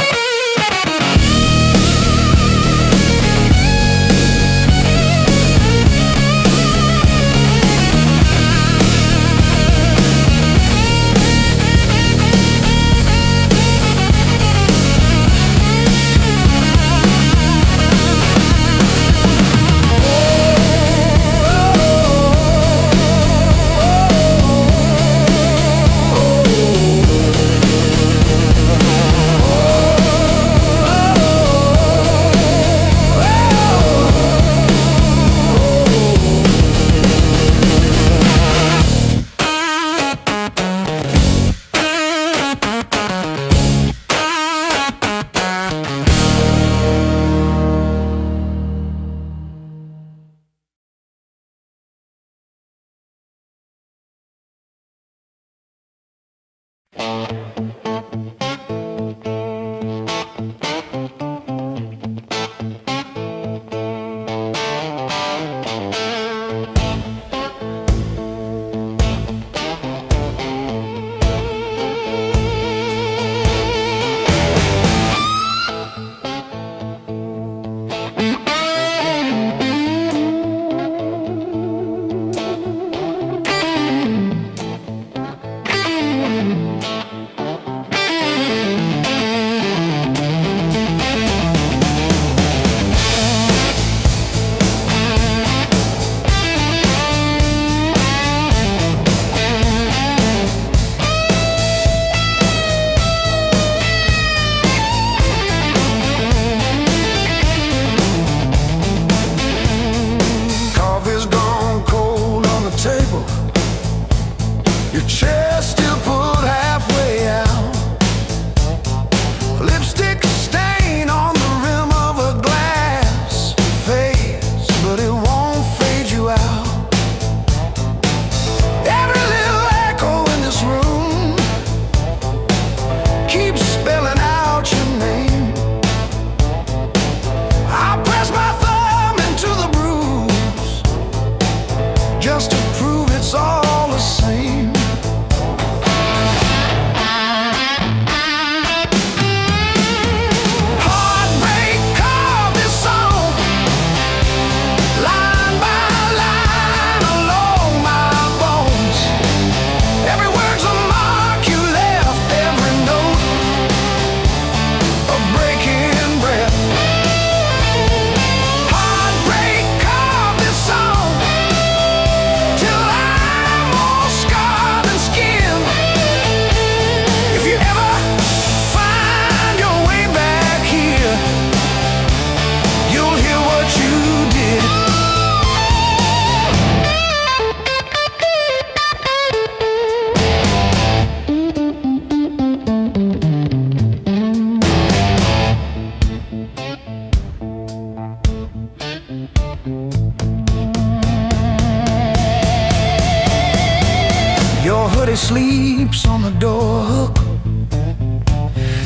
creeps on the door hook,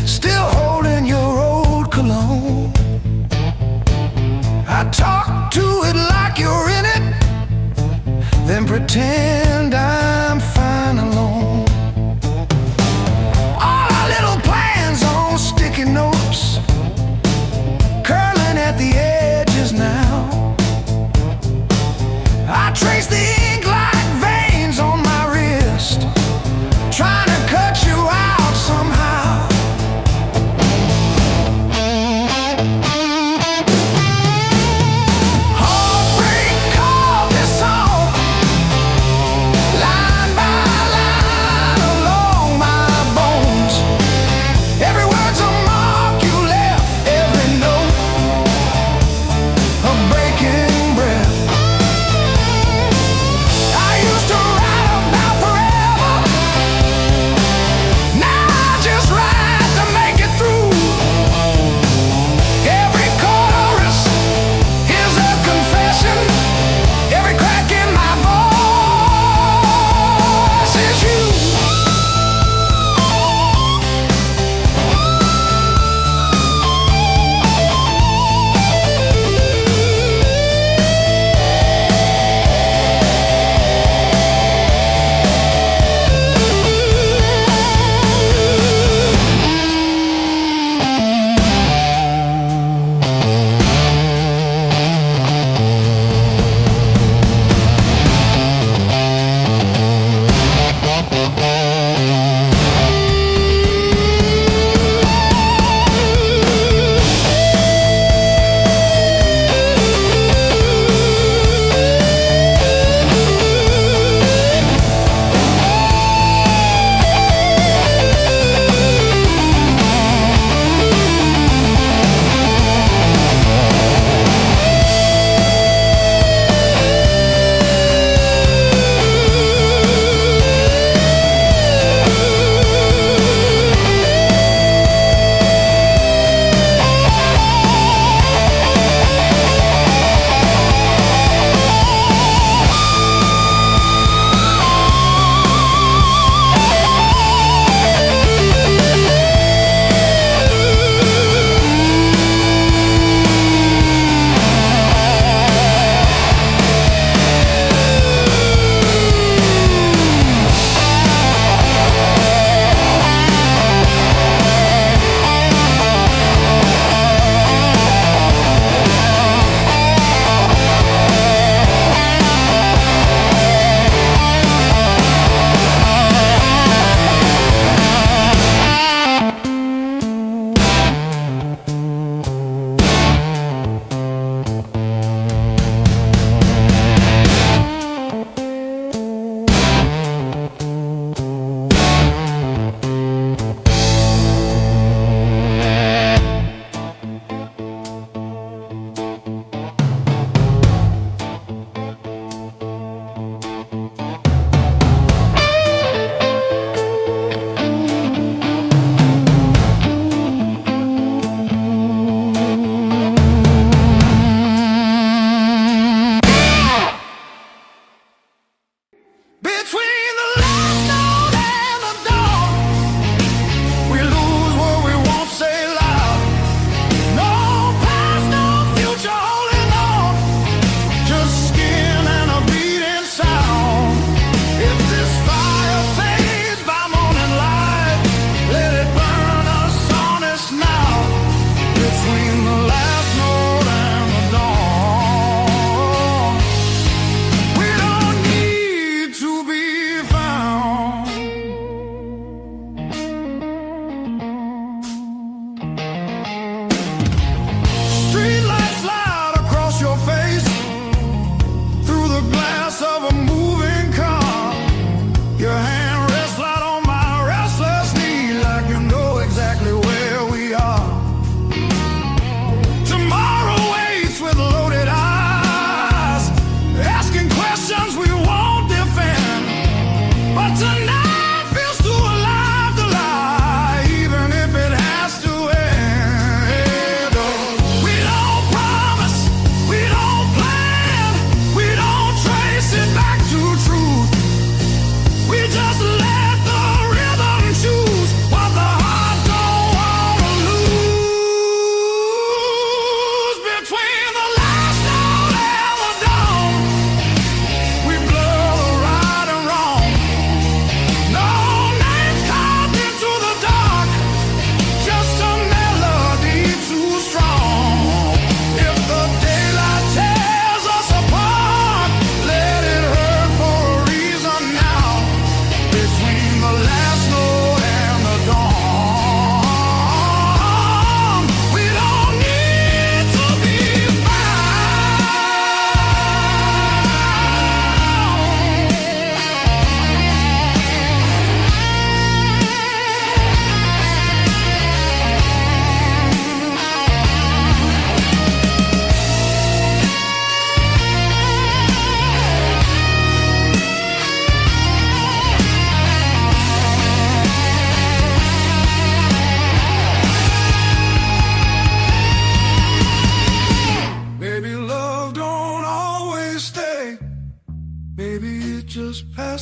still holding your old cologne. I talk to it like you're in it, then pretend I'm fine alone. All our little plans on sticky notes, curling at the edges now. I trace the ink like veins on my wrist, trying to cut you out somehow. Heartbreak called this song, like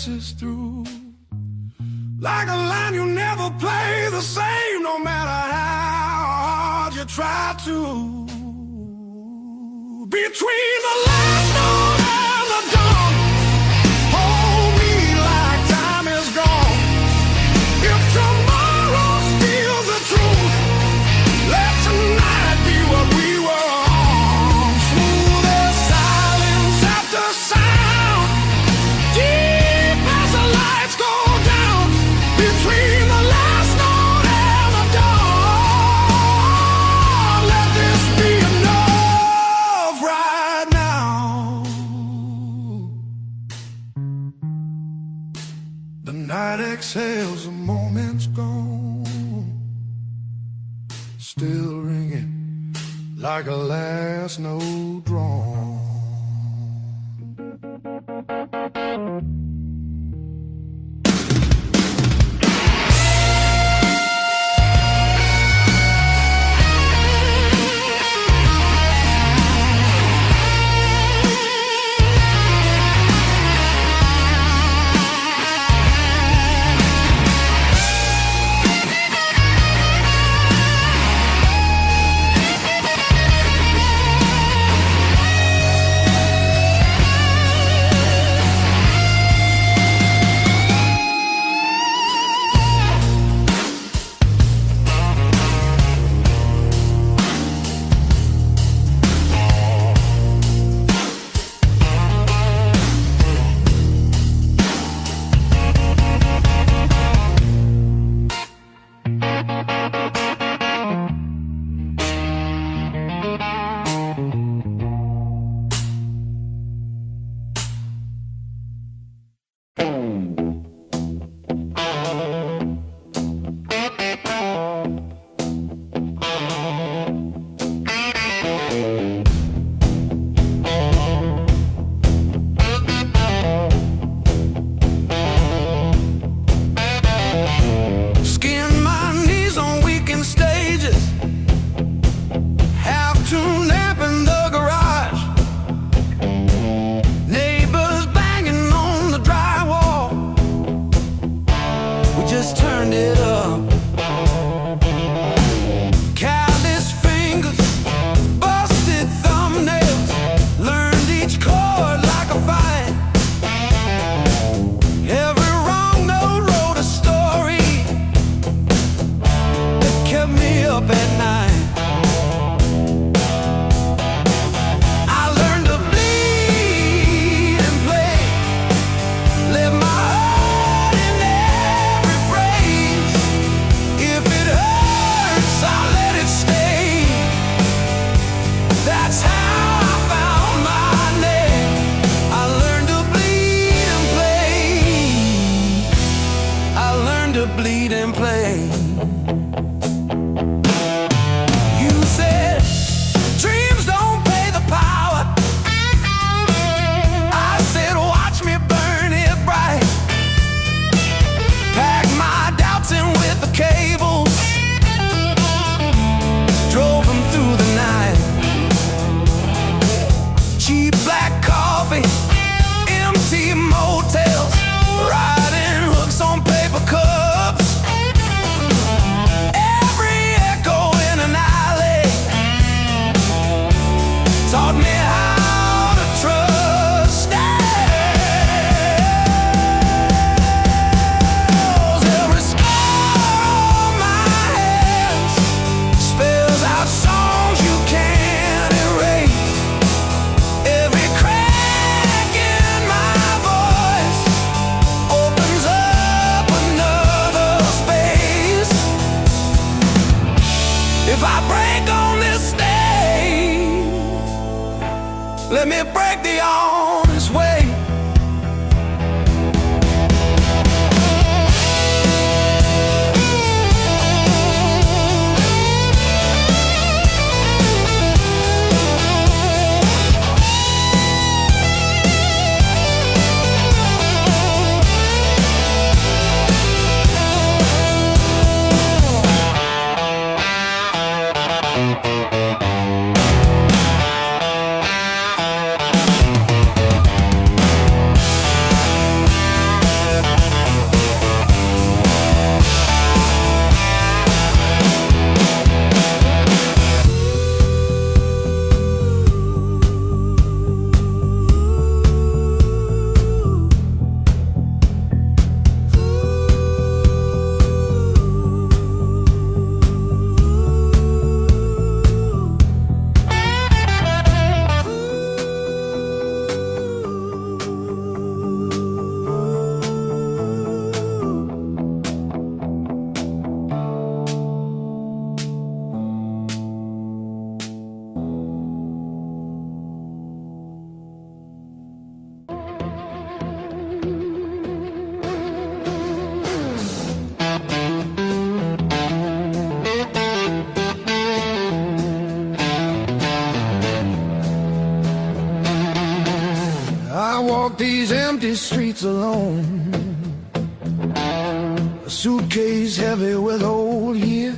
passes through. Like a line you never play the same, no matter how hard you try to. Between the last note and the dawn, hold me like time is gone. If tomorrow steals the truth, let tonight be what we were on. Smooth as silence after sound, deep as the lights go down. Between the last note and the dawn, let this be enough right now. The night exhales, the moment's gone, still ringing like a last note drawn. Let me break the honest way. streets alone, a suitcase heavy with old years.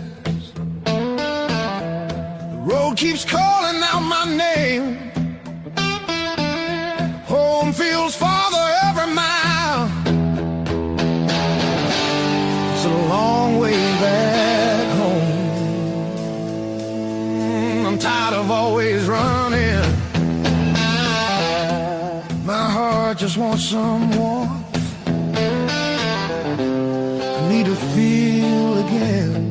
The road keeps calling out my name. Home feels farther every mile. It's a long way back home. I'm tired of always running. My heart just wants some warmth. I need to feel again.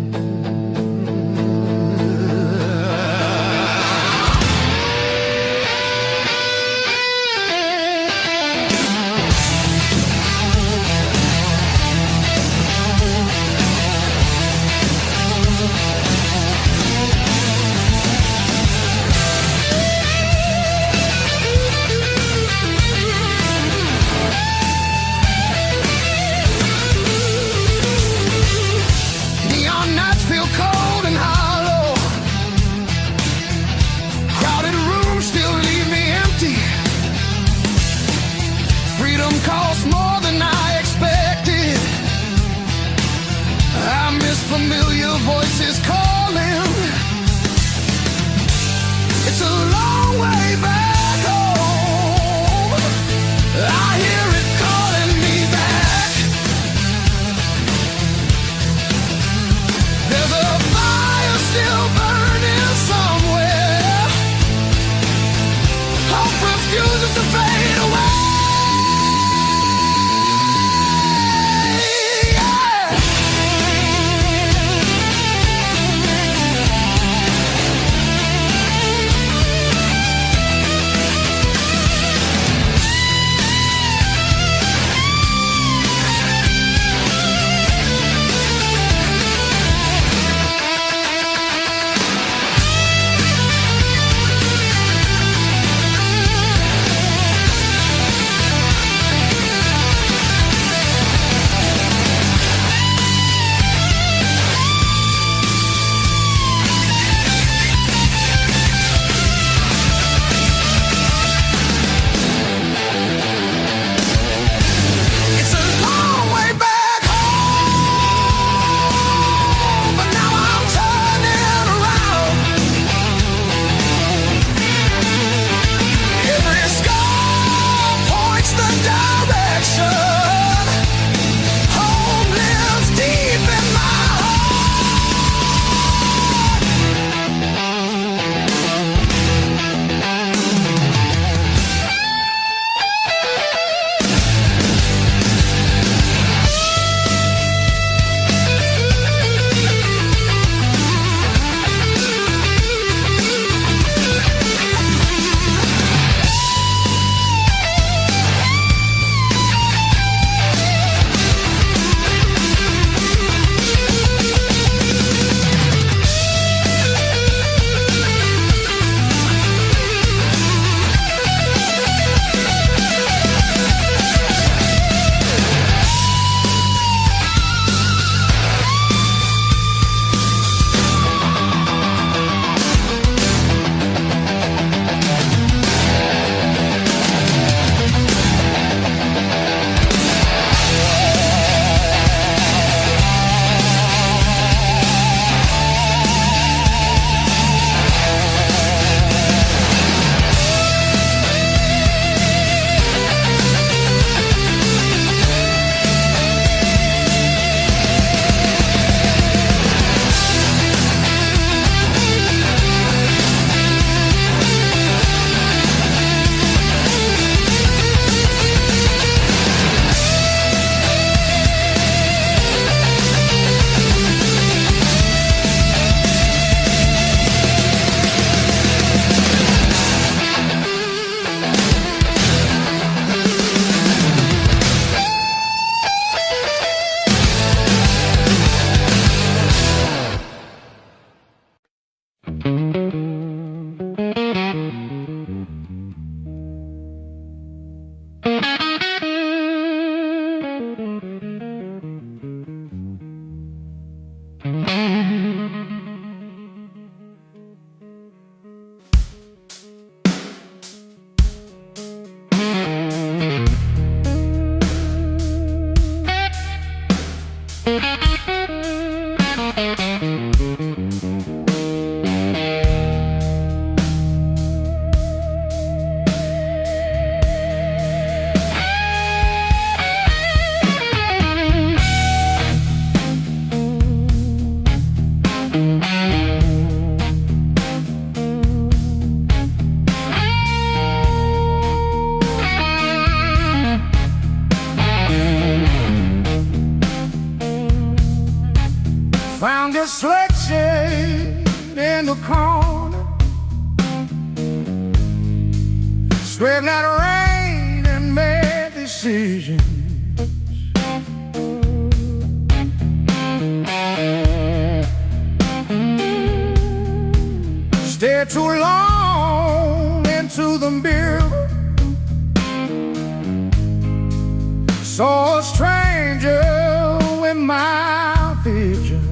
Familiar voices calling. It's a long way back home. I hear it calling me back. There's a fire still burning somewhere. Hope refuses to fade away. Found this selection in the corner, straightened out rain and made decisions. Stayed too long into the mirror, saw a stranger with my vision.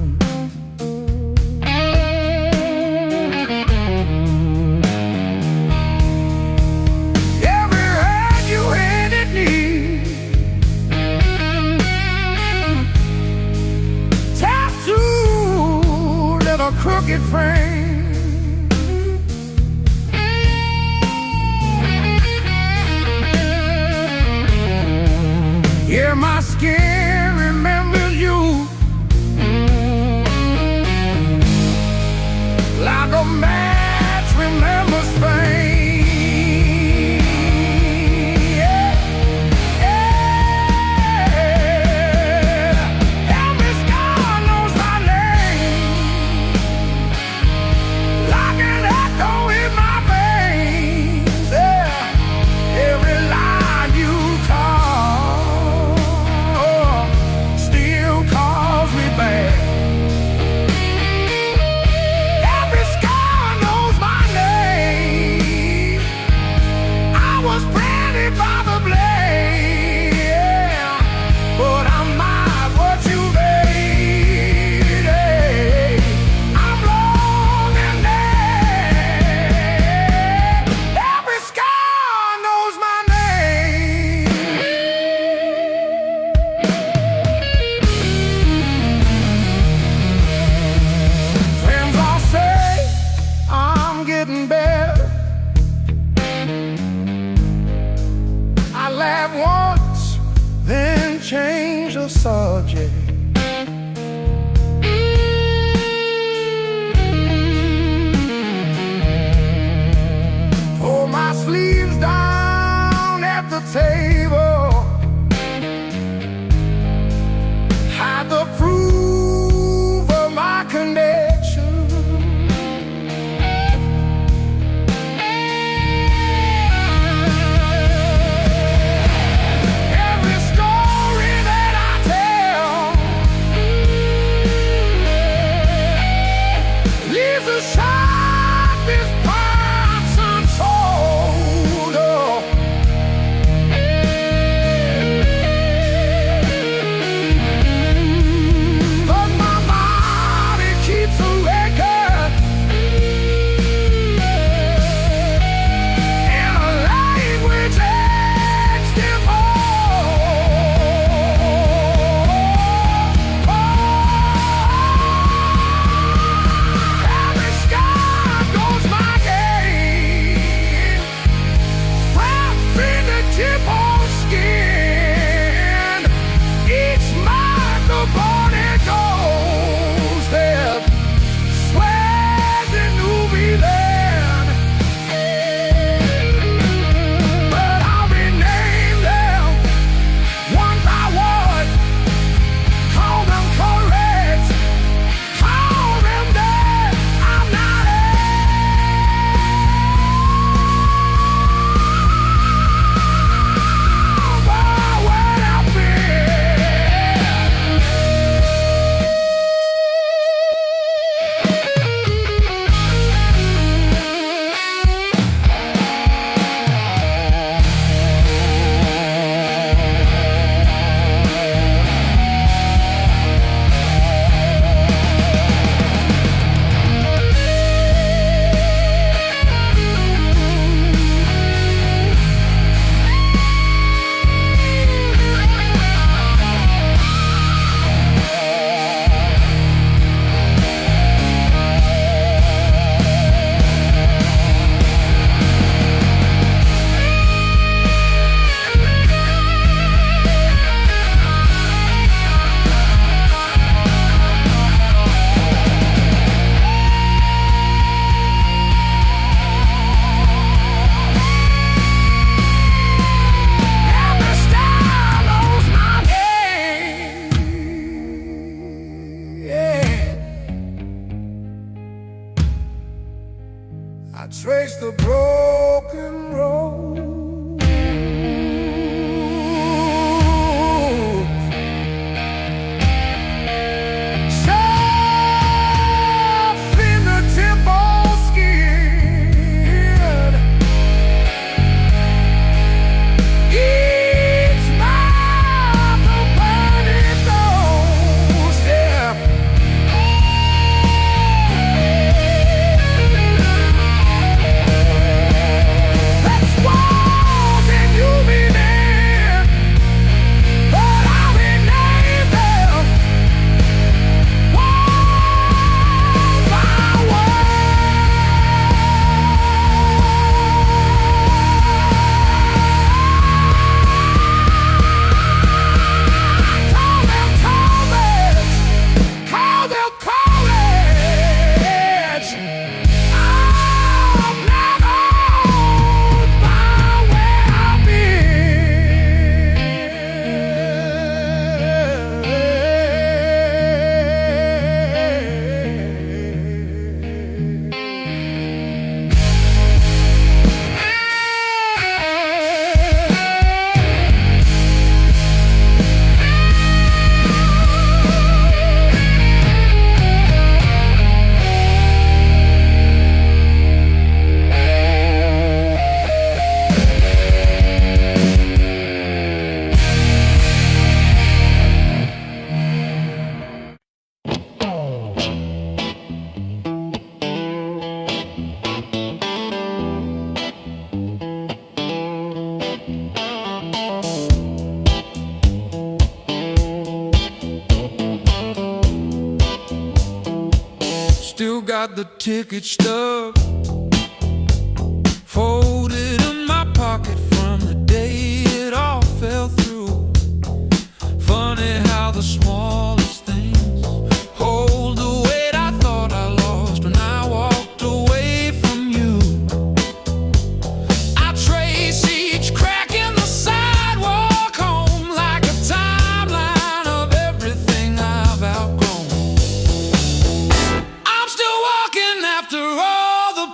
Every hand you handed me, tattooed in a crooked frame. Yeah, my skin remembers you like a match remembers Spain. Yeah, yeah. Every scar knows my name, like an echo in my veins. Yeah, every line you call. trace the broken road. Still got the ticket stub folded in my pocket from the day it all fell through. Funny how the smallest things hold the weight I thought I lost when I walked away from you. I trace each crack in the sidewalk home like a timeline of everything I've outgrown. After all the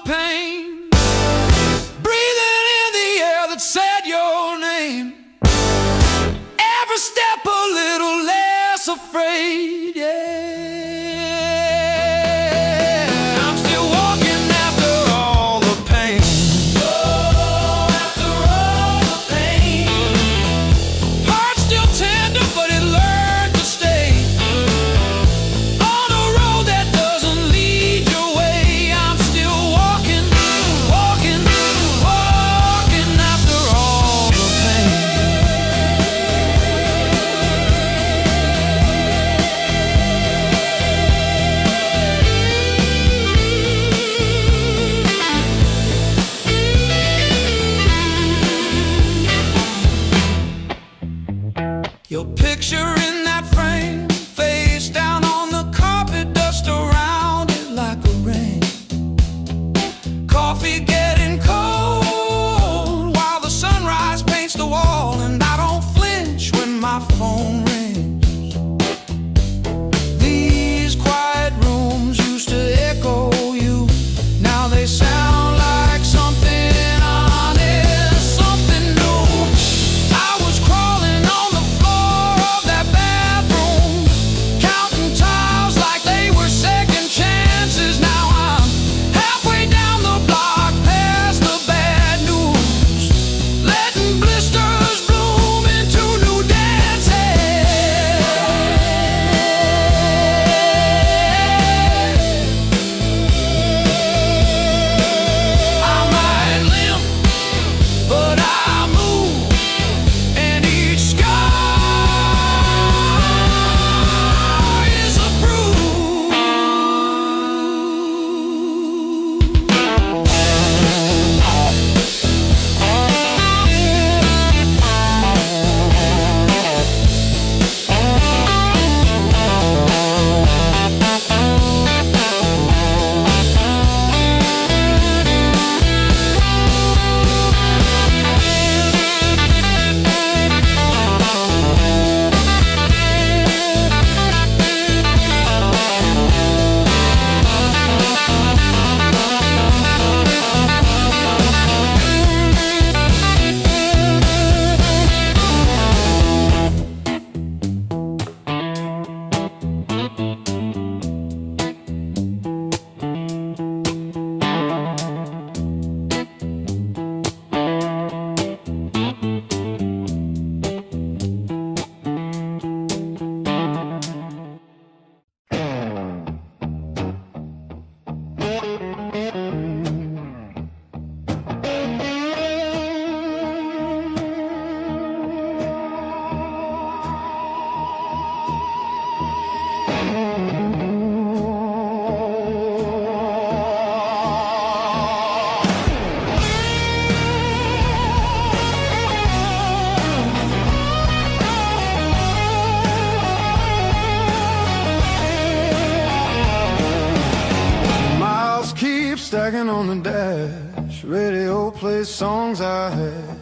stacking on the dash. Radio plays songs I had.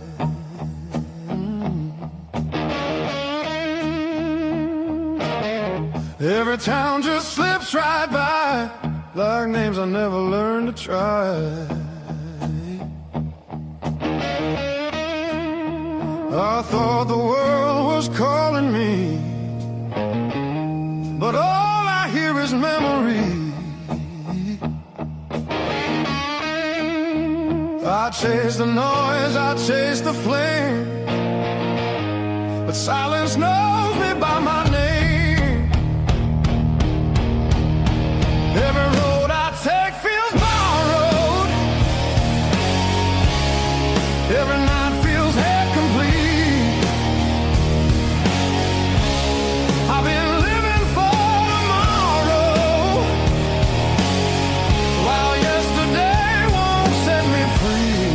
Every town just slips right by, like names I never learned to try. I thought the world was calling me, but all I hear is memory. I chase the noise, I chase the flame, but silence knows me by my name. Every road I take feels borrowed. Every night feels half complete. I've been living for tomorrow, while yesterday won't set me free.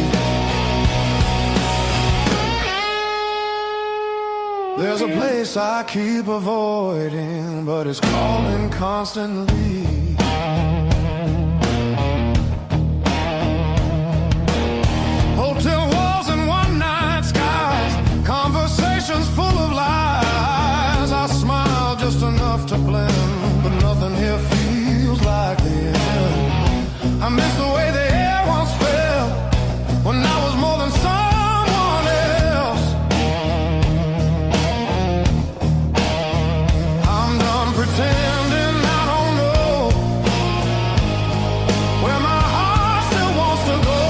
There's a place I keep avoiding, but it's calling constantly. Hotel walls and one-night skies, conversations full of lies. I smile just enough to blend, but nothing here feels like the end. I miss the way the air once felt, when I was more than someone else. I'm done pretending I don't know where my heart still wants to go.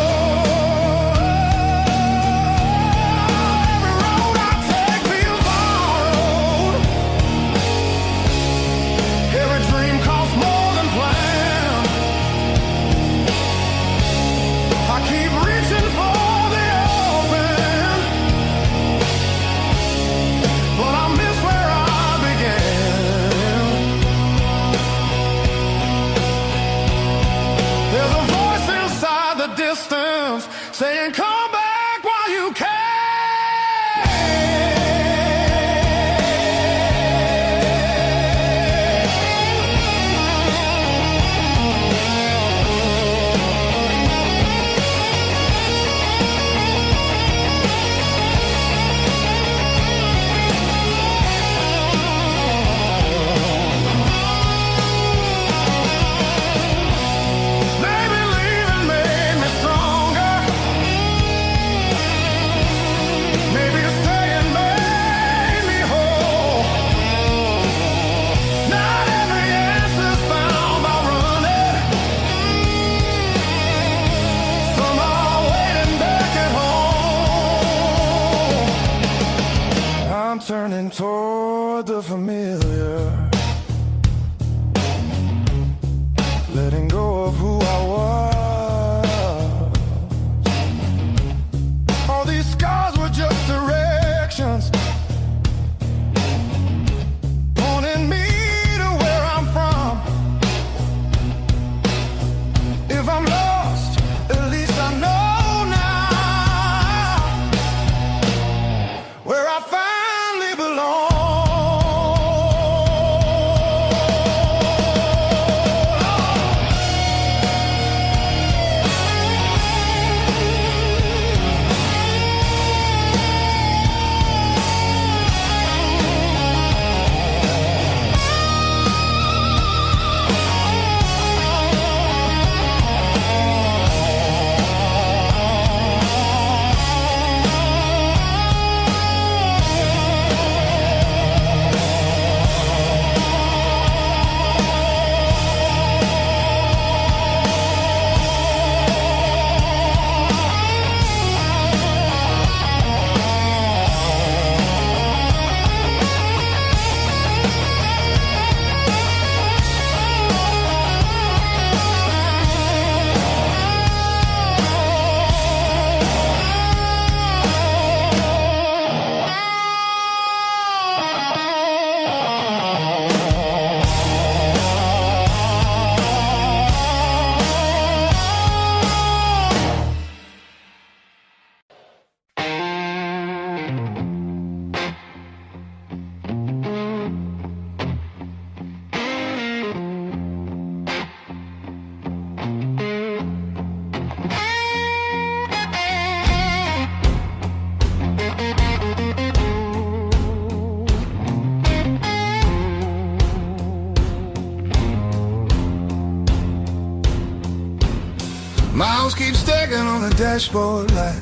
Clouds keep stacking on the dashboard light.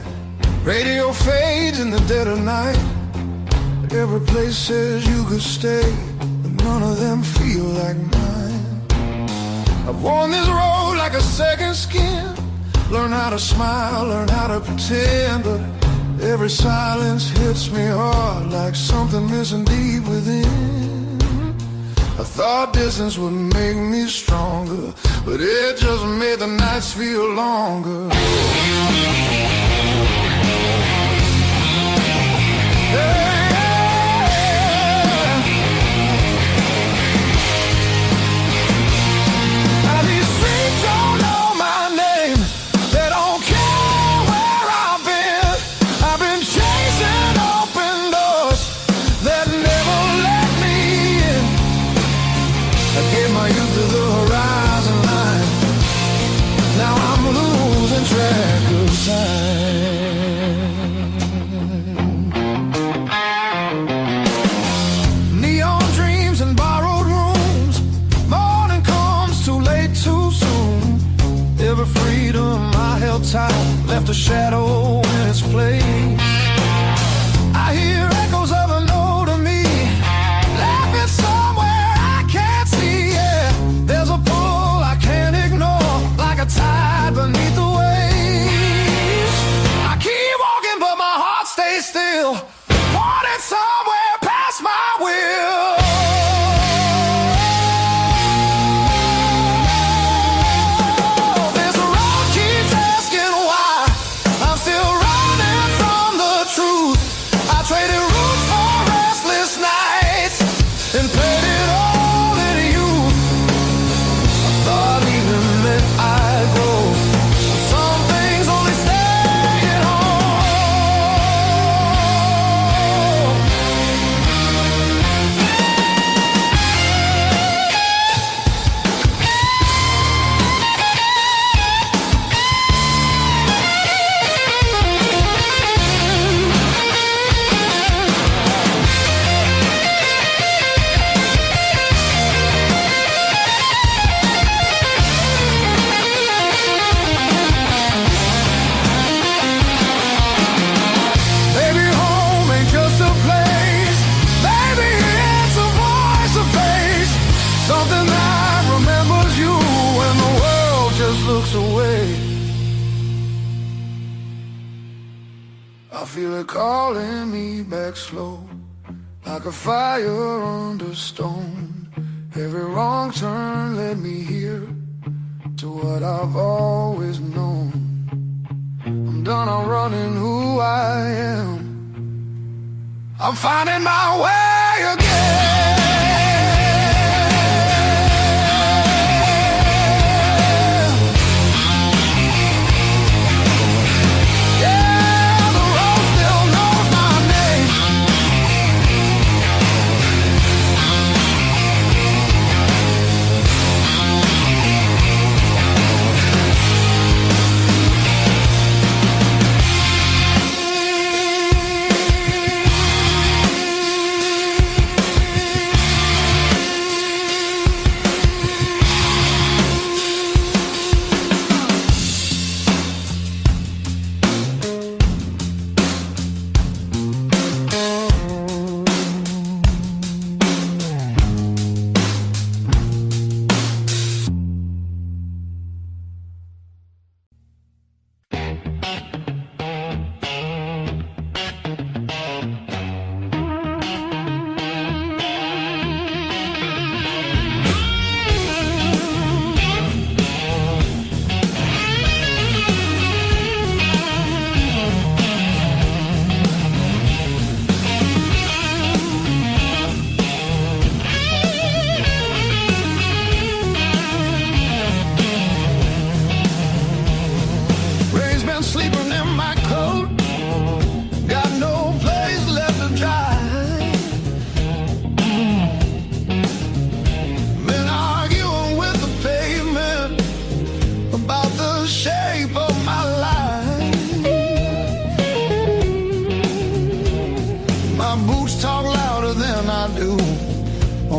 Radio fades in the dead of night. Every place says you could stay, but none of them feel like mine. I've worn this road like a second skin. Learn how to smile, learn how to pretend, but every silence hits me hard like something missing deep within. I thought distance would make me stronger, but it just made the nights feel longer. Neon dreams and borrowed rooms. Morning comes too late, too soon. Every freedom I held tight left a shadow in its place. I hear echoes of an older me laughing somewhere I can't see. Yeah, there's a pull I can't ignore, like a tide beneath the waves. I keep walking, but my heart stays still, wanting somewhere past my will. This road keeps asking why I'm still running from the truth. I traded roots for restless nights and played it all in youth. I thought even meant I'd grow. Some things only stay at home. Maybe home ain't just a place. Maybe it's a voice, a face, something that remembers you when the world just looks away. I feel it calling me back slow, like a fire under stone. Every wrong turn led me here to what I've always known. I'm done, I'm running who I am. I'm finding my way again. Yeah, the road still knows my name.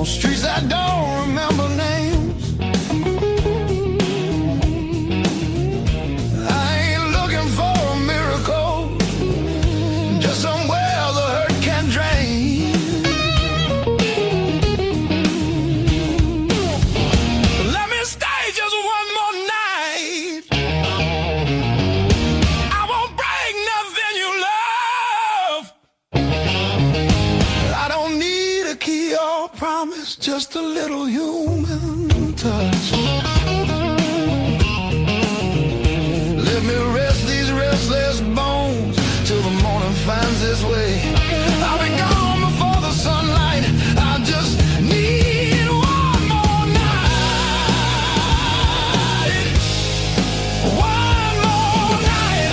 on streets I don't remember names. I just a little human touch. Let me rest these restless bones till the morning finds its way. I'll be gone before the sunlight. I just need one more night. One more night.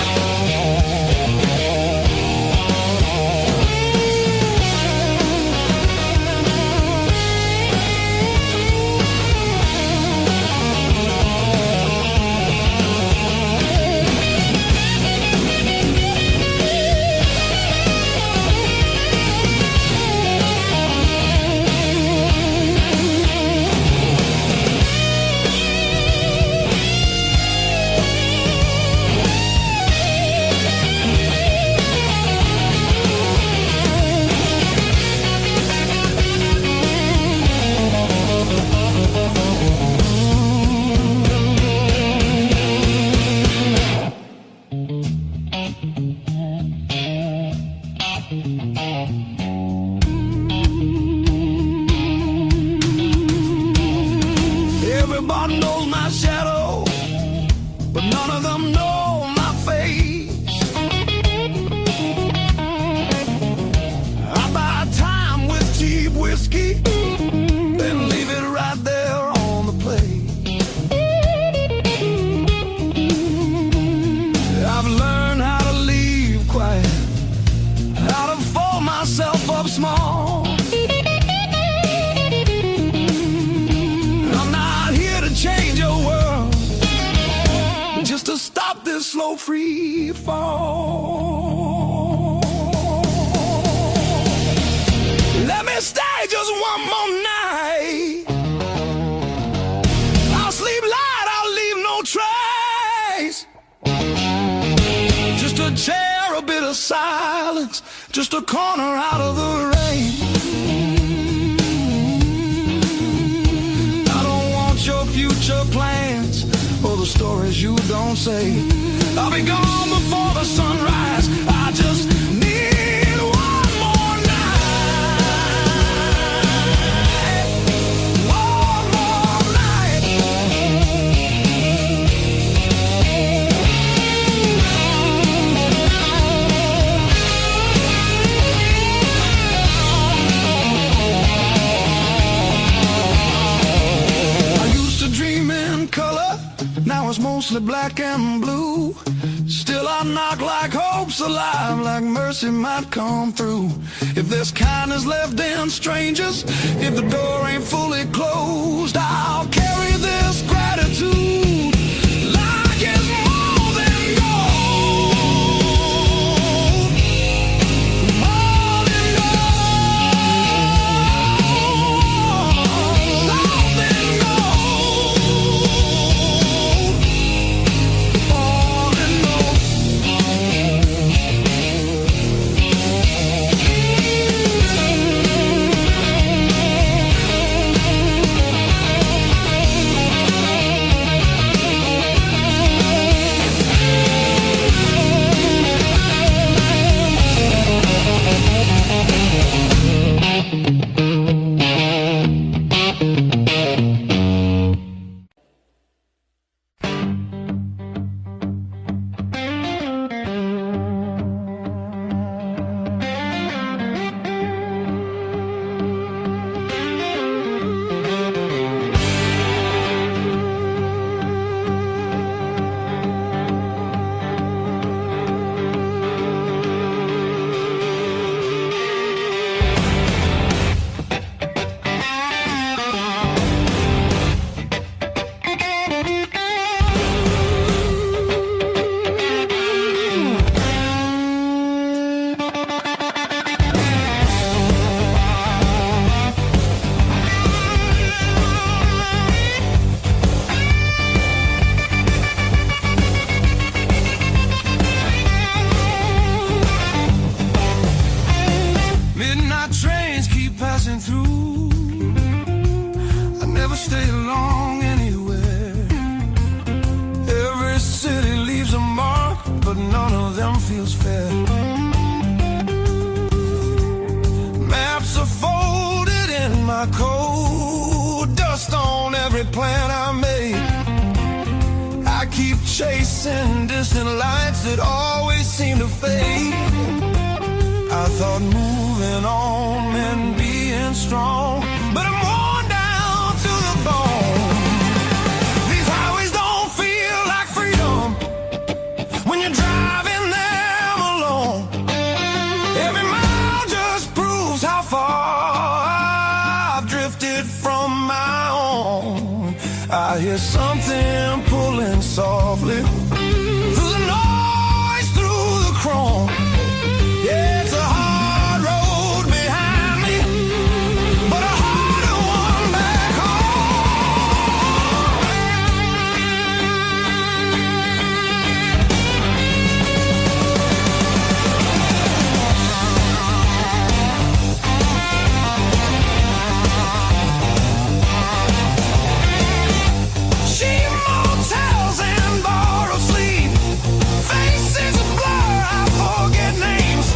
Everybody knows my shadow, but none of them know my face. I buy time with cheap whiskey, then leave it right there on the plate. I've learned how to leave quiet, how to fold myself up small. Change your world, just to stop this slow free fall. Let me stay just one more night. I'll sleep light, I'll leave no trace. Just a chair, a bit of silence, just a corner out of the rain. Your future plans or the stories you don't say. I'll be gone before the sunrise. I just need one more night. One more night. Dream in color, now it's mostly black and blue. Still I knock like hope's alive, like mercy might come through. If there's kindness left in strangers, if the door ain't fully closed, I'll carry this gratitude like it's more than gold. More than gold. More than gold. keep chasing distant lights that always seem to fade. I thought moving on meant being strong, but I'm worn down to the bone. These highways don't feel like freedom when you're driving them alone. Every mile just proves how far I've drifted from my own. I hear something pulling softly through the noise, through the chrome. Yeah, it's a hard road behind me, but a harder one back cheap motels and borrowed sleep, faces a blur, I forget names.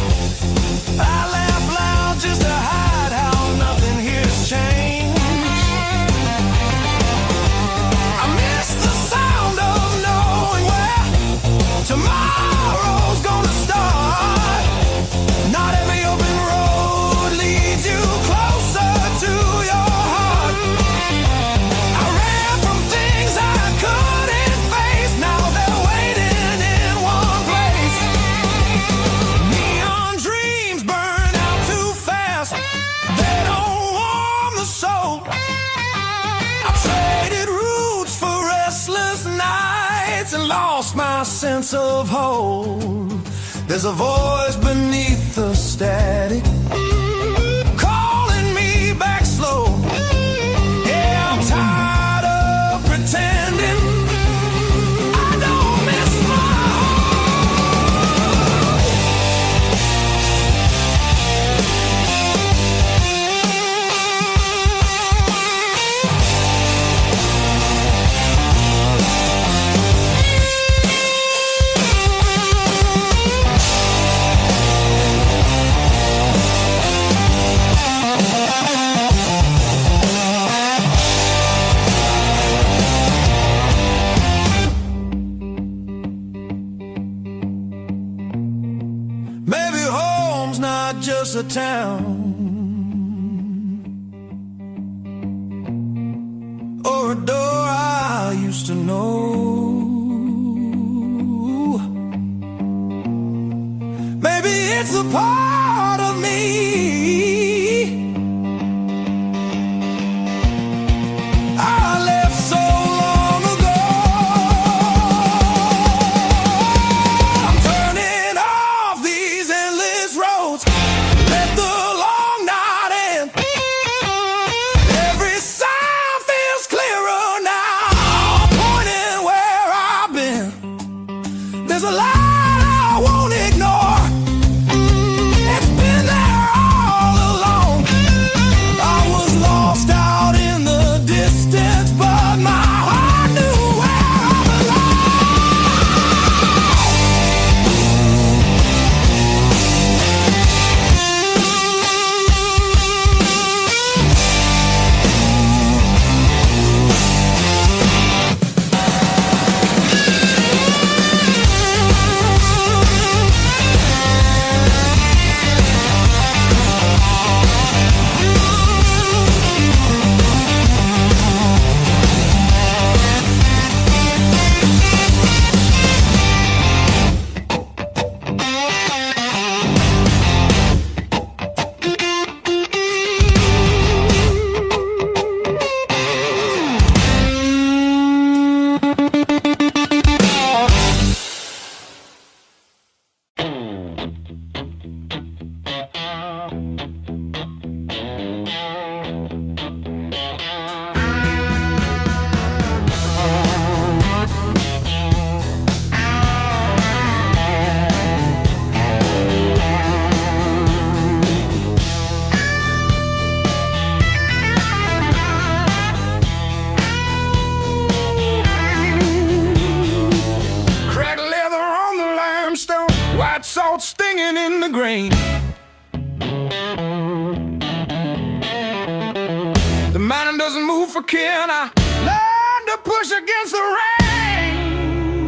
I laugh loud just to hide how nothing here's changed. I miss the sound of knowing where tomorrow's gonna start. Not every open road leads you closer to your heart. I ran from things I couldn't face, now they're waiting in one place. Neon dreams burn out too fast, they don't warm the soul. I traded roots for restless nights and lost my sense of hope. There's a voice beneath the static calling me back slow. Yeah, I'm tired of pretending I don't miss my home. Maybe home's not just a town or a door I used to know. Maybe it's a part of me I left so long ago. I'm turning off these endless roads, let the long night end. Every sound feels clearer now, pointing where I've been. There's a light I won't ignore, it's been there all along. I was lost out in the distance, but my heart knew where I salt stinging in the grain. The mountain doesn't move for kin. I learned to push against the rain.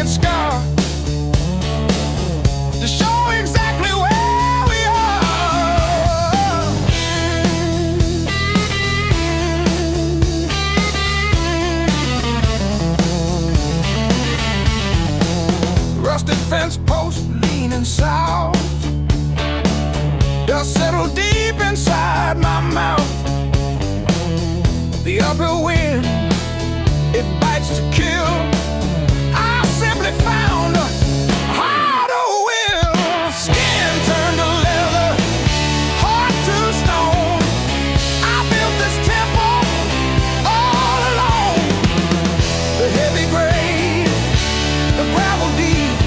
jacket scar to show exactly where we are. Rusted fence post leaning south, dust settled deep inside my mouth. The uphill wind, it bites to kill. I simply found a harder will. Skin turned to leather, heart to stone. I built this temple all alone. The heavy grade, the gravel deep,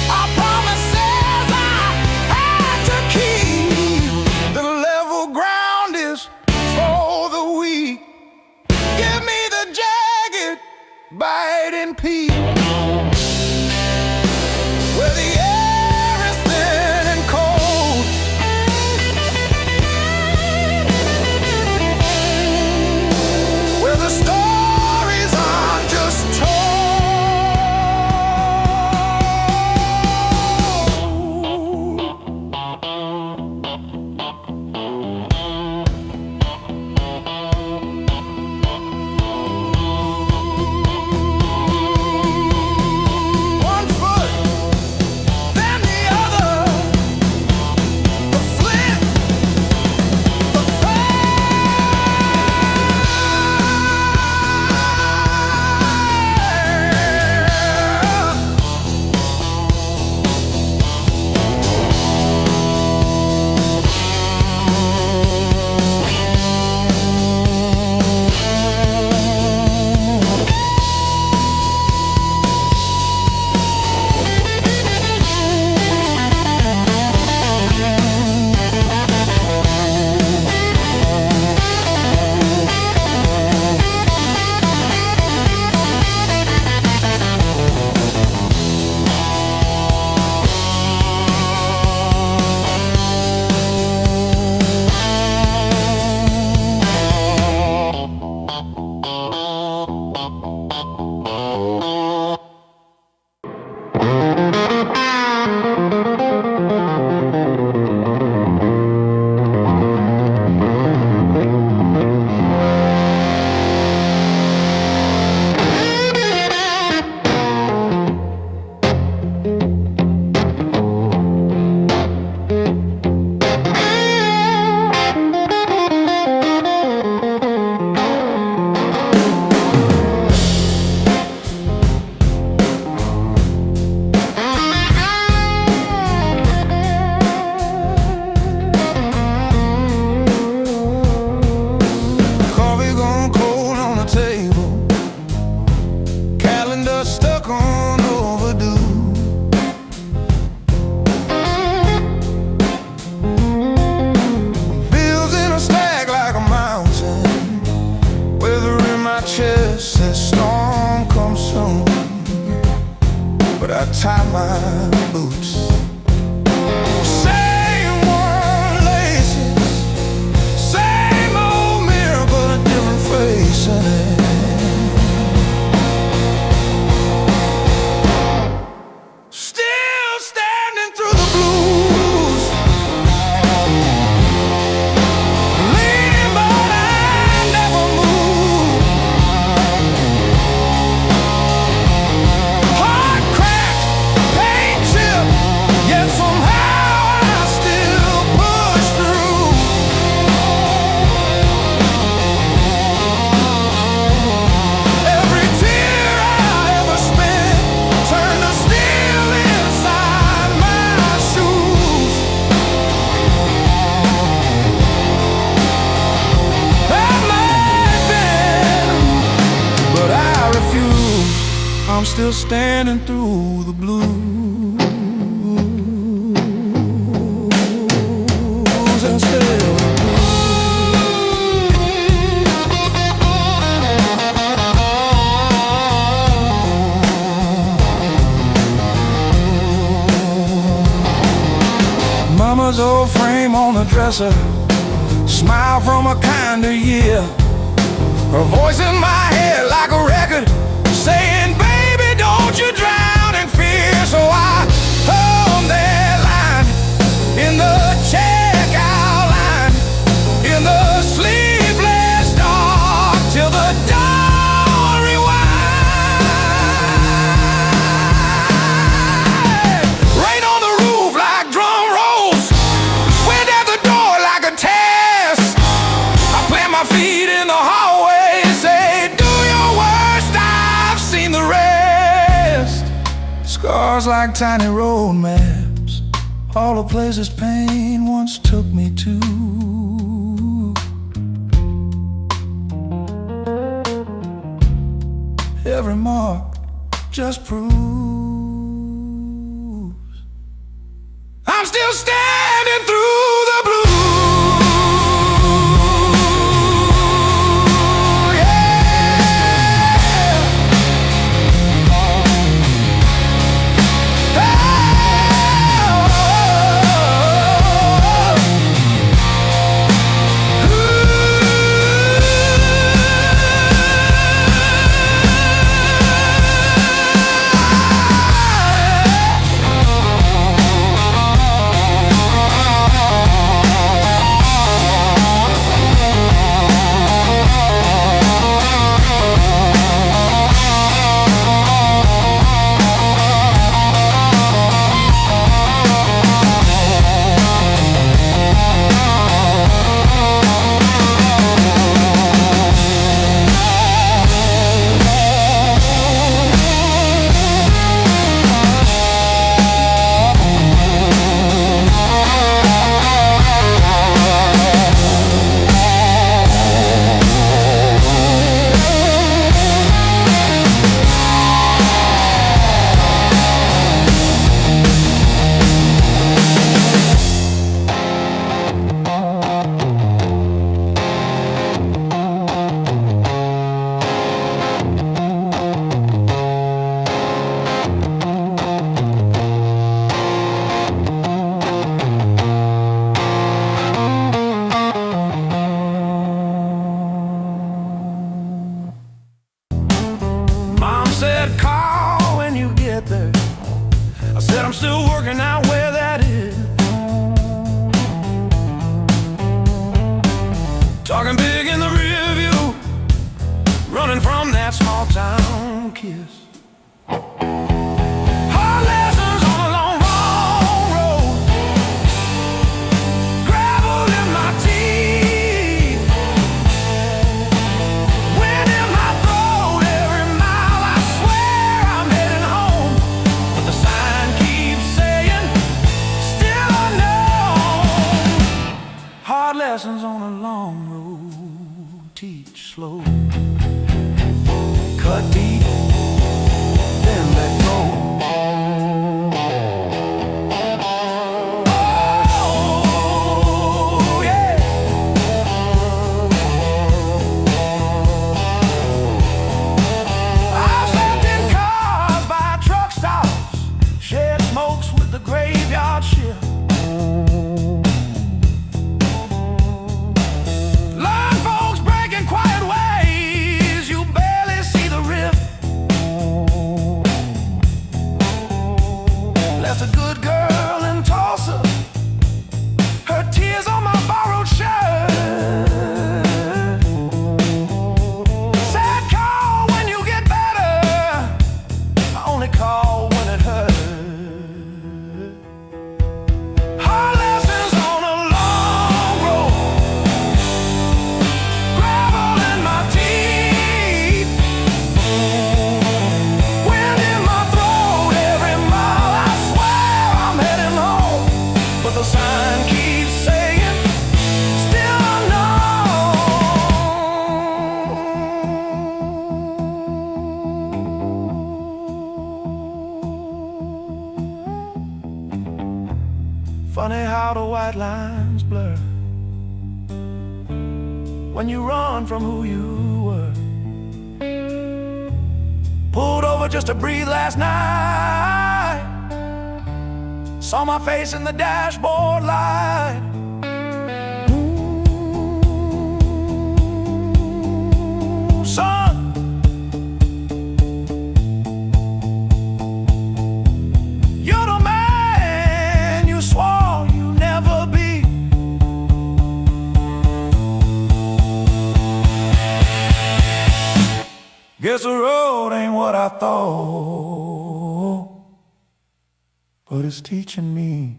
our promises I had to keep. The level ground is for the weak. Give me the jagged, biting peak, where the air is thin and cold, where the stories aren't just told. One foot, then the other, the flint, the coffee gone cold on the table, calendar stuck on overdue. Bills in a stack like a mountain, weather in my chest says storm comes soon. But I tie my boots. Same worn laces, same old mirror, but a different face in it. Still standing through the blues, leaning but I never move. Heart cracked, pain chipped, yet somehow I still push through. Every tear I ever spent turned to steel inside my shoes. I might bend, but I refuse. I'm still standing through the blues. I'm still Mama's old frame on the dresser, smile from a kinder year. Her voice in my head like a record saying, baby, don't you drive Scars like tiny road maps, all the places pain once took me to. Every mark just proves I'm still standing through the blue. Said call when you get there. I said I'm still working out where that is. Talking big in the rear view, running from that small town kiss. Hard lessons on a long, long road, gravel in my teeth, wind in my throat. Every mile I swear I'm heading home, but the sign keeps saying still unknown. Hard lessons on a long road, teach slow, cut deep, then let go. Oh, yeah. I've slept in cars by truck stops, shared smokes with the graveyard shift. Learn folks breaking quiet ways, you barely see the rift. Left a good girl in Tulsa, her tears on my borrowed shirt. Sad call when you get better, I only call when it hurts. Hard lessons on a long road, gravel in my teeth, wind in my throat. Every mile I swear I'm heading home, but the sign keeps saying still unknown. Funny how the white lines blur when you run from who you were. Pulled over just to breathe last night, saw my face in the dashboard light. Ooh, son, you're the man you swore you'd never be. Guess the road ain't what I thought, but it's teaching me.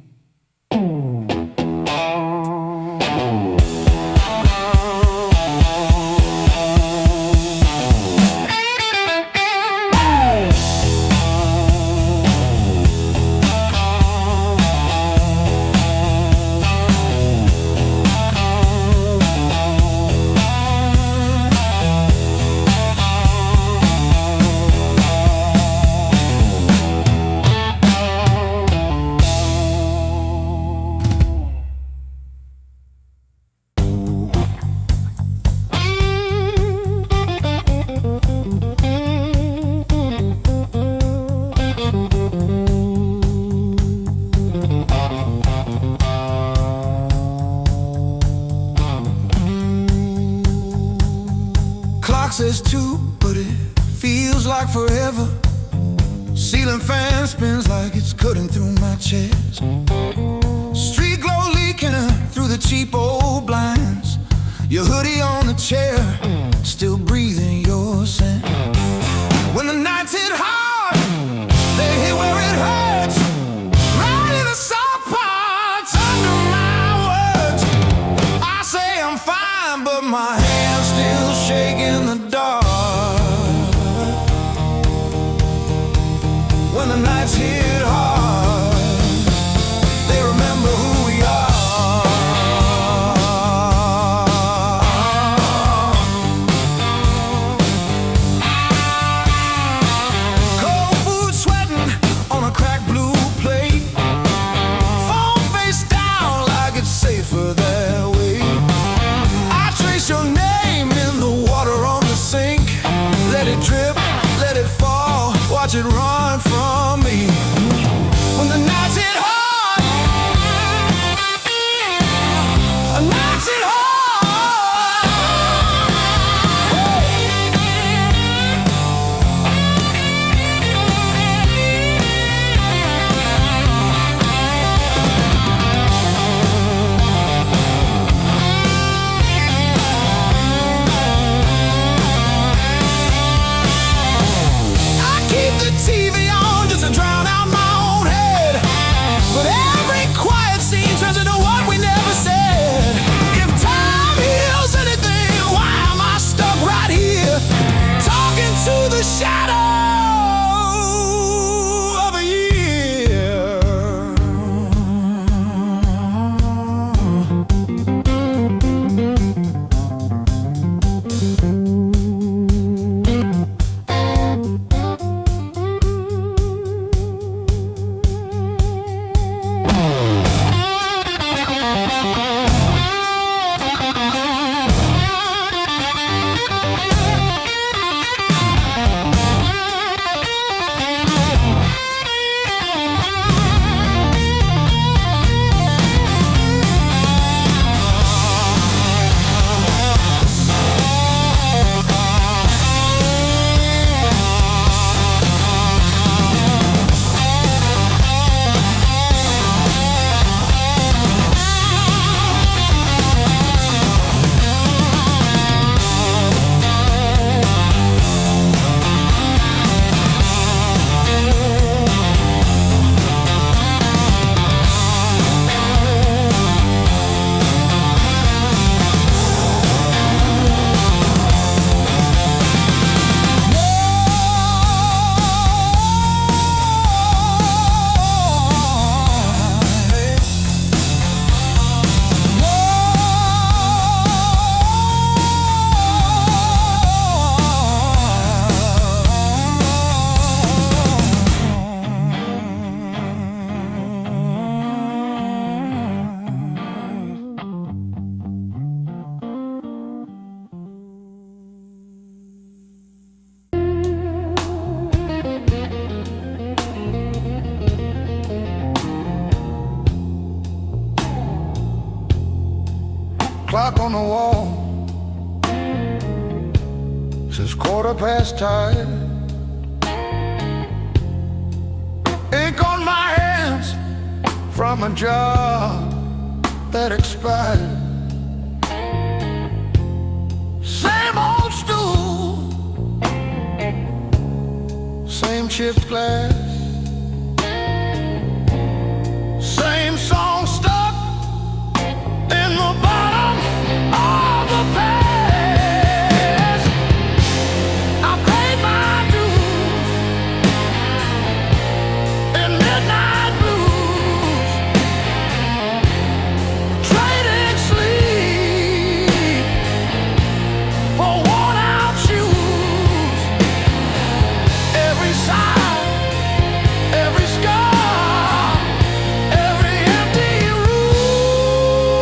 Ceiling fan spins like it's cutting through my chest. Street glow leaking through the cheap old blinds. Your hoodie on the chair, still breathing your scent. When the nights hit hard, they hit where it hurts. Right in the soft parts under my words. I say I'm fine, but my hands still shake in the dark. When the nights hit hard, they remember who we are. Cold food sweating on a cracked blue plate. Phone face down like it's safer that way. I trace your name in the water on the sink. Let it drip, let it fall, watch it run from me. When the nights hit hard, nights hit hard. I keep the TV on just to drown out my own head. But every quiet scene turns into what we never said. If time heals anything, why am I stuck right here? Talking to the shadow of a year. Clock on the wall says 5:15. Ink on my hands from a job that expired. Same old stool, same chipped glass, same song stuck in the bottom of the past. I paid my dues in midnight blues, trading sleep for worn out shoes. Every sigh, every scar, every empty room,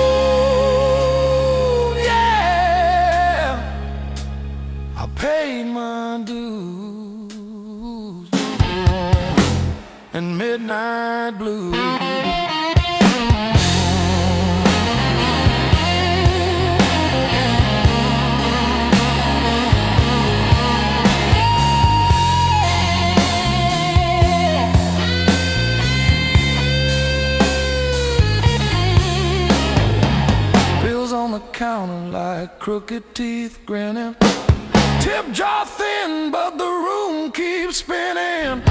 yeah. I paid my dues in midnight blues. counter like crooked teeth grinning. Tip jaw thin, but the room keeps spinning.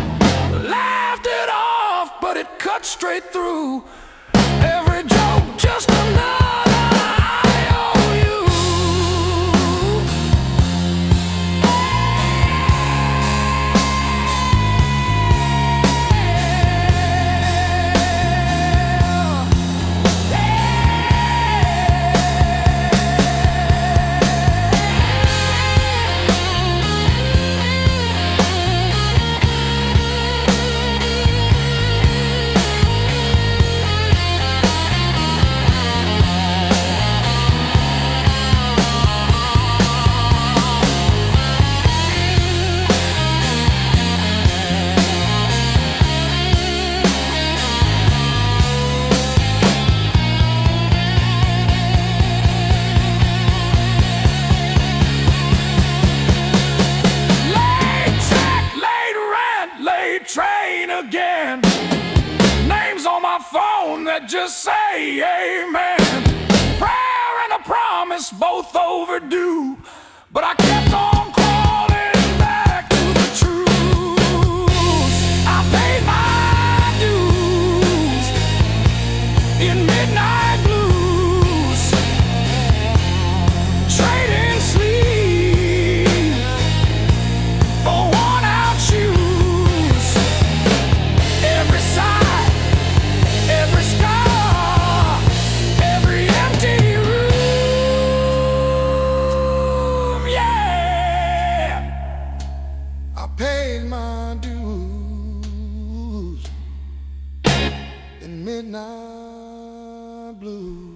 Laughed it off, but it cut straight through. Every joke just another IOU. Train again. Names on my phone that just say amen. Prayer and a promise, both overdue, but I kept on crawling back to the truth. I paid my dues in midnight blues, trading sleep for worn-out shoes. Every sigh, every scar, every empty room, yeah. I paid my dues in midnight blues.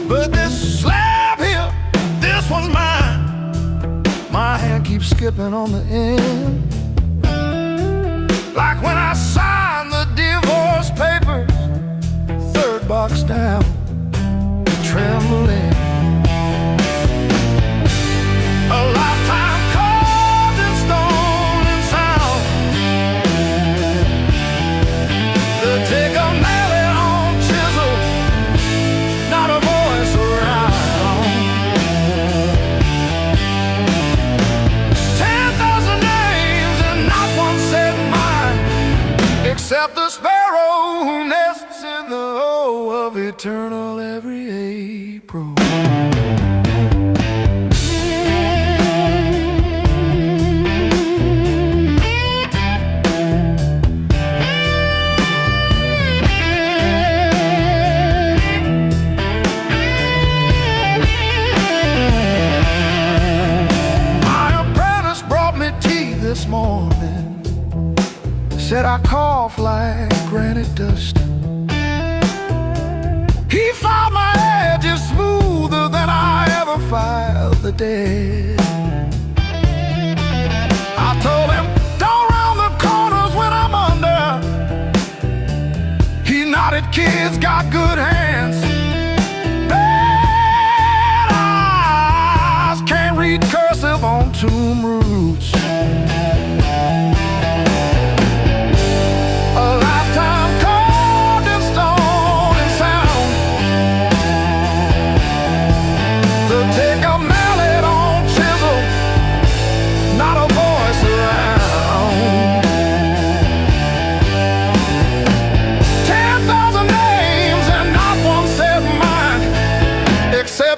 But this slab here, this one's mine. My hand keeps skipping on the end, like when I signed the divorce papers, third box down, trembling. A lifetime carved in stone and sound. The take of nail it on chisel, not a voice around. 10,000 names and not one said mine, except the sparrow who nests in the eternal every April. This morning said I cough like granite dust. He filed my edges smoother than I ever filed the dead. I told him, don't round the corners when I'm under. He nodded, kids got good hands. Bad eyes can't read cursive on tomb roots.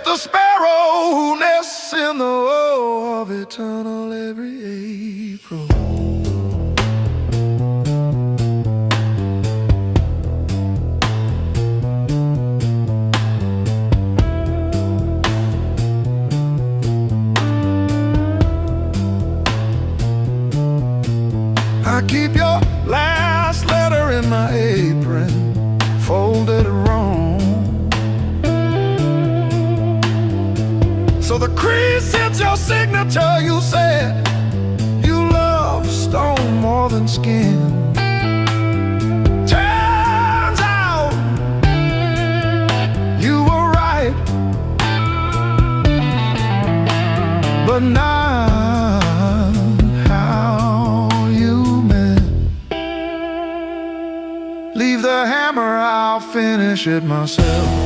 The sparrow who nests in the woe of eternal every April. I keep your last letter in my apron, folded wrong. So the crease hits your signature. You said you love stone more than skin. Turns out you were right, but not how you meant. Leave the hammer, I'll finish it myself.